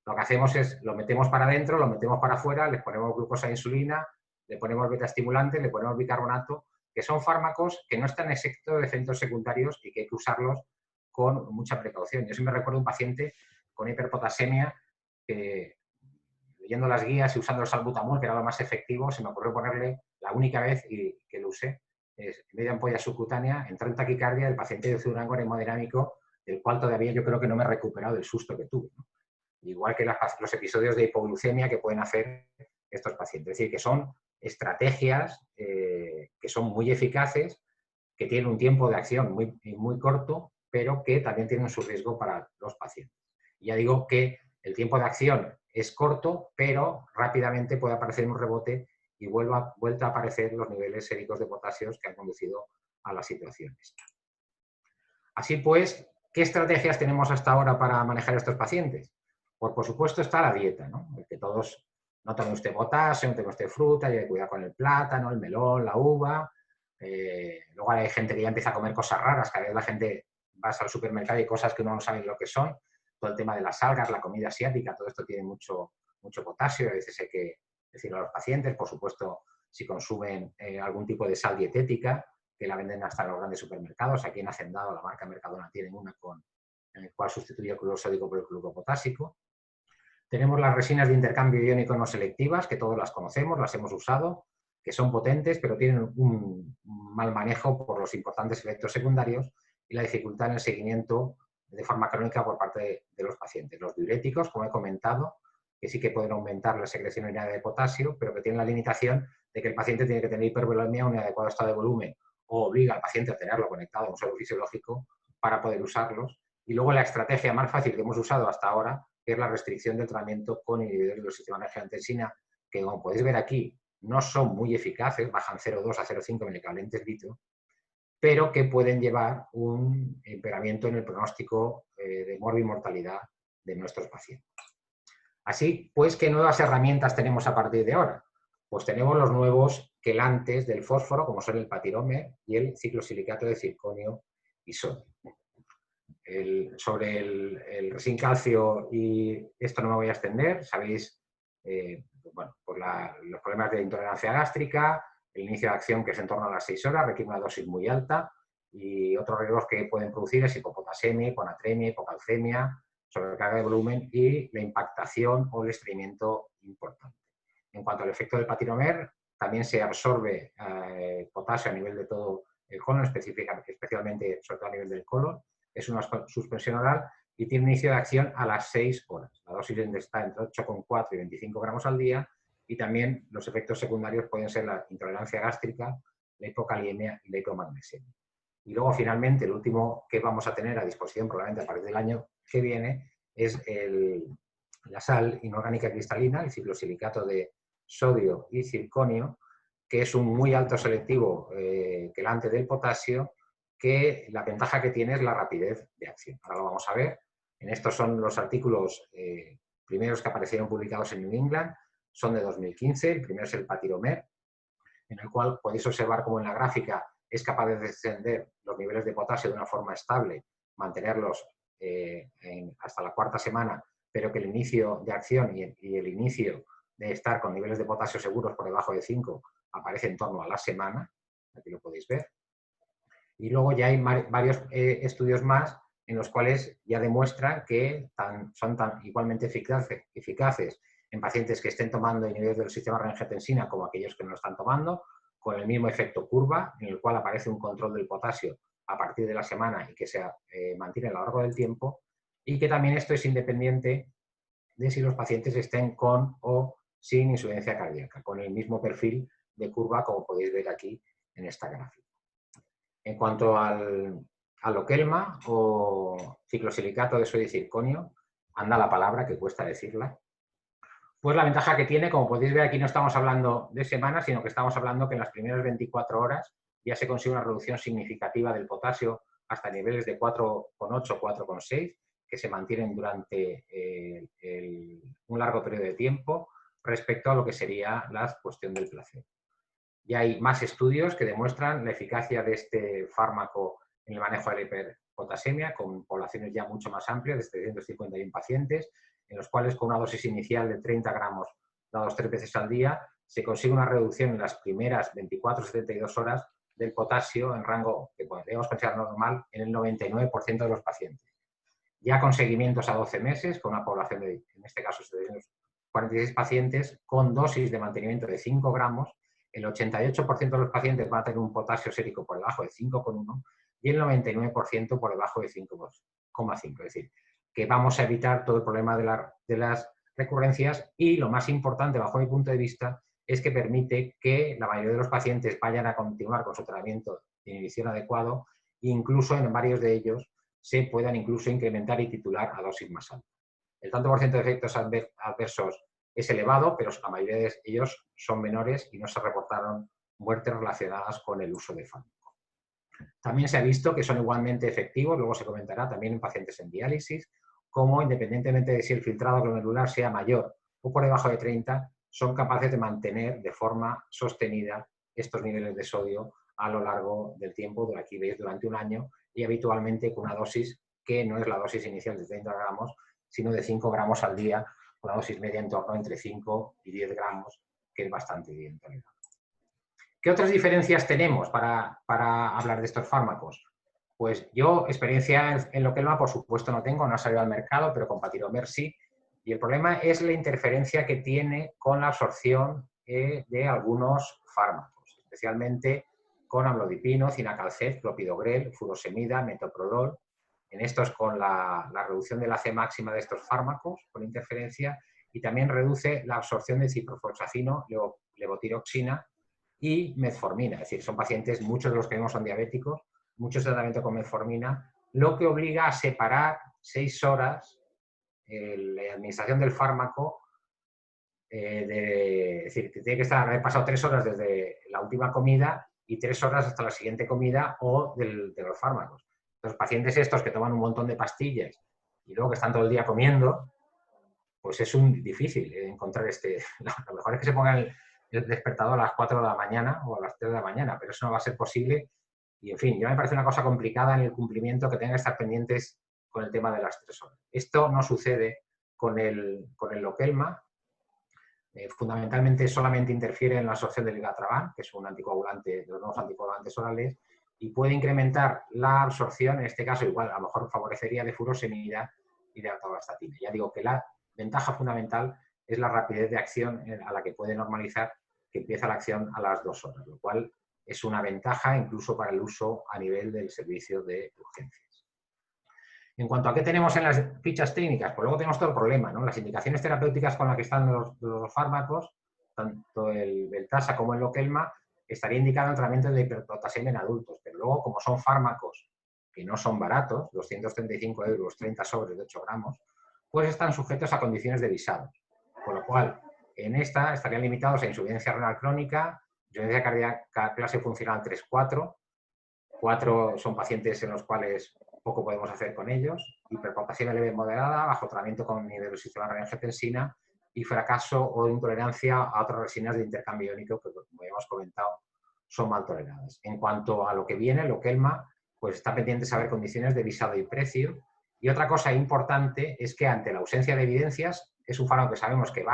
Lo que hacemos es, lo metemos para adentro, lo metemos para afuera, les ponemos glucosa e insulina, le ponemos beta-estimulantes, le ponemos bicarbonato, que son fármacos que no están exentos de efectos secundarios y que hay que usarlos con mucha precaución. Yo siempre recuerdo un paciente con hiperpotasemia que, leyendo las guías y usando el salbutamol, que era lo más efectivo, se me ocurrió ponerle la única vez y que lo usé, es media ampolla subcutánea, entró en taquicardia, el paciente dio un rango hemodinámico del cual todavía yo creo que no me he recuperado del susto que tuve, ¿no? Igual que los episodios de hipoglucemia que pueden hacer estos pacientes. Es decir, que son estrategias que son muy eficaces, que tienen un tiempo de acción muy corto, pero que también tienen su riesgo para los pacientes. Y ya digo que el tiempo de acción es corto, pero rápidamente puede aparecer un rebote y vuelta a aparecer los niveles séricos de potasios que han conducido a las situaciones. Así pues, ¿qué estrategias tenemos hasta ahora para manejar a estos pacientes? Pues por supuesto está la dieta, ¿no? El que todos no tome usted potasio, no tome usted fruta, hay que cuidar con el plátano, el melón, la uva. Luego hay gente que ya empieza a comer cosas raras, cada vez la gente va al supermercado y hay cosas que uno no sabe lo que son. Todo el tema de las algas, la comida asiática, todo esto tiene mucho potasio. A veces hay que decirlo a los pacientes, por supuesto, si consumen algún tipo de sal dietética, que la venden hasta en los grandes supermercados. Aquí en Hacendado, la marca Mercadona, tienen una en el cual sustituye el cloruro sódico por el cloruro potásico. Tenemos las resinas de intercambio iónico no selectivas, que todos las conocemos, las hemos usado, que son potentes, pero tienen un mal manejo por los importantes efectos secundarios y la dificultad en el seguimiento de forma crónica por parte de los pacientes. Los diuréticos, como he comentado, que sí que pueden aumentar la secreción urinaria de potasio, pero que tienen la limitación de que el paciente tiene que tener hipervolemia, un adecuado estado de volumen, o obliga al paciente a tenerlo conectado a un suelo fisiológico para poder usarlos. Y luego la estrategia más fácil que hemos usado hasta ahora, que es la restricción del tratamiento con inhibidores del sistema de angiotensina, que como podéis ver aquí, no son muy eficaces, bajan 0,2 a 0,5 milicavalentes litro, pero que pueden llevar un empeoramiento en el pronóstico de morbimortalidad de nuestros pacientes. Así pues, ¿qué nuevas herramientas tenemos a partir de ahora? Pues tenemos los nuevos quelantes del fósforo, como son el patiromer y el ciclosilicato de circonio y sodio. Sobre el resin calcio, y esto no me voy a extender, sabéis, bueno, pues los problemas de intolerancia gástrica, el inicio de acción que es en torno a las 6 horas, requiere una dosis muy alta, y otros riesgos que pueden producir es hipopotasemia, hiponatremia, hipocalcemia, sobrecarga de volumen y la impactación o el estreñimiento importante. En cuanto al efecto del patiromer, también se absorbe potasio a nivel de todo el colon, especialmente sobre todo a nivel del colon. Es una suspensión oral y tiene un inicio de acción a las 6 horas. La dosis está entre 8,4 y 25 gramos al día, y también los efectos secundarios pueden ser la intolerancia gástrica, la hipokaliemia y la hipomagnesemia. Y luego, finalmente, el último que vamos a tener a disposición probablemente a partir del año que viene es la sal inorgánica cristalina, el ciclosilicato de sodio y circonio, que es un muy alto selectivo quelante del potasio, que la ventaja que tiene es la rapidez de acción. Ahora lo vamos a ver. En estos son los artículos primeros que aparecieron publicados en New England, son de 2015. El primero es el patiromer, en el cual podéis observar cómo en la gráfica es capaz de descender los niveles de potasio de una forma estable, mantenerlos hasta la 4ª semana, pero que el inicio de acción y el inicio de estar con niveles de potasio seguros por debajo de 5 aparece en torno a la semana. Aquí lo podéis ver. Y luego ya hay varios estudios más en los cuales ya demuestran que son tan igualmente eficaces en pacientes que estén tomando inhibidores del sistema de angiotensina como aquellos que no lo están tomando, con el mismo efecto curva, en el cual aparece un control del potasio a partir de la semana y que se mantiene a lo largo del tiempo, y que también esto es independiente de si los pacientes estén con o sin insuficiencia cardíaca, con el mismo perfil de curva como podéis ver aquí en esta gráfica. En cuanto al lokelma o ciclosilicato de sodio y circonio, anda la palabra que cuesta decirla, pues la ventaja que tiene, como podéis ver aquí, no estamos hablando de semanas, sino que estamos hablando que en las primeras 24 horas ya se consigue una reducción significativa del potasio hasta niveles de 4,8, 4,6, que se mantienen durante un largo periodo de tiempo respecto a lo que sería la cuestión del placebo. Y hay más estudios que demuestran la eficacia de este fármaco en el manejo de la hiperpotasemia, con poblaciones ya mucho más amplias, de 351 pacientes, en los cuales con una dosis inicial de 30 gramos dados 3 veces al día, se consigue una reducción en las primeras 24-72 horas del potasio en rango que podríamos considerar normal en el 99% de los pacientes. Ya con seguimientos a 12 meses, con una población de, en este caso, 746 pacientes, con dosis de mantenimiento de 5 gramos, el 88% de los pacientes van a tener un potasio sérico por debajo de 5,1 y el 99% por debajo de 5,5. Es decir, que vamos a evitar todo el problema de las recurrencias y, lo más importante, bajo mi punto de vista, es que permite que la mayoría de los pacientes vayan a continuar con su tratamiento de inhibición adecuado e incluso en varios de ellos se puedan incluso incrementar y titular a dosis más altas. El tanto por ciento de efectos adversos es elevado, pero la mayoría de ellos son menores y no se reportaron muertes relacionadas con el uso de fármaco. También se ha visto que son igualmente efectivos, luego se comentará también en pacientes en diálisis, como independientemente de si el filtrado glomerular sea mayor o por debajo de 30, son capaces de mantener de forma sostenida estos niveles de sodio a lo largo del tiempo, aquí veis durante un año, y habitualmente con una dosis que no es la dosis inicial de 30 gramos, sino de 5 gramos al día, una dosis media en torno entre 5 y 10 gramos, que es bastante bien tolerable. ¿Qué otras diferencias tenemos para hablar de estos fármacos? Pues yo experiencia en Lokelma, por supuesto, no tengo, no ha salido al mercado, pero con Patiromer sí. Y el problema es la interferencia que tiene con la absorción de algunos fármacos, especialmente con amlodipino, cinacalcet, clopidogrel, furosemida, metoprolol. En estos con la reducción de la C máxima de estos fármacos, con interferencia, y también reduce la absorción de ciprofloxacino, levotiroxina y metformina. Es decir, son pacientes, muchos de los que vemos son diabéticos, muchos tratamientos con metformina, lo que obliga a separar 6 horas la administración del fármaco, es decir, que tiene que haber pasado 3 horas desde la última comida y 3 horas hasta la siguiente comida o de los fármacos. Los pacientes estos que toman un montón de pastillas y luego que están todo el día comiendo, pues es difícil encontrar Lo mejor es que se pongan el despertador a las 4 de la mañana o a las 3 de la mañana, pero eso no va a ser posible. Y, en fin, ya me parece una cosa complicada en el cumplimiento que tengan que estar pendientes con el tema de las 3 horas. Esto no sucede con el Lokelma. Fundamentalmente solamente interfiere en la absorción del igatraban, que es un anticoagulante, de los nuevos anticoagulantes orales, y puede incrementar la absorción, en este caso igual a lo mejor favorecería de furosemida y de atorvastatina. Ya digo que la ventaja fundamental es la rapidez de acción a la que puede normalizar, que empieza la acción a las 2 horas, lo cual es una ventaja incluso para el uso a nivel del servicio de urgencias. En cuanto a qué tenemos en las fichas técnicas, pues luego tenemos todo el problema, ¿no? Las indicaciones terapéuticas con las que están los fármacos, tanto el Veltasa como el Lokelma, estaría indicado el tratamiento de hiperpotasemia en adultos, pero luego como son fármacos que no son baratos, 235 euros, 30 sobres de 8 gramos, pues están sujetos a condiciones de visado. Con lo cual, en esta estarían limitados a insuficiencia renal crónica, insuficiencia cardíaca clase funcional 3-4, 4 son pacientes en los cuales poco podemos hacer con ellos, hiperpotasemia leve moderada, bajo tratamiento con nivel de sistema renal angiotensina y fracaso o intolerancia a otras resinas de intercambio iónico que, como ya hemos comentado, son mal toleradas. En cuanto a lo que viene, Lokelma, pues está pendiente saber condiciones de visado y precio. Y otra cosa importante es que ante la ausencia de evidencias, es un fármaco que sabemos que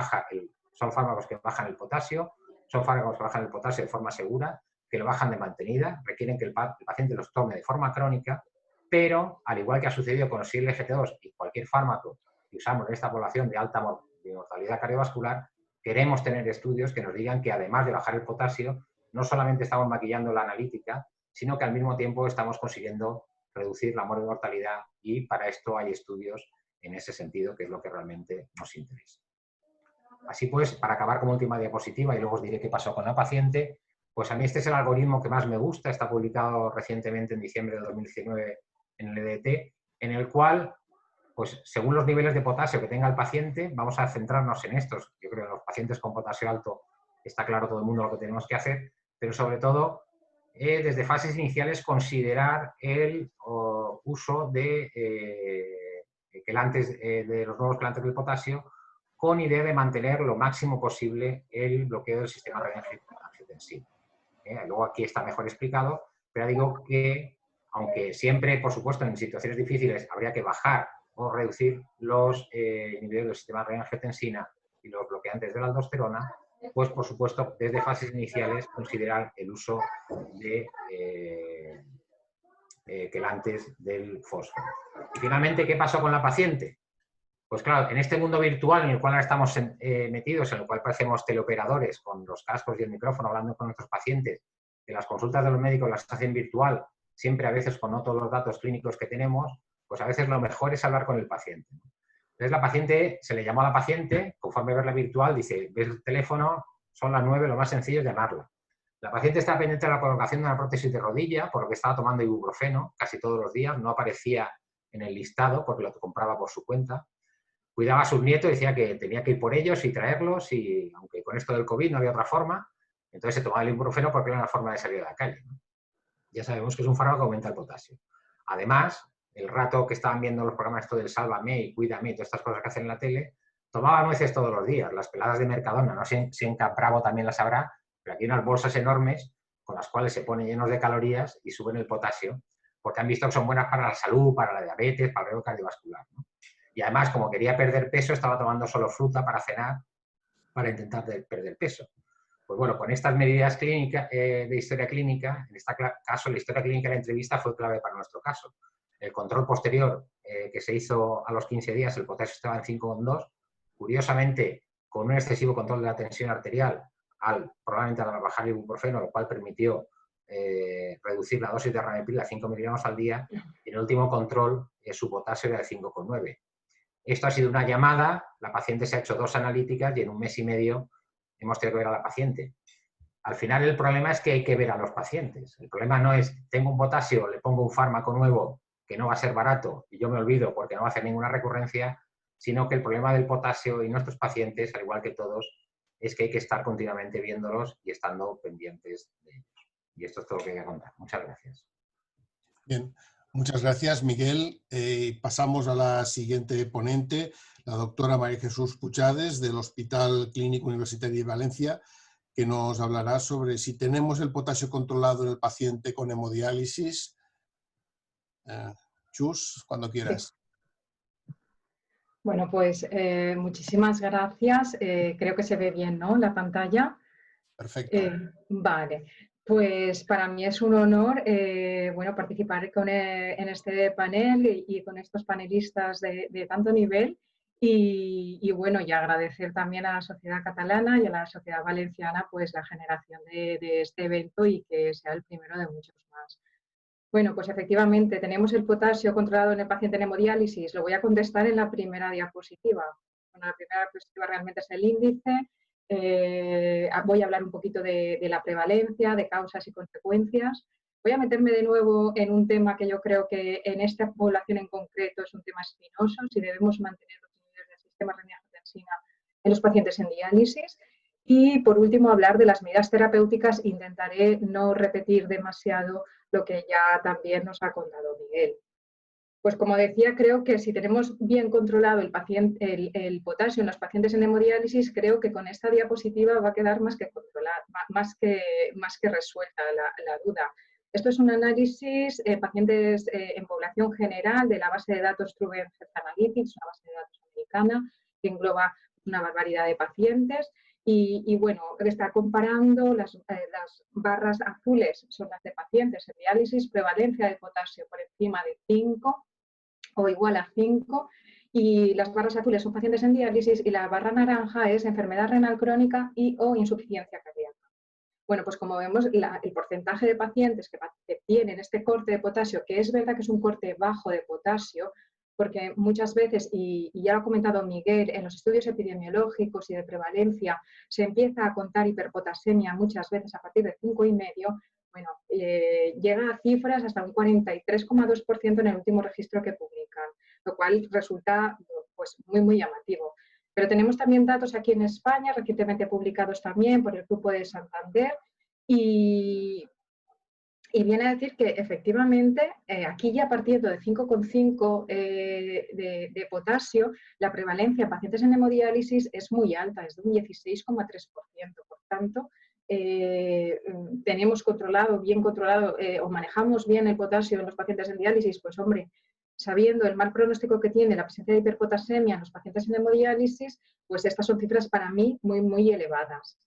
son fármacos que bajan el potasio, son fármacos que bajan el potasio de forma segura, que lo bajan de mantenida, requieren que el paciente los tome de forma crónica, pero al igual que ha sucedido con los SGLT2 y cualquier fármaco que usamos en esta población de alta mortalidad cardiovascular, queremos tener estudios que nos digan que además de bajar el potasio, no solamente estamos maquillando la analítica, sino que al mismo tiempo estamos consiguiendo reducir la mortalidad y para esto hay estudios en ese sentido, que es lo que realmente nos interesa. Así pues, para acabar como última diapositiva, y luego os diré qué pasó con la paciente, pues a mí este es el algoritmo que más me gusta, está publicado recientemente en diciembre de 2019 en el EDT, en el cual, pues según los niveles de potasio que tenga el paciente, vamos a centrarnos en estos. Yo creo que los pacientes con potasio alto está claro todo el mundo lo que tenemos que hacer, pero sobre todo, desde fases iniciales, considerar el uso de quelantes, de los nuevos quelantes del potasio, con idea de mantener lo máximo posible el bloqueo del sistema renal angiotensino. luego aquí está mejor explicado, pero digo que, aunque siempre, por supuesto, en situaciones difíciles habría que bajar o reducir los niveles del sistema renina-angiotensina y los bloqueantes de la aldosterona, pues por supuesto, desde fases iniciales considerar el uso de quelantes del fósforo. Y finalmente, ¿qué pasó con la paciente? Pues claro, en este mundo virtual en el cual ahora estamos metidos, en el cual parecemos teleoperadores con los cascos y el micrófono hablando con nuestros pacientes, que las consultas de los médicos las hacen virtual, siempre a veces con no todos los datos clínicos que tenemos, pues a veces lo mejor es hablar con el paciente. Entonces la paciente, se le llamó a la paciente, conforme verla virtual, dice, ves el teléfono, son las 9, lo más sencillo es llamarla. La paciente estaba pendiente de la colocación de una prótesis de rodilla, por lo que estaba tomando ibuprofeno casi todos los días, no aparecía en el listado porque lo compraba por su cuenta. Cuidaba a sus nietos, decía que tenía que ir por ellos y traerlos, y aunque con esto del COVID no había otra forma, entonces se tomaba el ibuprofeno porque era una forma de salir a la calle, ¿no? Ya sabemos que es un fármaco que aumenta el potasio. Además, el rato que estaban viendo los programas esto del Sálvame y Cuídame y todas estas cosas que hacen en la tele, tomaba nueces todos los días, las peladas de Mercadona, no sé si en Campravo también las habrá, pero aquí hay unas bolsas enormes con las cuales se ponen llenos de calorías y suben el potasio, porque han visto que son buenas para la salud, para la diabetes, para el riesgo cardiovascular, ¿no? Y además, como quería perder peso, estaba tomando solo fruta para cenar, para intentar perder peso. Pues bueno, con estas medidas clínicas, de historia clínica, en este caso la historia clínica de la entrevista fue clave para nuestro caso. El control posterior que se hizo a los 15 días, el potasio estaba en 5,2. Curiosamente, con un excesivo control de la tensión arterial, probablemente al bajar el ibuprofeno, lo cual permitió reducir la dosis de ranepirina a 5 miligramos al día, y en el último control su potasio era de 5,9. Esto ha sido una llamada, la paciente se ha hecho 2 analíticas y en 1 mes y medio hemos tenido que ver a la paciente. Al final el problema es que hay que ver a los pacientes. El problema no es, tengo un potasio, le pongo un fármaco nuevo que no va a ser barato y yo me olvido porque no va a hacer ninguna recurrencia, sino que el problema del potasio y nuestros pacientes, al igual que todos, es que hay que estar continuamente viéndolos y estando pendientes de ellos. Y esto es todo lo que quería contar. Muchas gracias. Bien. Muchas gracias, Miguel. Pasamos a la siguiente ponente, la doctora María Jesús Puchades, del Hospital Clínico Universitario de Valencia, que nos hablará sobre si tenemos el potasio controlado en el paciente con hemodiálisis. Chus, cuando quieras. Sí. Bueno, pues muchísimas gracias. Creo que se ve bien, ¿no?, la pantalla. Perfecto. Vale. Pues para mí es un honor bueno, participar en este panel y con estos panelistas de tanto nivel y bueno, y agradecer también a la sociedad catalana y a la sociedad valenciana pues la generación de este evento y que sea el primero de muchos más. Bueno, pues efectivamente tenemos el potasio controlado en el paciente en hemodiálisis. Lo voy a contestar en la primera diapositiva. Bueno, la primera diapositiva realmente es el índice. Voy a hablar un poquito de la prevalencia, de causas y consecuencias. Voy a meterme de nuevo en un tema que yo creo que en esta población en concreto es un tema espinoso, si debemos mantener los niveles del sistema renina-angiotensina en los pacientes en diálisis. Y por último, hablar de las medidas terapéuticas. Intentaré no repetir demasiado lo que ya también nos ha contado Miguel. Pues como decía, creo que si tenemos bien controlado el potasio en los pacientes en hemodiálisis, creo que con esta diapositiva va a quedar más que controlada, más que resuelta la duda. Esto es un análisis pacientes en población general de la base de datos Truven Health Analytics, una base de datos americana que engloba una barbaridad de pacientes. Y bueno, está comparando las barras azules, son las de pacientes en diálisis, prevalencia de potasio por encima de 5 o igual a 5, y las barras azules son pacientes en diálisis y la barra naranja es enfermedad renal crónica y o insuficiencia cardíaca. Bueno, pues como vemos, el porcentaje de pacientes que tienen este corte de potasio, que es verdad que es un corte bajo de potasio, porque muchas veces, y ya lo ha comentado Miguel, en los estudios epidemiológicos y de prevalencia se empieza a contar hiperpotasemia muchas veces a partir de 5,5, bueno, llega a cifras hasta un 43,2% en el último registro que publican, lo cual resulta pues, muy llamativo. Pero tenemos también datos aquí en España, recientemente publicados también por el Grupo de Santander, y viene a decir que efectivamente aquí ya partiendo de 5,5 de potasio, la prevalencia en pacientes en hemodiálisis es muy alta, es de un 16,3%. Por tanto, tenemos controlado, bien controlado o manejamos bien el potasio en los pacientes en diálisis, pues hombre, sabiendo el mal pronóstico que tiene la presencia de hiperpotasemia en los pacientes en hemodiálisis, pues estas son cifras para mí muy, muy elevadas.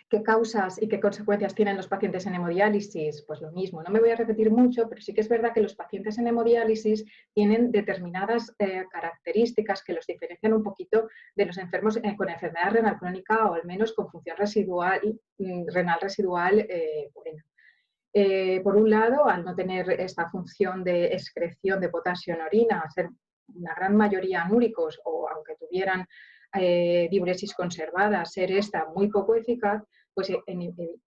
¿Qué causas y qué consecuencias tienen los pacientes en hemodiálisis? Pues lo mismo, no me voy a repetir mucho, pero sí que es verdad que los pacientes en hemodiálisis tienen determinadas características que los diferencian un poquito de los enfermos con enfermedad renal crónica o al menos con función residual, renal residual buena. Por un lado, al no tener esta función de excreción de potasio en orina, ser una gran mayoría anúricos o aunque tuvieran diuresis conservada, ser esta muy poco eficaz, pues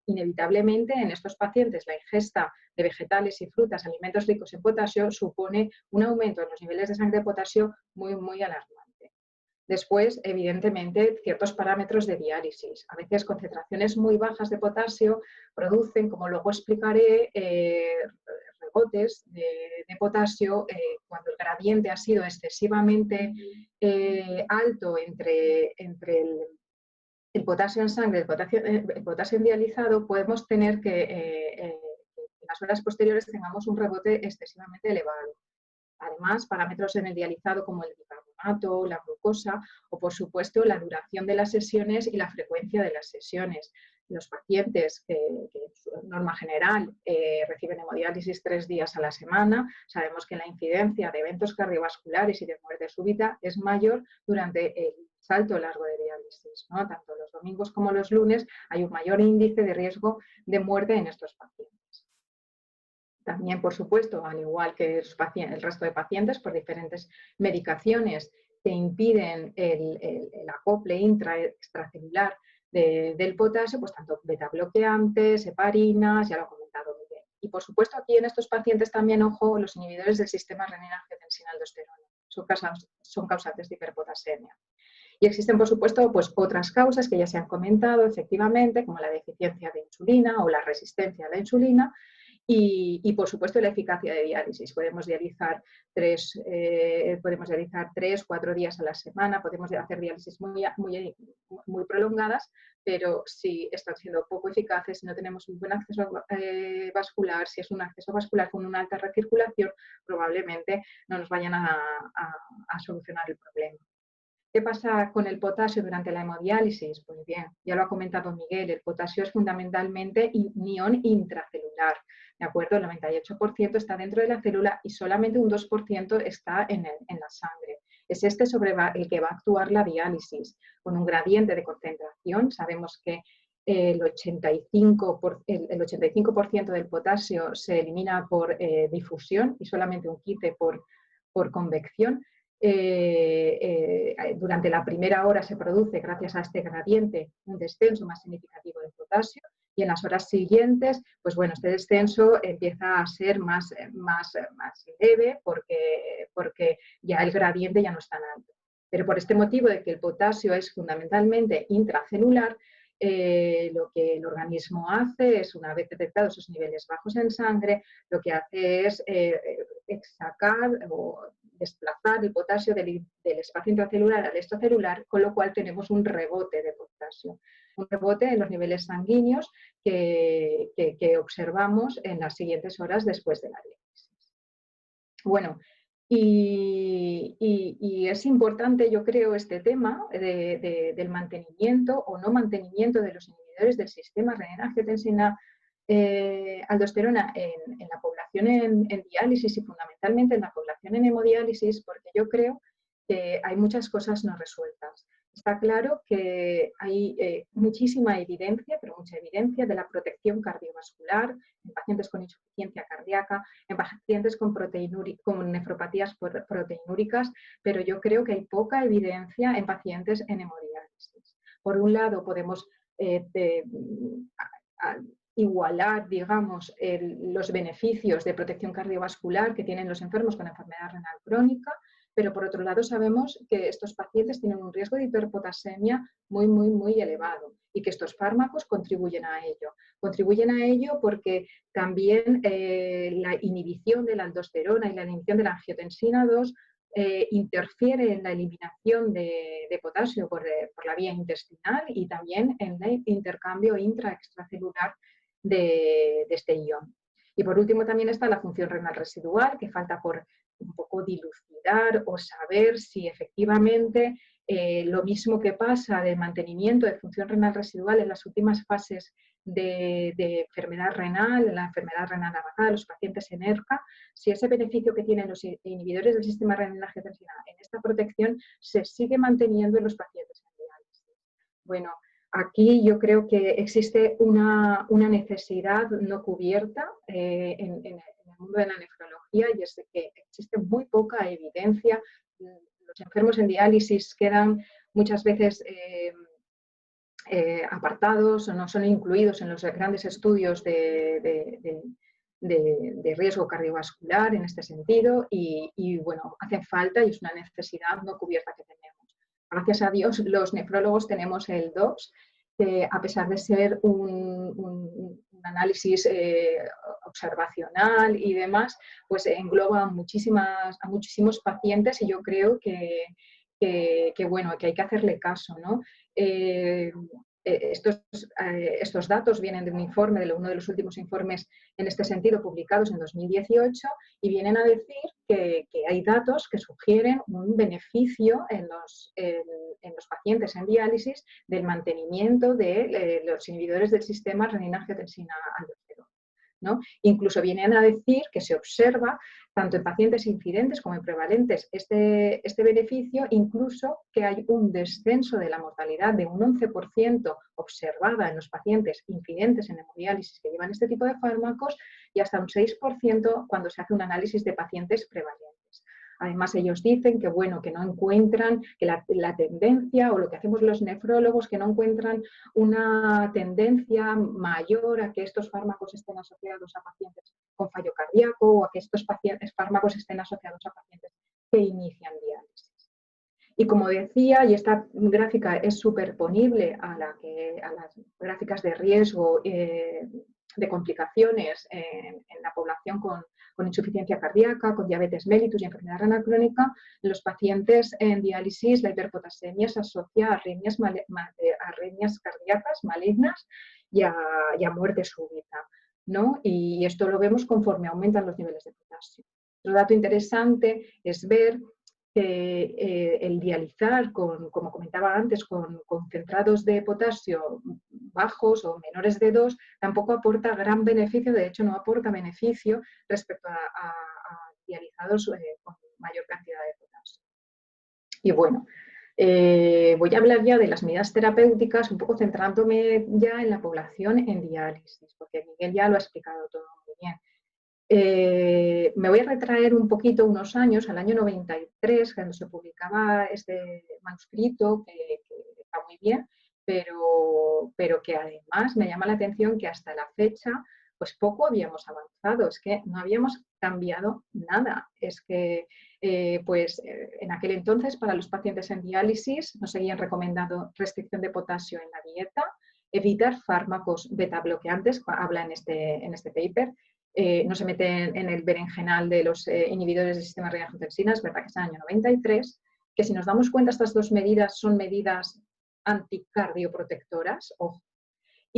inevitablemente en estos pacientes la ingesta de vegetales y frutas, alimentos ricos en potasio, supone un aumento en los niveles de sangre de potasio muy, muy alarmante. Después, evidentemente, ciertos parámetros de diálisis. A veces concentraciones muy bajas de potasio producen, como luego explicaré, rebotes de potasio cuando el gradiente ha sido excesivamente alto entre el potasio en sangre y el potasio en dializado, podemos tener que en las horas posteriores tengamos un rebote excesivamente elevado. Además, parámetros en el dializado como el bicarbonato, la glucosa o, por supuesto, la duración de las sesiones y la frecuencia de las sesiones. Los pacientes que en norma general reciben hemodiálisis 3 días a la semana, sabemos que la incidencia de eventos cardiovasculares y de muerte súbita es mayor durante el salto largo de diálisis, ¿no? Tanto los domingos como los lunes hay un mayor índice de riesgo de muerte en estos pacientes. También, por supuesto, al igual que el resto de pacientes, por diferentes medicaciones que impiden el acople extracelular del potasio, pues tanto betabloqueantes, heparinas, ya lo ha comentado Miguel. Y por supuesto aquí en estos pacientes también, ojo, los inhibidores del sistema renina-angiotensina-aldosterona. Son causantes de hiperpotasemia. Y existen, por supuesto, pues otras causas que ya se han comentado, efectivamente, como la deficiencia de insulina o la resistencia a la insulina, y por supuesto, la eficacia de diálisis. Podemos dializar 3, 4 días a la semana, podemos hacer diálisis muy prolongadas, pero si están siendo poco eficaces, si no tenemos un buen acceso vascular, si es un acceso vascular con una alta recirculación, probablemente no nos vayan a solucionar el problema. ¿Qué pasa con el potasio durante la hemodiálisis? Pues bien, ya lo ha comentado Miguel, el potasio es fundamentalmente un ion intracelular, ¿de acuerdo? El 98% está dentro de la célula y solamente un 2% está en la sangre. Es este sobre el que va a actuar la diálisis, con un gradiente de concentración. Sabemos que el 85% del potasio se elimina por difusión y solamente un 15% por convección. Durante la primera hora se produce, gracias a este gradiente, un descenso más significativo de potasio y en las horas siguientes, pues bueno, este descenso empieza a ser más leve porque ya el gradiente ya no es tan alto. Pero por este motivo de que el potasio es fundamentalmente intracelular, lo que el organismo hace es, una vez detectados esos niveles bajos en sangre, lo que hace es sacar o desplazar el potasio del espacio intracelular al extracelular, con lo cual tenemos un rebote de potasio. Un rebote en los niveles sanguíneos que observamos en las siguientes horas después de la diálisis. Bueno, y es importante, yo creo, este tema del mantenimiento o no mantenimiento de los inhibidores del sistema renina-angiotensina aldosterona en la población en diálisis y fundamentalmente en la población en hemodiálisis, porque yo creo que hay muchas cosas no resueltas. Está claro que hay muchísima evidencia, pero mucha evidencia de la protección cardiovascular en pacientes con insuficiencia cardíaca, en pacientes con nefropatías proteinúricas, pero yo creo que hay poca evidencia en pacientes en hemodiálisis. Por un lado, podemos igualar, digamos, los beneficios de protección cardiovascular que tienen los enfermos con enfermedad renal crónica, pero por otro lado sabemos que estos pacientes tienen un riesgo de hiperpotasemia muy, muy, muy elevado y que estos fármacos contribuyen a ello. Contribuyen a ello porque también la inhibición de la aldosterona y la inhibición de la angiotensina 2 interfiere en la eliminación de potasio por la vía intestinal y también en el intercambio intra-extracelular de este ion. Y por último también está la función renal residual, que falta por un poco dilucidar o saber si efectivamente lo mismo que pasa del mantenimiento de función renal residual en las últimas fases de enfermedad renal, en la enfermedad renal avanzada, los pacientes en ERCA, si ese beneficio que tienen los inhibidores del sistema renina-angiotensina en esta protección se sigue manteniendo en los pacientes en diálisis. Bueno, aquí yo creo que existe una necesidad no cubierta en el mundo de la nefrología, y es que existe muy poca evidencia. Los enfermos en diálisis quedan muchas veces apartados o no son incluidos en los grandes estudios de riesgo cardiovascular en este sentido y bueno, hacen falta y es una necesidad no cubierta que tenemos. Gracias a Dios los nefrólogos tenemos el DOPS, que a pesar de ser un análisis observacional y demás, pues engloba a muchísimos pacientes y yo creo que bueno, que hay que hacerle caso, ¿no? Estos datos vienen de un informe, de uno de los últimos informes en este sentido publicados en 2018 y vienen a decir que hay datos que sugieren un beneficio en los pacientes en diálisis del mantenimiento de los inhibidores del sistema renina-angiotensina-aldosterona, ¿no? Incluso vienen a decir que se observa tanto en pacientes incidentes como en prevalentes este beneficio, incluso que hay un descenso de la mortalidad de un 11% observada en los pacientes incidentes en hemodiálisis que llevan este tipo de fármacos y hasta un 6% cuando se hace un análisis de pacientes prevalentes. Además, ellos dicen que, bueno, que no encuentran, que la tendencia, o lo que hacemos los nefrólogos, que no encuentran una tendencia mayor a que estos fármacos estén asociados a pacientes con fallo cardíaco o a que estos fármacos estén asociados a pacientes que inician diálisis. Y como decía, y esta gráfica es superponible a las gráficas de riesgo de complicaciones en la población con insuficiencia cardíaca, con diabetes mellitus y enfermedad renal crónica, en los pacientes en diálisis la hiperpotasemia se asocia a arritmias cardíacas malignas y a muerte súbita, ¿no? Y esto lo vemos conforme aumentan los niveles de potasio. Otro dato interesante es ver que el dializar, como comentaba antes, con concentrados de potasio bajos o menores de 2, tampoco aporta gran beneficio, de hecho no aporta beneficio respecto a dializados con mayor cantidad de potasio. Y bueno, voy a hablar ya de las medidas terapéuticas, un poco centrándome ya en la población en diálisis, porque Miguel ya lo ha explicado todo muy bien. Me voy a retraer un poquito unos años, al año 93, cuando se publicaba este manuscrito, que está muy bien, pero que además me llama la atención que hasta la fecha pues poco habíamos avanzado, es que no habíamos cambiado nada. Es que en aquel entonces para los pacientes en diálisis nos seguían recomendando restricción de potasio en la dieta, evitar fármacos beta bloqueantes, habla en este paper. No se meten en el berenjenal de los inhibidores del sistema renina-angiotensina, es verdad que es el año 93, que si nos damos cuenta estas dos medidas son medidas anticardioprotectoras, ojo.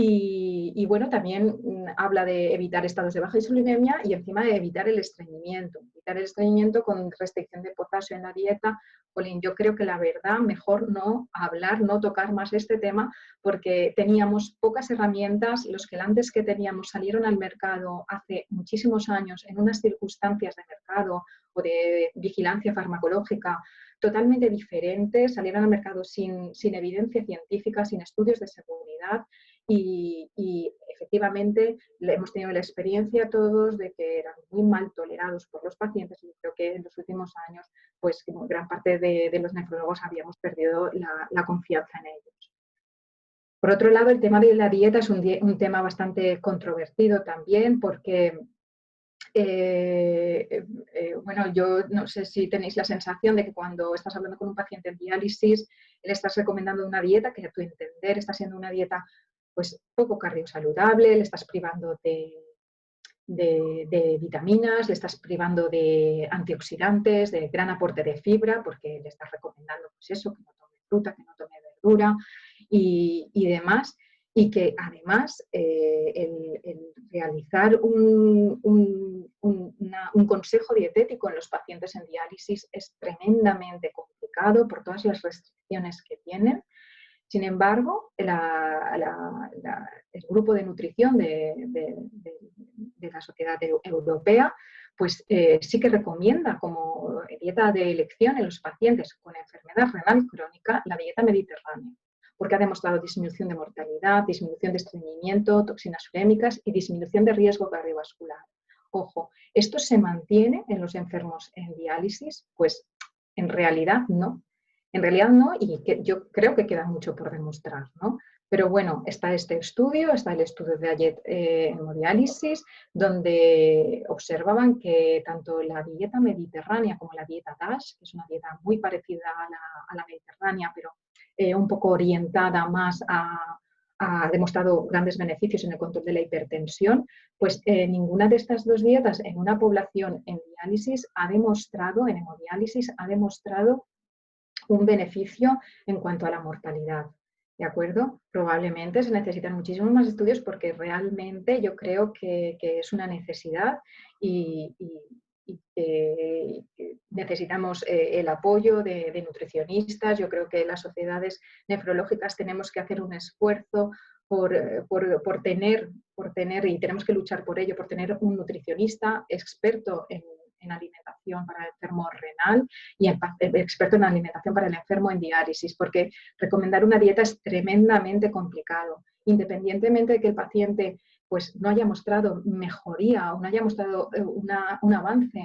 Y bueno, también habla de evitar estados de baja insulinemia y encima de evitar el estreñimiento. Evitar el estreñimiento con restricción de potasio en la dieta. Polín, yo creo que la verdad mejor no hablar, no tocar más este tema porque teníamos pocas herramientas. Los quelantes que teníamos salieron al mercado hace muchísimos años en unas circunstancias de mercado o de vigilancia farmacológica totalmente diferentes, salieron al mercado sin evidencia científica, sin estudios de seguridad. Y efectivamente hemos tenido la experiencia todos de que eran muy mal tolerados por los pacientes y creo que en los últimos años pues gran parte de los nefrólogos habíamos perdido la confianza en ellos. Por otro lado, el tema de la dieta es un tema bastante controvertido también porque bueno, yo no sé si tenéis la sensación de que cuando estás hablando con un paciente en diálisis le estás recomendando una dieta que a tu entender está siendo una dieta pues poco cardiosaludable, le estás privando de de vitaminas, le estás privando de antioxidantes, de gran aporte de fibra, porque le estás recomendando pues eso, que no tome fruta, que no tome verdura y demás. Y que además el realizar un consejo dietético en los pacientes en diálisis es tremendamente complicado por todas las restricciones que tienen. Sin embargo, el grupo de nutrición de la Sociedad Europea pues, sí que recomienda como dieta de elección en los pacientes con enfermedad renal crónica la dieta mediterránea, porque ha demostrado disminución de mortalidad, disminución de estreñimiento, toxinas urémicas y disminución de riesgo cardiovascular. Ojo, ¿esto se mantiene en los enfermos en diálisis? Pues en realidad no. En realidad no, y yo creo que queda mucho por demostrar, ¿no? Pero bueno, está este estudio, está el estudio de Ayet hemodiálisis, donde observaban que tanto la dieta mediterránea como la dieta DASH, que es una dieta muy parecida a la mediterránea, pero un poco orientada más ha demostrado grandes beneficios en el control de la hipertensión, pues ninguna de estas dos dietas en una población en diálisis ha demostrado, en hemodiálisis, ha demostrado un beneficio en cuanto a la mortalidad. ¿De acuerdo? Probablemente se necesitan muchísimos más estudios porque realmente yo creo que es una necesidad y que necesitamos el apoyo de nutricionistas. Yo creo que las sociedades nefrológicas tenemos que hacer un esfuerzo por tener, y tenemos que luchar por ello, por tener un nutricionista experto en alimentación para el enfermo renal y experto en alimentación para el enfermo en diálisis, porque recomendar una dieta es tremendamente complicado, independientemente de que el paciente pues, no haya mostrado mejoría o no haya mostrado un avance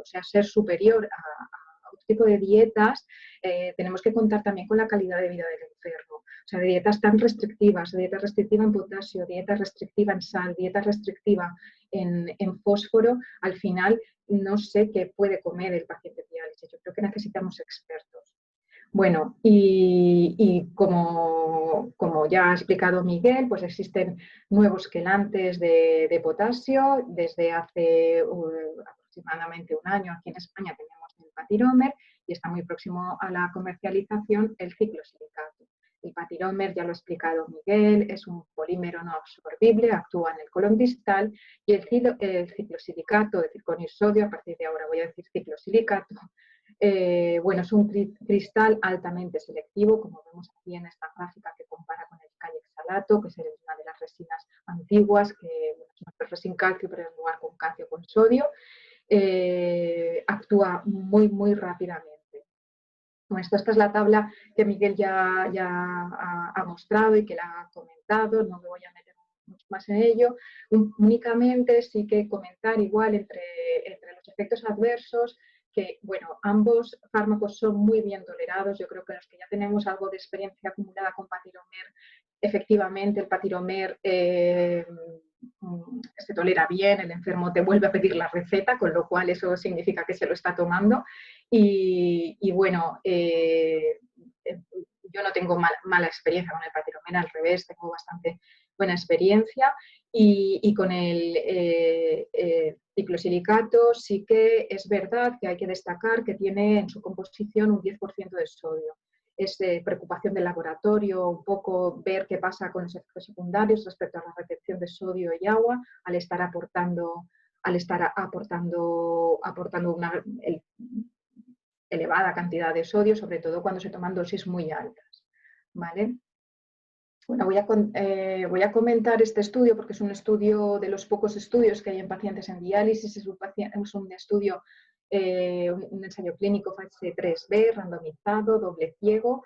o sea, ser superior a otro tipo de dietas, tenemos que contar también con la calidad de vida del enfermo. O sea, de dietas tan restrictivas, dieta restrictiva en potasio, dieta restrictiva en sal, dieta restrictiva en fósforo, al final no sé qué puede comer el paciente diálisis. Yo creo que necesitamos expertos. Bueno, y como ya ha explicado Miguel, pues existen nuevos quelantes de potasio. Desde hace aproximadamente un año aquí en España tenemos el Patiromer y está muy próximo a la comercialización el ciclosilicato. El Patiromer, ya lo ha explicado Miguel, es un polímero no absorbible, actúa en el colon distal, y el ciclosilicato de circonio y sodio, a partir de ahora voy a decir ciclosilicato, bueno, es un cristal altamente selectivo, como vemos aquí en esta gráfica que compara con el calixalato, que es una de las resinas antiguas, que no es resin calcio, pero en lugar con calcio con sodio, actúa muy, muy rápidamente. Bueno, esta es la tabla que Miguel ya ha mostrado y que la ha comentado, no me voy a meter mucho más en ello. Únicamente sí que comentar igual entre los efectos adversos, que bueno, ambos fármacos son muy bien tolerados. Yo creo que los que ya tenemos algo de experiencia acumulada con Patiromer, efectivamente el Patiromer se tolera bien, el enfermo te vuelve a pedir la receta, con lo cual eso significa que se lo está tomando. Y bueno, yo no tengo mala experiencia con el Patiromer, al revés, tengo bastante buena experiencia. Y con el ciclosilicato sí que es verdad que hay que destacar que tiene en su composición un 10% de sodio. Es preocupación del laboratorio un poco ver qué pasa con los efectos secundarios respecto a la retención de sodio y agua al estar aportando una elevada cantidad de sodio, sobre todo cuando se toman dosis muy altas, ¿vale? Bueno, voy a comentar este estudio porque es un estudio de los pocos estudios que hay en pacientes en diálisis. Es un estudio, un ensayo clínico fase 3B, randomizado, doble ciego,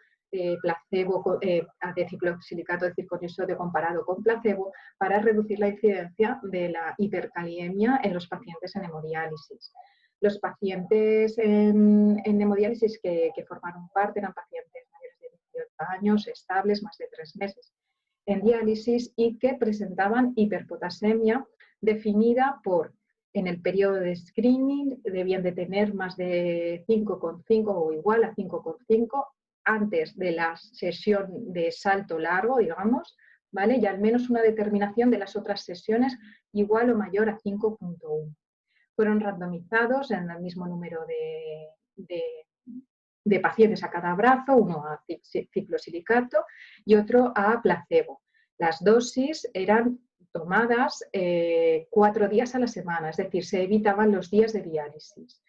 placebo de ciclosilicato de circonio y sodio comparado con placebo para reducir la incidencia de la hipercaliemia en los pacientes en hemodiálisis. Los pacientes en hemodiálisis que formaron parte eran pacientes mayores de 18 años, estables, más de 3 meses en diálisis y que presentaban hiperpotasemia definida por, en el periodo de screening, debían de tener más de 5,5 o igual a 5,5 antes de la sesión de salto largo, digamos, ¿vale? Y al menos una determinación de las otras sesiones igual o mayor a 5.1. Fueron randomizados en el mismo número de pacientes a cada brazo, uno a ciclosilicato y otro a placebo. Las dosis eran tomadas 4 días a la semana, es decir, se evitaban los días de diálisis.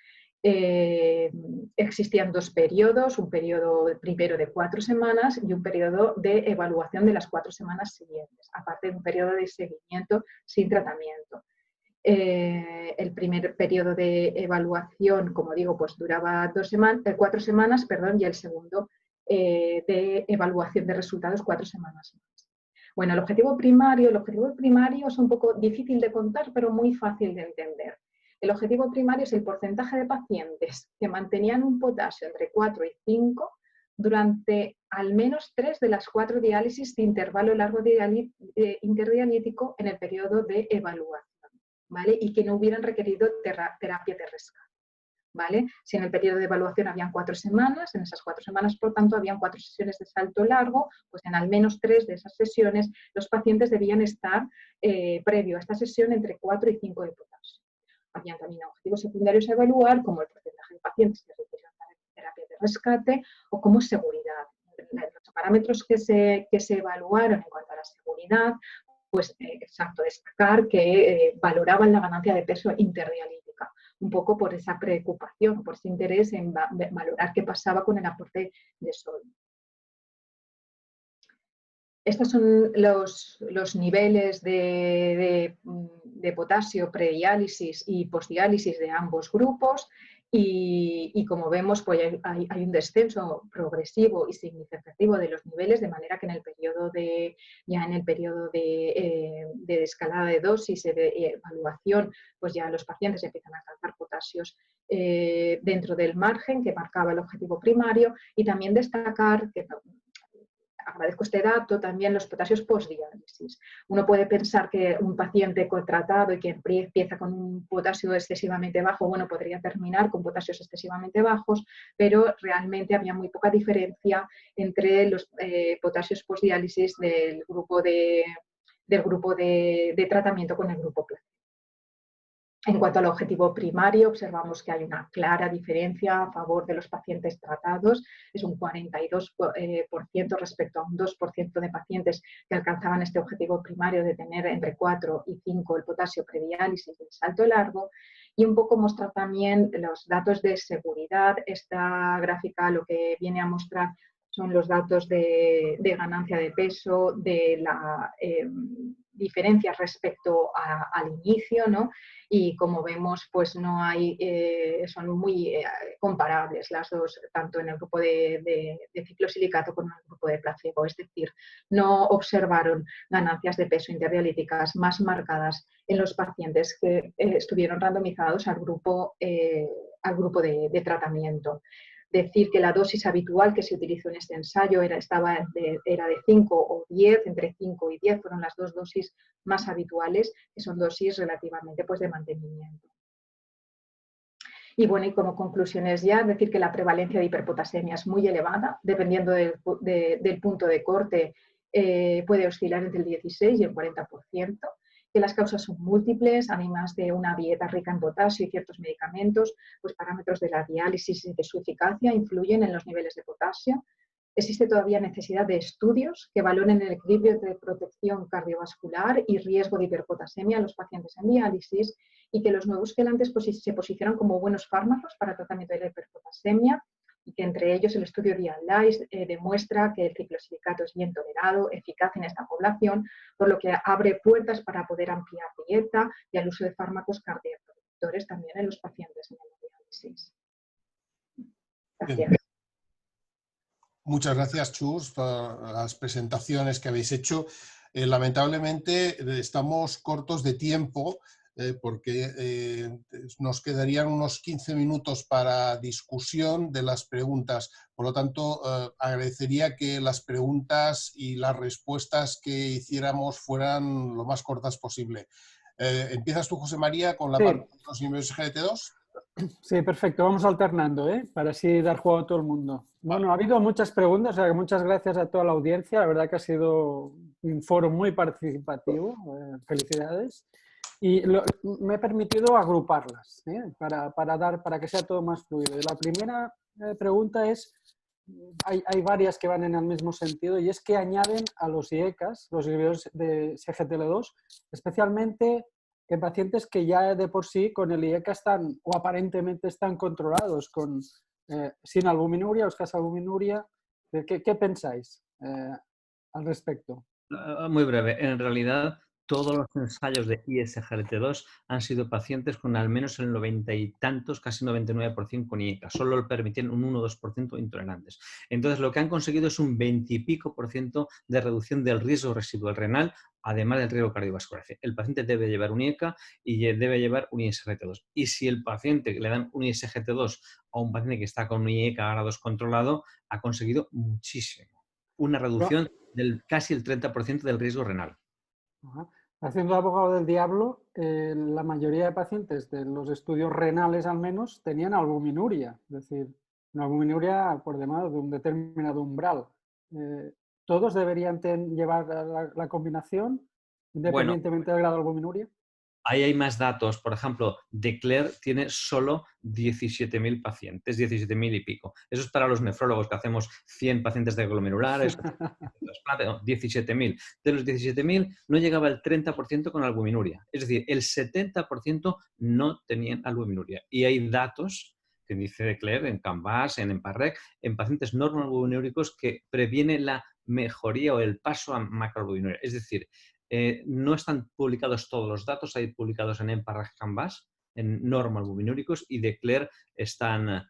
Existían 2 periodos, un periodo primero de 4 semanas y un periodo de evaluación de las 4 semanas siguientes, aparte de un periodo de seguimiento sin tratamiento. El primer periodo de evaluación, como digo, pues duraba 4 semanas, perdón, y el segundo de evaluación de resultados 4 semanas más. Bueno, el objetivo primario es un poco difícil de contar, pero muy fácil de entender. El objetivo primario es el porcentaje de pacientes que mantenían un potasio entre 4 y 5 durante al menos 3 de las 4 diálisis de intervalo largo interdialítico en el periodo de evaluación, ¿vale? Y que no hubieran requerido terapia de rescate, ¿vale? Si en el periodo de evaluación habían 4 semanas, en esas 4 semanas, por tanto, habían 4 sesiones de salto largo, pues en al menos 3 de esas sesiones los pacientes debían estar previo a esta sesión entre 4 y 5 de potasio. Habían también objetivos secundarios a evaluar, como el porcentaje de pacientes que requirieron terapia de rescate o como seguridad. Los parámetros que se evaluaron en cuanto a la seguridad, pues exacto, destacar que valoraban la ganancia de peso interdialítica, un poco por esa preocupación, por ese interés en valorar qué pasaba con el aporte de sodio. Estos son los niveles de potasio prediálisis y postdiálisis de ambos grupos y como vemos pues hay un descenso progresivo y significativo de los niveles, de manera que en el periodo de escalada de dosis y de evaluación pues ya los pacientes empiezan a alcanzar potasios dentro del margen que marcaba el objetivo primario, y también destacar que agradezco este dato, también los potasios postdiálisis. Uno puede pensar que un paciente contratado y que empieza con un potasio excesivamente bajo, bueno, podría terminar con potasios excesivamente bajos, pero realmente había muy poca diferencia entre los potasios postdiálisis del grupo de tratamiento con el grupo placebo. En cuanto al objetivo primario, observamos que hay una clara diferencia a favor de los pacientes tratados. Es un 42% respecto a un 2% de pacientes que alcanzaban este objetivo primario de tener entre 4 y 5 el potasio prediálisis del salto largo. Y un poco mostrar también los datos de seguridad. Esta gráfica lo que viene a mostrar son los datos de ganancia de peso, de la diferencia respecto al inicio, ¿no? Y como vemos, pues no hay, son muy comparables las dos, tanto en el grupo de ciclosilicato como en el grupo de placebo. Es decir, no observaron ganancias de peso interdialíticas más marcadas en los pacientes que estuvieron randomizados al grupo de tratamiento. Decir que la dosis habitual que se utilizó en este ensayo era de 5 o 10, entre 5 y 10 fueron las 2 dosis más habituales, que son dosis relativamente pues, de mantenimiento. Y bueno, y como conclusiones ya, decir que la prevalencia de hiperpotasemia es muy elevada, dependiendo del punto de corte, puede oscilar entre el 16 y el 40%. Que las causas son múltiples, además de una dieta rica en potasio y ciertos medicamentos, pues parámetros de la diálisis y de su eficacia influyen en los niveles de potasio. Existe todavía necesidad de estudios que valoren el equilibrio entre protección cardiovascular y riesgo de hiperpotasemia en los pacientes en diálisis, y que los nuevos quelantes se posicionan como buenos fármacos para el tratamiento de la hiperpotasemia, y que entre ellos el estudio Dialyze demuestra que el ciclosilicato es bien tolerado, eficaz en esta población, por lo que abre puertas para poder ampliar dieta y al uso de fármacos cardioprotectores también en los pacientes en el diálisis. Gracias. Bien. Muchas gracias, Chus, por las presentaciones que habéis hecho. Lamentablemente estamos cortos de tiempo, porque nos quedarían unos 15 minutos para discusión de las preguntas. Por lo tanto, agradecería que las preguntas y las respuestas que hiciéramos fueran lo más cortas posible. ¿Empiezas tú, José María, con la parte de los niveles GLT2? Sí, perfecto. Vamos alternando, para así dar juego a todo el mundo. Bueno, ha habido muchas preguntas, o sea que muchas gracias a toda la audiencia. La verdad que ha sido un foro muy participativo. Felicidades. Y me he permitido agruparlas, para que sea todo más fluido. Y la primera pregunta es, hay varias que van en el mismo sentido, y es que añaden a los IECAs, los inhibidores de CGTL2, especialmente en pacientes que ya de por sí con el IECA están o aparentemente están controlados sin albuminuria o escasa albuminuria. ¿Qué pensáis al respecto? Muy breve. En realidad, todos los ensayos de ISGLT2 han sido pacientes con al menos el 90 y tantos, casi 99% con IECA. Solo permitían un 1 o 2% intolerantes. Entonces, lo que han conseguido es un 20 y pico % de reducción del riesgo residual renal, además del riesgo cardiovascular. El paciente debe llevar un IECA y debe llevar un ISGLT2. Y si el paciente le dan un ISGLT2 a un paciente que está con un IECA grado 2 controlado, ha conseguido muchísimo. Una reducción del casi el 30% del riesgo renal. Ajá. Haciendo abogado del diablo, la mayoría de pacientes de los estudios renales al menos tenían albuminuria, es decir, una albuminuria por demás de un determinado umbral. ¿Todos deberían llevar la combinación independientemente del grado de albuminuria? Ahí hay más datos. Por ejemplo, Declare tiene solo 17.000 pacientes, 17.000 y pico. Eso es para los nefrólogos, que hacemos 100 pacientes de glomerulares, 17.000. De los 17.000 no llegaba el 30% con albuminuria. Es decir, el 70% no tenían albuminuria. Y hay datos que dice Declare en Canvas, en EMPA-REC, en pacientes normoalbuminúricos que previene la mejoría o el paso a macroalbuminuria. Es decir, no están publicados todos los datos, hay publicados en EMPA-REC Canvas, en normoalbuminúricos, y Declare están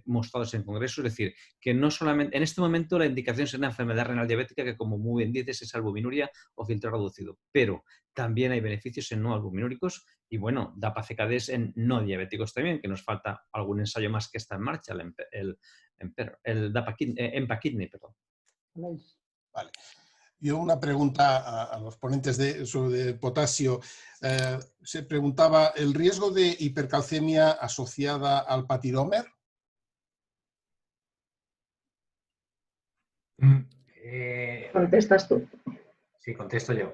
mostrados en congreso. Es decir, que no solamente, en este momento la indicación es una enfermedad renal diabética que, como muy bien dices, es albuminuria o filtro reducido, pero también hay beneficios en no albuminúricos y, bueno, DAPA-CKD en no diabéticos también, que nos falta algún ensayo más que está en marcha, el EMPA-Kidney, perdón. Vale. Yo una pregunta a los ponentes sobre potasio. Se preguntaba, ¿el riesgo de hipercalcemia asociada al patiromer? Contestas tú. Sí, contesto yo.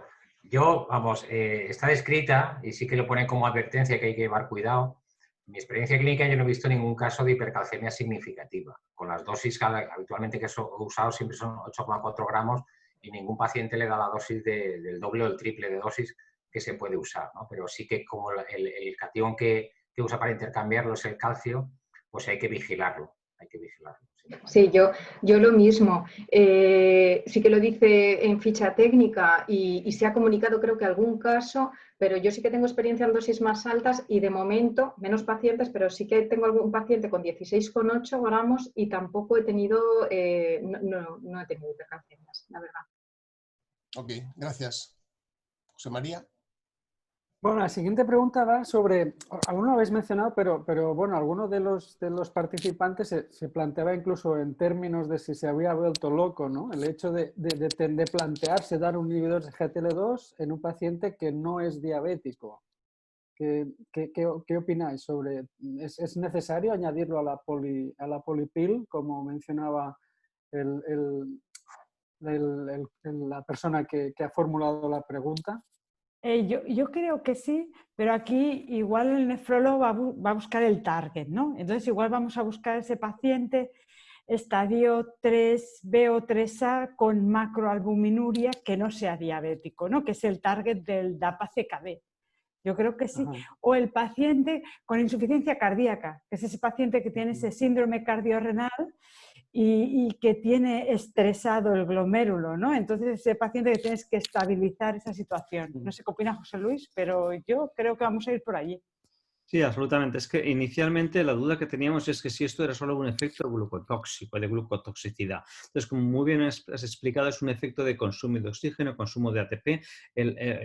Está descrita y sí que lo pone como advertencia que hay que llevar cuidado. En mi experiencia clínica yo no he visto ningún caso de hipercalcemia significativa. Con las dosis habitualmente que he usado siempre son 8,4 gramos y ningún paciente le da la dosis del doble o el triple de dosis que se puede usar, ¿no? Pero sí que como el catión que usa para intercambiarlo es el calcio, pues hay que vigilarlo. Sí, yo lo mismo. Sí que lo dice en ficha técnica y se ha comunicado creo que algún caso, pero yo sí que tengo experiencia en dosis más altas y de momento, menos pacientes, pero sí que tengo algún paciente con 16,8 gramos y tampoco he tenido, no he tenido hipercalcemias, la verdad. Ok, gracias. José María. Bueno, la siguiente pregunta va sobre, alguno lo habéis mencionado, pero bueno, alguno de los participantes se planteaba incluso en términos de si se había vuelto loco, ¿no? El hecho de plantearse dar un inhibidor de GTL2 en un paciente que no es diabético. ¿Qué opináis sobre? ¿Es necesario añadirlo a la polipil, como mencionaba la persona que ha formulado la pregunta? Yo creo que sí, pero aquí igual el nefrólogo va a buscar el target, ¿no? Entonces igual vamos a buscar ese paciente estadio 3B o 3A con macroalbuminuria que no sea diabético, ¿no? Que es el target del DAPA-CKD. Yo creo que sí. Ajá. O el paciente con insuficiencia cardíaca, que es ese paciente que tiene ese síndrome cardiorrenal y que tiene estresado el glomérulo, ¿no? Entonces ese paciente que tienes que estabilizar esa situación. No sé qué opina José Luis, pero yo creo que vamos a ir por allí. Sí, absolutamente. Es que inicialmente la duda que teníamos es que si esto era solo un efecto glucotóxico, de glucotoxicidad. Entonces, como muy bien has explicado, es un efecto de consumo de oxígeno, consumo de ATP.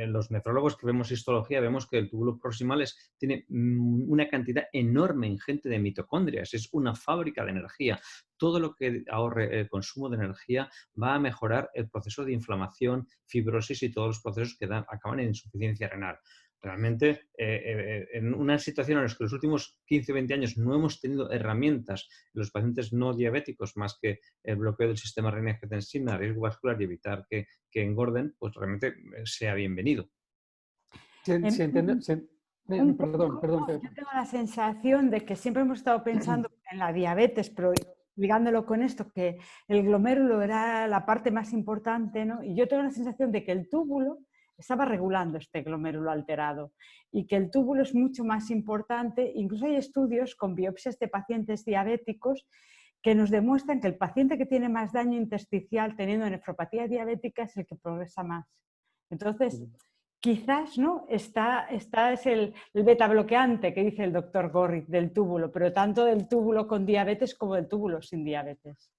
Los nefrólogos que vemos histología vemos que el túbulo proximal tiene una cantidad enorme, ingente de mitocondrias. Es una fábrica de energía. Todo lo que ahorre el consumo de energía va a mejorar el proceso de inflamación, fibrosis y todos los procesos que acaban en insuficiencia renal. Realmente, en una situación en la que los últimos 15 o 20 años no hemos tenido herramientas en los pacientes no diabéticos más que el bloqueo del sistema renina-angiotensina, riesgo vascular y evitar que engorden, pues realmente sea bienvenido. Perdón, Yo tengo la sensación de que siempre hemos estado pensando en la diabetes, pero ligándolo con esto, que el glomérulo era la parte más importante, ¿no? Y yo tengo la sensación de que el túbulo estaba regulando este glomérulo alterado y que el túbulo es mucho más importante. Incluso hay estudios con biopsias de pacientes diabéticos que nos demuestran que el paciente que tiene más daño intersticial teniendo nefropatía diabética es el que progresa más. Entonces, quizás, ¿no? Está es el beta bloqueante que dice el doctor Gorrick del túbulo, pero tanto del túbulo con diabetes como del túbulo sin diabetes.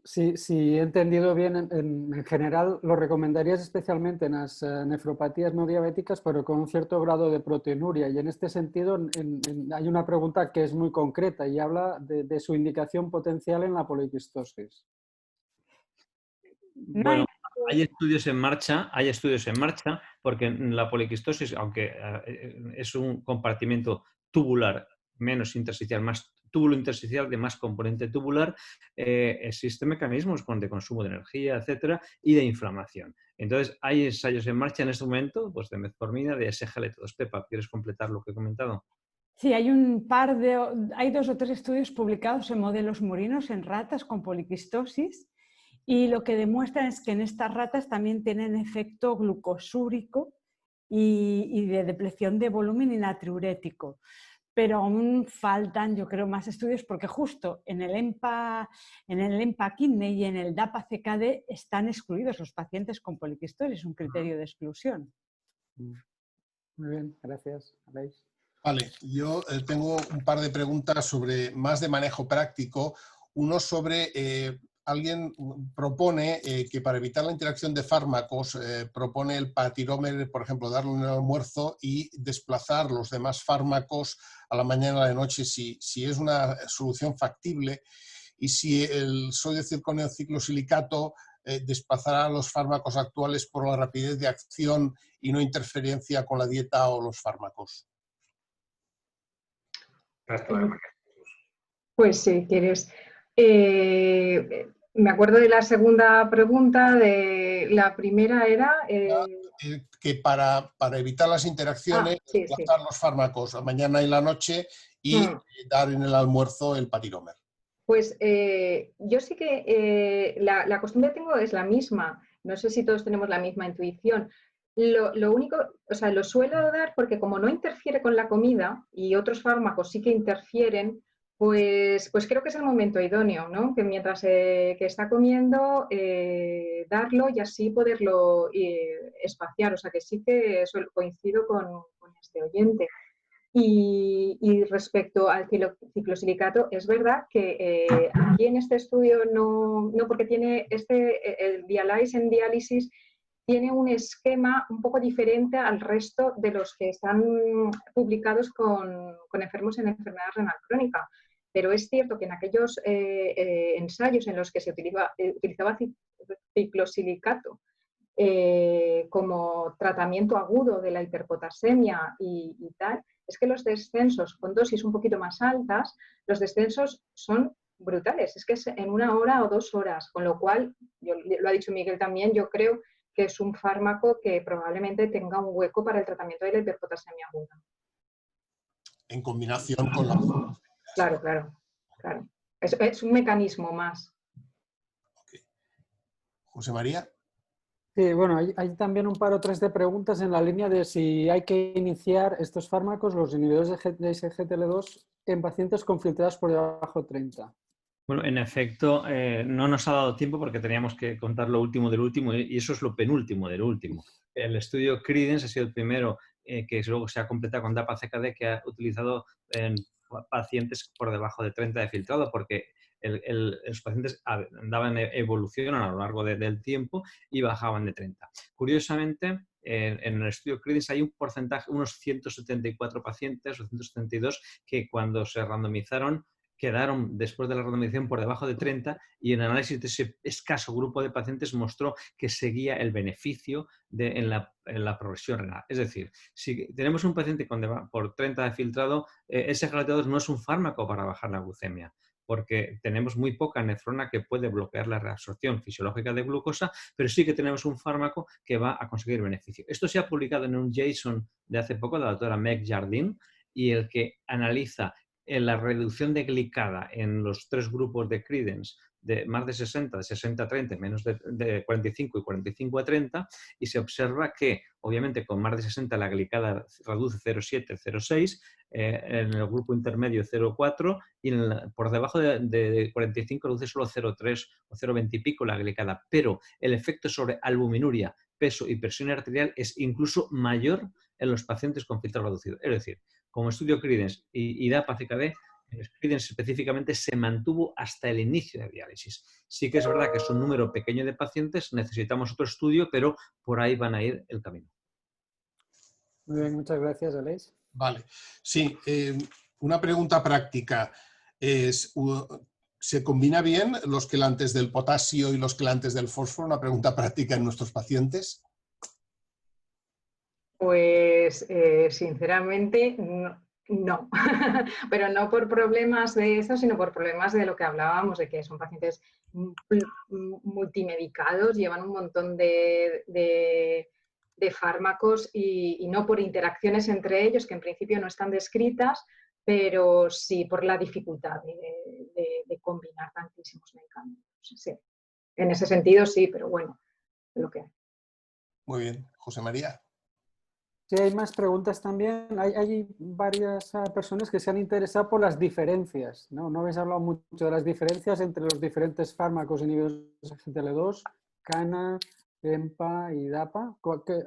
Si he entendido bien, en general lo recomendarías especialmente en las nefropatías no diabéticas, pero con un cierto grado de proteinuria. Y en este sentido hay una pregunta que es muy concreta y habla de su indicación potencial en la poliquistosis. Bueno, hay estudios en marcha, porque la poliquistosis, aunque es un compartimento tubular menos intersticial, más túbulo intersticial de más componente tubular, existen mecanismos de consumo de energía, etcétera, y de inflamación. Entonces, hay ensayos en marcha en este momento, pues de metformina, de SGLT2. Pepa, ¿quieres completar lo que he comentado? Sí, hay hay 2 o 3 estudios publicados en modelos murinos en ratas con poliquistosis. Y lo que demuestran es que en estas ratas también tienen efecto glucosúrico y de depleción de volumen y natriurético. Pero aún faltan, yo creo, más estudios porque justo en el EMPA-Kidney y en el DAPA-CKD están excluidos los pacientes con poliquistosis, un criterio de exclusión. Muy bien, gracias, Aleix. Vale, yo tengo un par de preguntas sobre más de manejo práctico. Uno sobre, alguien propone que para evitar la interacción de fármacos, propone el patirómer, por ejemplo, darle en el almuerzo y desplazar los demás fármacos a la mañana o a la noche, si es una solución factible, y si el sodio circonio-ciclosilicato desplazará los fármacos actuales por la rapidez de acción y no interferencia con la dieta o los fármacos. Pues si quieres. Me acuerdo de la segunda pregunta, de la primera era... que para evitar las interacciones, desplazar los fármacos la mañana y la noche y dar en el almuerzo el patirómer. Pues yo sí que la costumbre que tengo es la misma. No sé si todos tenemos la misma intuición. Lo único, o sea, lo suelo dar porque como no interfiere con la comida y otros fármacos sí que interfieren, pues creo que es el momento idóneo, ¿no? Que mientras que está comiendo, darlo y así poderlo espaciar. O sea, que sí que coincido con este oyente. Y respecto al ciclosilicato, es verdad que aquí en este estudio no porque tiene el Dialyze en diálisis tiene un esquema un poco diferente al resto de los que están publicados con enfermos en enfermedad renal crónica. Pero es cierto que en aquellos ensayos en los que se utilizaba ciclosilicato como tratamiento agudo de la hiperpotasemia y tal, es que los descensos con dosis un poquito más altas, los descensos son brutales, es que es en 1 hora o 2 horas, con lo cual, lo ha dicho Miguel también, yo creo que es un fármaco que probablemente tenga un hueco para el tratamiento de la hiperpotasemia aguda. En combinación con la... Claro. Es un mecanismo más. Okay. José María. Sí, bueno, hay también un par o tres de preguntas en la línea de si hay que iniciar estos fármacos, los inhibidores de SGLT2, en pacientes con filtrados por debajo de 30. Bueno, en efecto, no nos ha dado tiempo porque teníamos que contar lo último del último y eso es lo penúltimo del último. El estudio Credence ha sido el primero que luego se ha completado con DAPA-CKD que ha utilizado en pacientes por debajo de 30 de filtrado porque los pacientes daban evolución a lo largo del tiempo y bajaban de 30. Curiosamente, en el estudio Credence hay un porcentaje, unos 174 pacientes o 172 que cuando se randomizaron quedaron después de la randomización por debajo de 30 y el análisis de ese escaso grupo de pacientes mostró que seguía el beneficio en la progresión renal. Es decir, si tenemos un paciente por 30 de filtrado, SGLT2 no es un fármaco para bajar la glucemia, porque tenemos muy poca nefrona que puede bloquear la reabsorción fisiológica de glucosa, pero sí que tenemos un fármaco que va a conseguir beneficio. Esto se ha publicado en un JSON de hace poco de la doctora Meg Jardine, y el que analiza la reducción de glicada en los 3 grupos de Credence de más de 60, de 60 a 30, menos de 45 y 45 a 30, y se observa que, obviamente, con más de 60 la glicada reduce 0,7, 0,6, en el grupo intermedio 0,4 y por debajo de 45 reduce solo 0,3 o 0,20 y pico la glicada, pero el efecto sobre albuminuria, peso y presión arterial es incluso mayor en los pacientes con filtrado reducido. Es decir, como estudio Credence y DAPA-CKD, Credence específicamente se mantuvo hasta el inicio de diálisis. Sí que es verdad que es un número pequeño de pacientes, necesitamos otro estudio, pero por ahí van a ir el camino. Muy bien, muchas gracias, Aleix. Vale, sí, una pregunta práctica es, ¿se combina bien los quelantes del potasio y los quelantes del fósforo? Una pregunta práctica en nuestros pacientes. Pues sinceramente no, pero no por problemas de eso, sino por problemas de lo que hablábamos, de que son pacientes multimedicados, llevan un montón de fármacos y no por interacciones entre ellos, que en principio no están descritas, pero sí por la dificultad de combinar tantísimos medicamentos. Sí. En ese sentido sí, pero bueno, es lo que hay. Muy bien, José María. Sí, hay más preguntas también. Hay varias personas que se han interesado por las diferencias, ¿no? No habéis hablado mucho de las diferencias entre los diferentes fármacos inhibidores de SGLT2, CANA, EMPA y DAPA.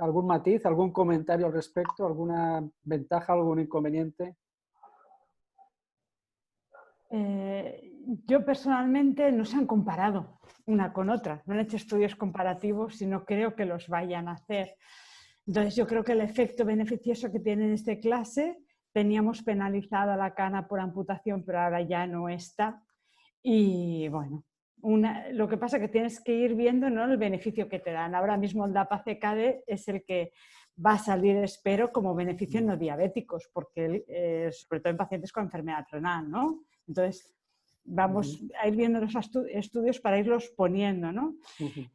¿Algún matiz, algún comentario al respecto? ¿Alguna ventaja, algún inconveniente? Yo personalmente no se han comparado una con otra. No han hecho estudios comparativos y no creo que los vayan a hacer. Entonces yo creo que el efecto beneficioso que tiene en esta clase, teníamos penalizada la CANA por amputación, pero ahora ya no está. Y bueno, lo que pasa es que tienes que ir viendo, ¿no?, el beneficio que te dan. Ahora mismo el DAPA-CKD es el que va a salir, espero, como beneficio en no diabéticos, porque sobre todo en pacientes con enfermedad renal, ¿no? Entonces, vamos a ir viendo los estudios para irlos poniendo, ¿no?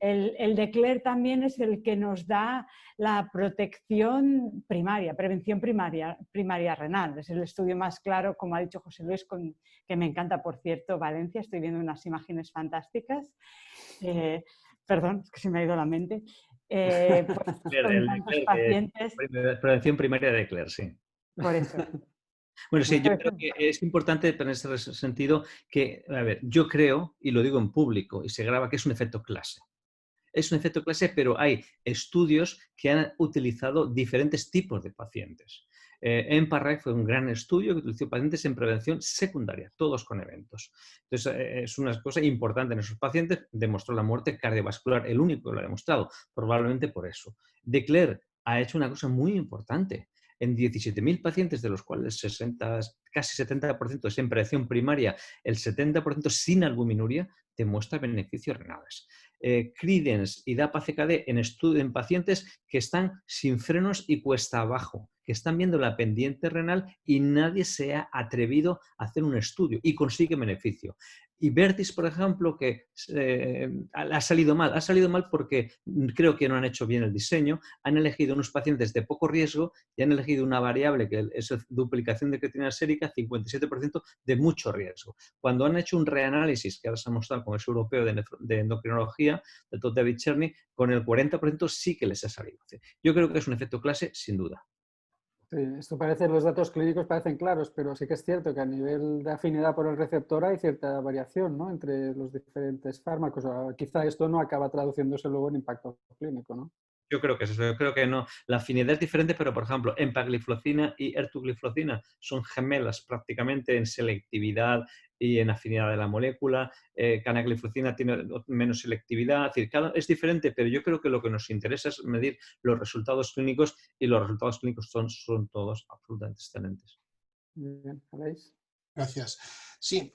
El DECLARE también es el que nos da la protección primaria, prevención primaria renal. Es el estudio más claro, como ha dicho José Luis, que me encanta, por cierto, Valencia. Estoy viendo unas imágenes fantásticas. Perdón, es que se me ha ido la mente. Pues, con tantos pacientes. Prevención primaria de DECLARE, sí. Por eso. Bueno, sí, yo creo que es importante en ese sentido que, a ver, yo creo, y lo digo en público, y se graba, que es un efecto clase. Es un efecto clase, pero hay estudios que han utilizado diferentes tipos de pacientes. EMPA-RAI fue un gran estudio que utilizó pacientes en prevención secundaria, todos con eventos. Entonces, es una cosa importante en esos pacientes. Demostró la muerte cardiovascular, el único que lo ha demostrado, probablemente por eso. DECLARE ha hecho una cosa muy importante. En 17.000 pacientes, de los cuales casi 70% es en prevención primaria, el 70% sin albuminuria, demuestra beneficios renales. Credence y DAPA-CKD en pacientes que están sin frenos y cuesta abajo, que están viendo la pendiente renal y nadie se ha atrevido a hacer un estudio y consigue beneficio. Y Vertis, por ejemplo, que ha salido mal. Ha salido mal porque creo que no han hecho bien el diseño. Han elegido unos pacientes de poco riesgo y han elegido una variable que es duplicación de creatinina sérica, 57% de mucho riesgo. Cuando han hecho un reanálisis, que ahora se ha mostrado con el europeo de endocrinología, de Todd David Cherny, con el 40% sí que les ha salido. Yo creo que es un efecto clase, sin duda. Sí, esto parece, los datos clínicos parecen claros, pero sí que es cierto que a nivel de afinidad por el receptor hay cierta variación, ¿no?, entre los diferentes fármacos. Quizá esto no acaba traduciéndose luego en impacto clínico, ¿no? Yo creo que es eso. Yo creo que no. La afinidad es diferente, pero, por ejemplo, empagliflozina y ertugliflozina son gemelas prácticamente en selectividad y en afinidad de la molécula. Canagliflozina tiene menos selectividad. Es decir, es diferente, pero yo creo que lo que nos interesa es medir los resultados clínicos y los resultados clínicos son todos absolutamente excelentes. Bien, ¿veis? Gracias. Sí,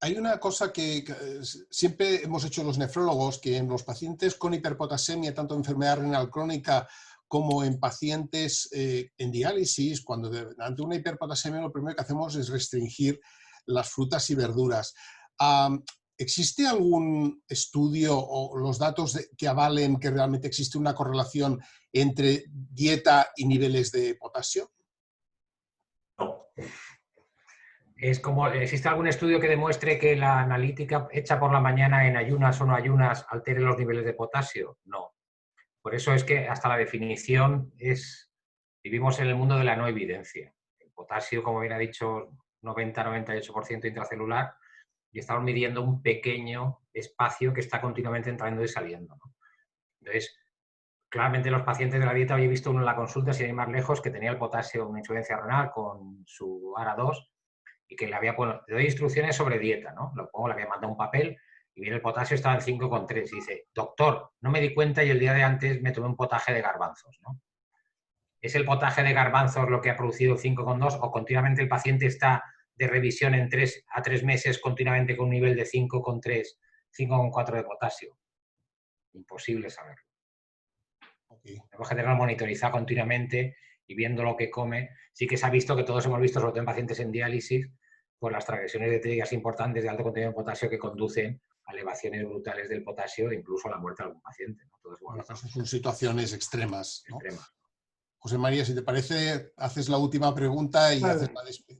hay una cosa que siempre hemos hecho los nefrólogos, que en los pacientes con hiperpotasemia, tanto en enfermedad renal crónica como en pacientes en diálisis, cuando ante una hiperpotasemia lo primero que hacemos es restringir las frutas y verduras. ¿Existe algún estudio o los datos que avalen que realmente existe una correlación entre dieta y niveles de potasio? No. Es como, ¿existe algún estudio que demuestre que la analítica hecha por la mañana en ayunas o no ayunas altere los niveles de potasio? No. Por eso es que hasta la definición es, vivimos en el mundo de la no evidencia. El potasio, como bien ha dicho, 90-98% intracelular, y estamos midiendo un pequeño espacio que está continuamente entrando y saliendo, ¿no? Entonces, claramente los pacientes de la dieta, hoy he visto uno en la consulta, sin ir más lejos, que tenía el potasio, una insuficiencia renal con su ARA2, y que le había puesto, le doy instrucciones sobre dieta, ¿no? Lo pongo, le había mandado un papel y viene el potasio, estaba en 5,3 y dice, doctor, no me di cuenta y el día de antes me tomé un potaje de garbanzos, ¿no? ¿Es el potaje de garbanzos lo que ha producido 5,2 o continuamente el paciente está de revisión en 3 a 3 meses continuamente con un nivel de 5,3, 5,4 de potasio? Imposible saberlo. Okay. Tenemos que tenerlo monitorizado continuamente y viendo lo que come. Sí que se ha visto que todos hemos visto, sobre todo en pacientes en diálisis, por las transgresiones dietéticas importantes de alto contenido de potasio que conducen a elevaciones brutales del potasio e incluso a la muerte de algún paciente, ¿no? Entonces, bueno, son situaciones extremas, ¿no? Extrema. José María, si te parece, haces la última pregunta y Vale. haces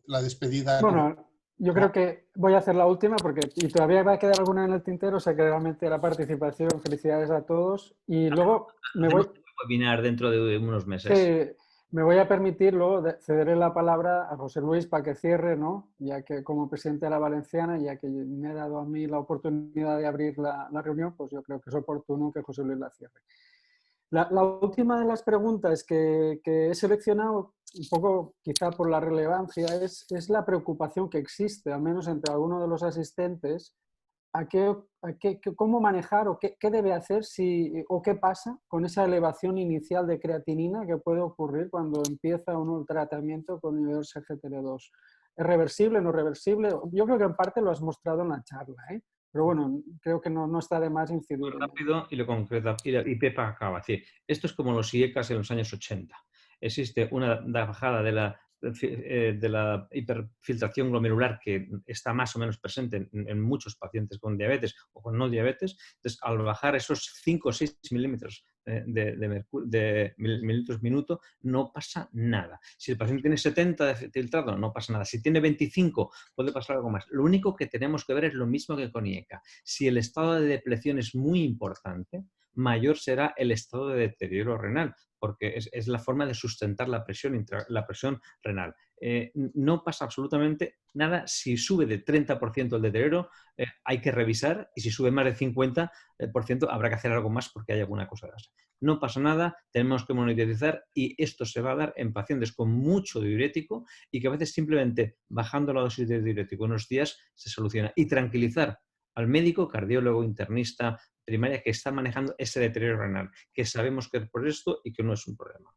la despedida. Bueno, yo creo que voy a hacer la última porque y todavía va a quedar alguna en el tintero, o sea que realmente la participación, felicidades a todos. Y luego me voy... Hacemos un webinar dentro de unos meses. Sí, me voy a permitir luego cederé la palabra a José Luis para que cierre, ¿no? Ya que como presidente de la Valenciana, ya que me ha dado a mí la oportunidad de abrir la reunión, pues yo creo que es oportuno que José Luis la cierre. La última de las preguntas que he seleccionado, un poco quizá por la relevancia, es la preocupación que existe, al menos entre algunos de los asistentes, cómo manejar o qué debe hacer o qué pasa con esa elevación inicial de creatinina que puede ocurrir cuando empieza uno el tratamiento con inhibidor CGTR2. ¿Es reversible, no reversible? Yo creo que en parte lo has mostrado en la charla, ¿eh? Pero bueno, creo que no está de más incidir. Rápido y lo concreto. Y Pepa acaba. Es decir, esto es como los IECAS en los años 80. Existe una bajada de la hiperfiltración glomerular que está más o menos presente en muchos pacientes con diabetes o con no diabetes. Entonces, al bajar esos 5 o 6 milímetros de mililitros minuto, no pasa nada. Si el paciente tiene 70 de filtrado, no pasa nada. Si tiene 25, puede pasar algo más. Lo único que tenemos que ver es lo mismo que con IECA. Si el estado de depleción es muy importante, mayor será el estado de deterioro renal, porque es la forma de sustentar la presión renal. No pasa absolutamente nada. Si sube de 30% el deterioro, hay que revisar, y si sube más de 50%, habrá que hacer algo más porque hay alguna cosa de eso. No pasa nada, tenemos que monitorizar, y esto se va a dar en pacientes con mucho diurético y que a veces simplemente bajando la dosis de diurético unos días se soluciona. Y tranquilizar al médico, cardiólogo, internista, primaria que está manejando ese deterioro renal, que sabemos que es por esto y que no es un problema.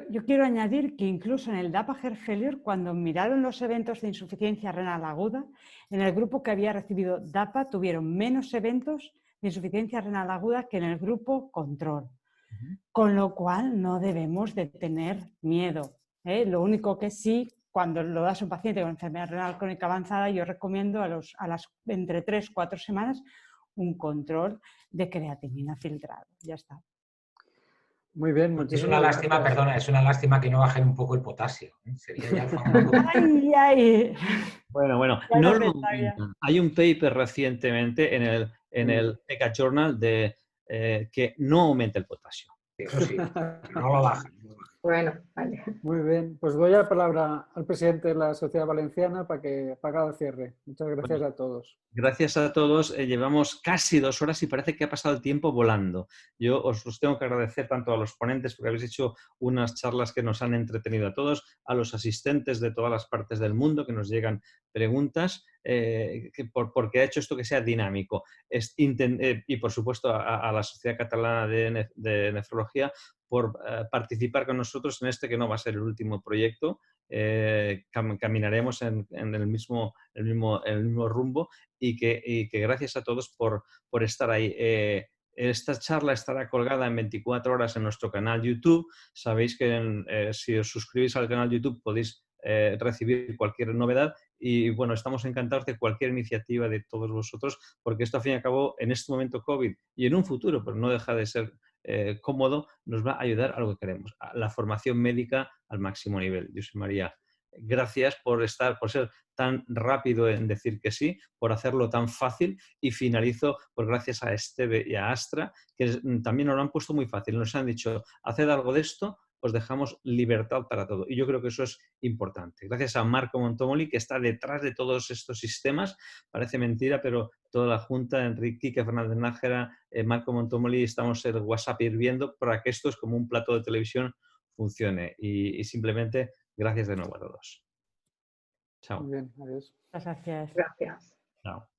Yo quiero añadir que incluso en el DAPA Heart Failure, cuando miraron los eventos de insuficiencia renal aguda, en el grupo que había recibido DAPA tuvieron menos eventos de insuficiencia renal aguda que en el grupo control. Con lo cual no debemos de tener miedo, ¿eh? Lo único que sí, cuando lo das a un paciente con enfermedad renal crónica avanzada, yo recomiendo a las entre 3 y 4 semanas un control de creatinina filtrado. Ya está. Muy bien, Es muchísimas una lástima, gracias. perdona, es una lástima que no bajen un poco el potasio. Sería ya el famoso... ¡Ay, ay! Bueno, Ya no lo lo pensaba. aumentan. Hay un paper recientemente en el ECA Journal que no aumenta el potasio. Eso sí, no lo bajan. Bueno, vale. Muy bien, pues doy la palabra al presidente de la Sociedad Valenciana para que haga el cierre. Muchas gracias a todos. Gracias a todos. Llevamos casi 2 horas y parece que ha pasado el tiempo volando. Yo os tengo que agradecer tanto a los ponentes, porque habéis hecho unas charlas que nos han entretenido a todos, a los asistentes de todas las partes del mundo que nos llegan preguntas, porque ha hecho esto que sea dinámico. Y por supuesto a la Sociedad Catalana de Nefrología por participar con nosotros en este que no va a ser el último proyecto. Caminaremos en el mismo rumbo y que gracias a todos por estar ahí. Esta charla estará colgada en 24 horas en nuestro canal YouTube. Sabéis que si os suscribís al canal YouTube podéis recibir cualquier novedad y bueno, estamos encantados de cualquier iniciativa de todos vosotros, porque esto al fin y al cabo en este momento COVID y en un futuro, pero no deja de ser cómodo, nos va a ayudar a lo que queremos, a la formación médica al máximo nivel. Josep María, gracias por ser tan rápido en decir que sí, por hacerlo tan fácil y finalizo por gracias a Esteve y a Astra, que también nos lo han puesto muy fácil. Nos han dicho, haced algo de esto, os dejamos libertad para todo. Y yo creo que eso es importante. Gracias a Marco Montomoli, que está detrás de todos estos sistemas. Parece mentira, pero toda la Junta, Enrique Fernández Nájera, Marco Montomoli, estamos en WhatsApp hirviendo para que esto es como un plato de televisión funcione. Y simplemente gracias de nuevo a todos. Chao. Muy bien, adiós. Muchas gracias. Gracias. Chao.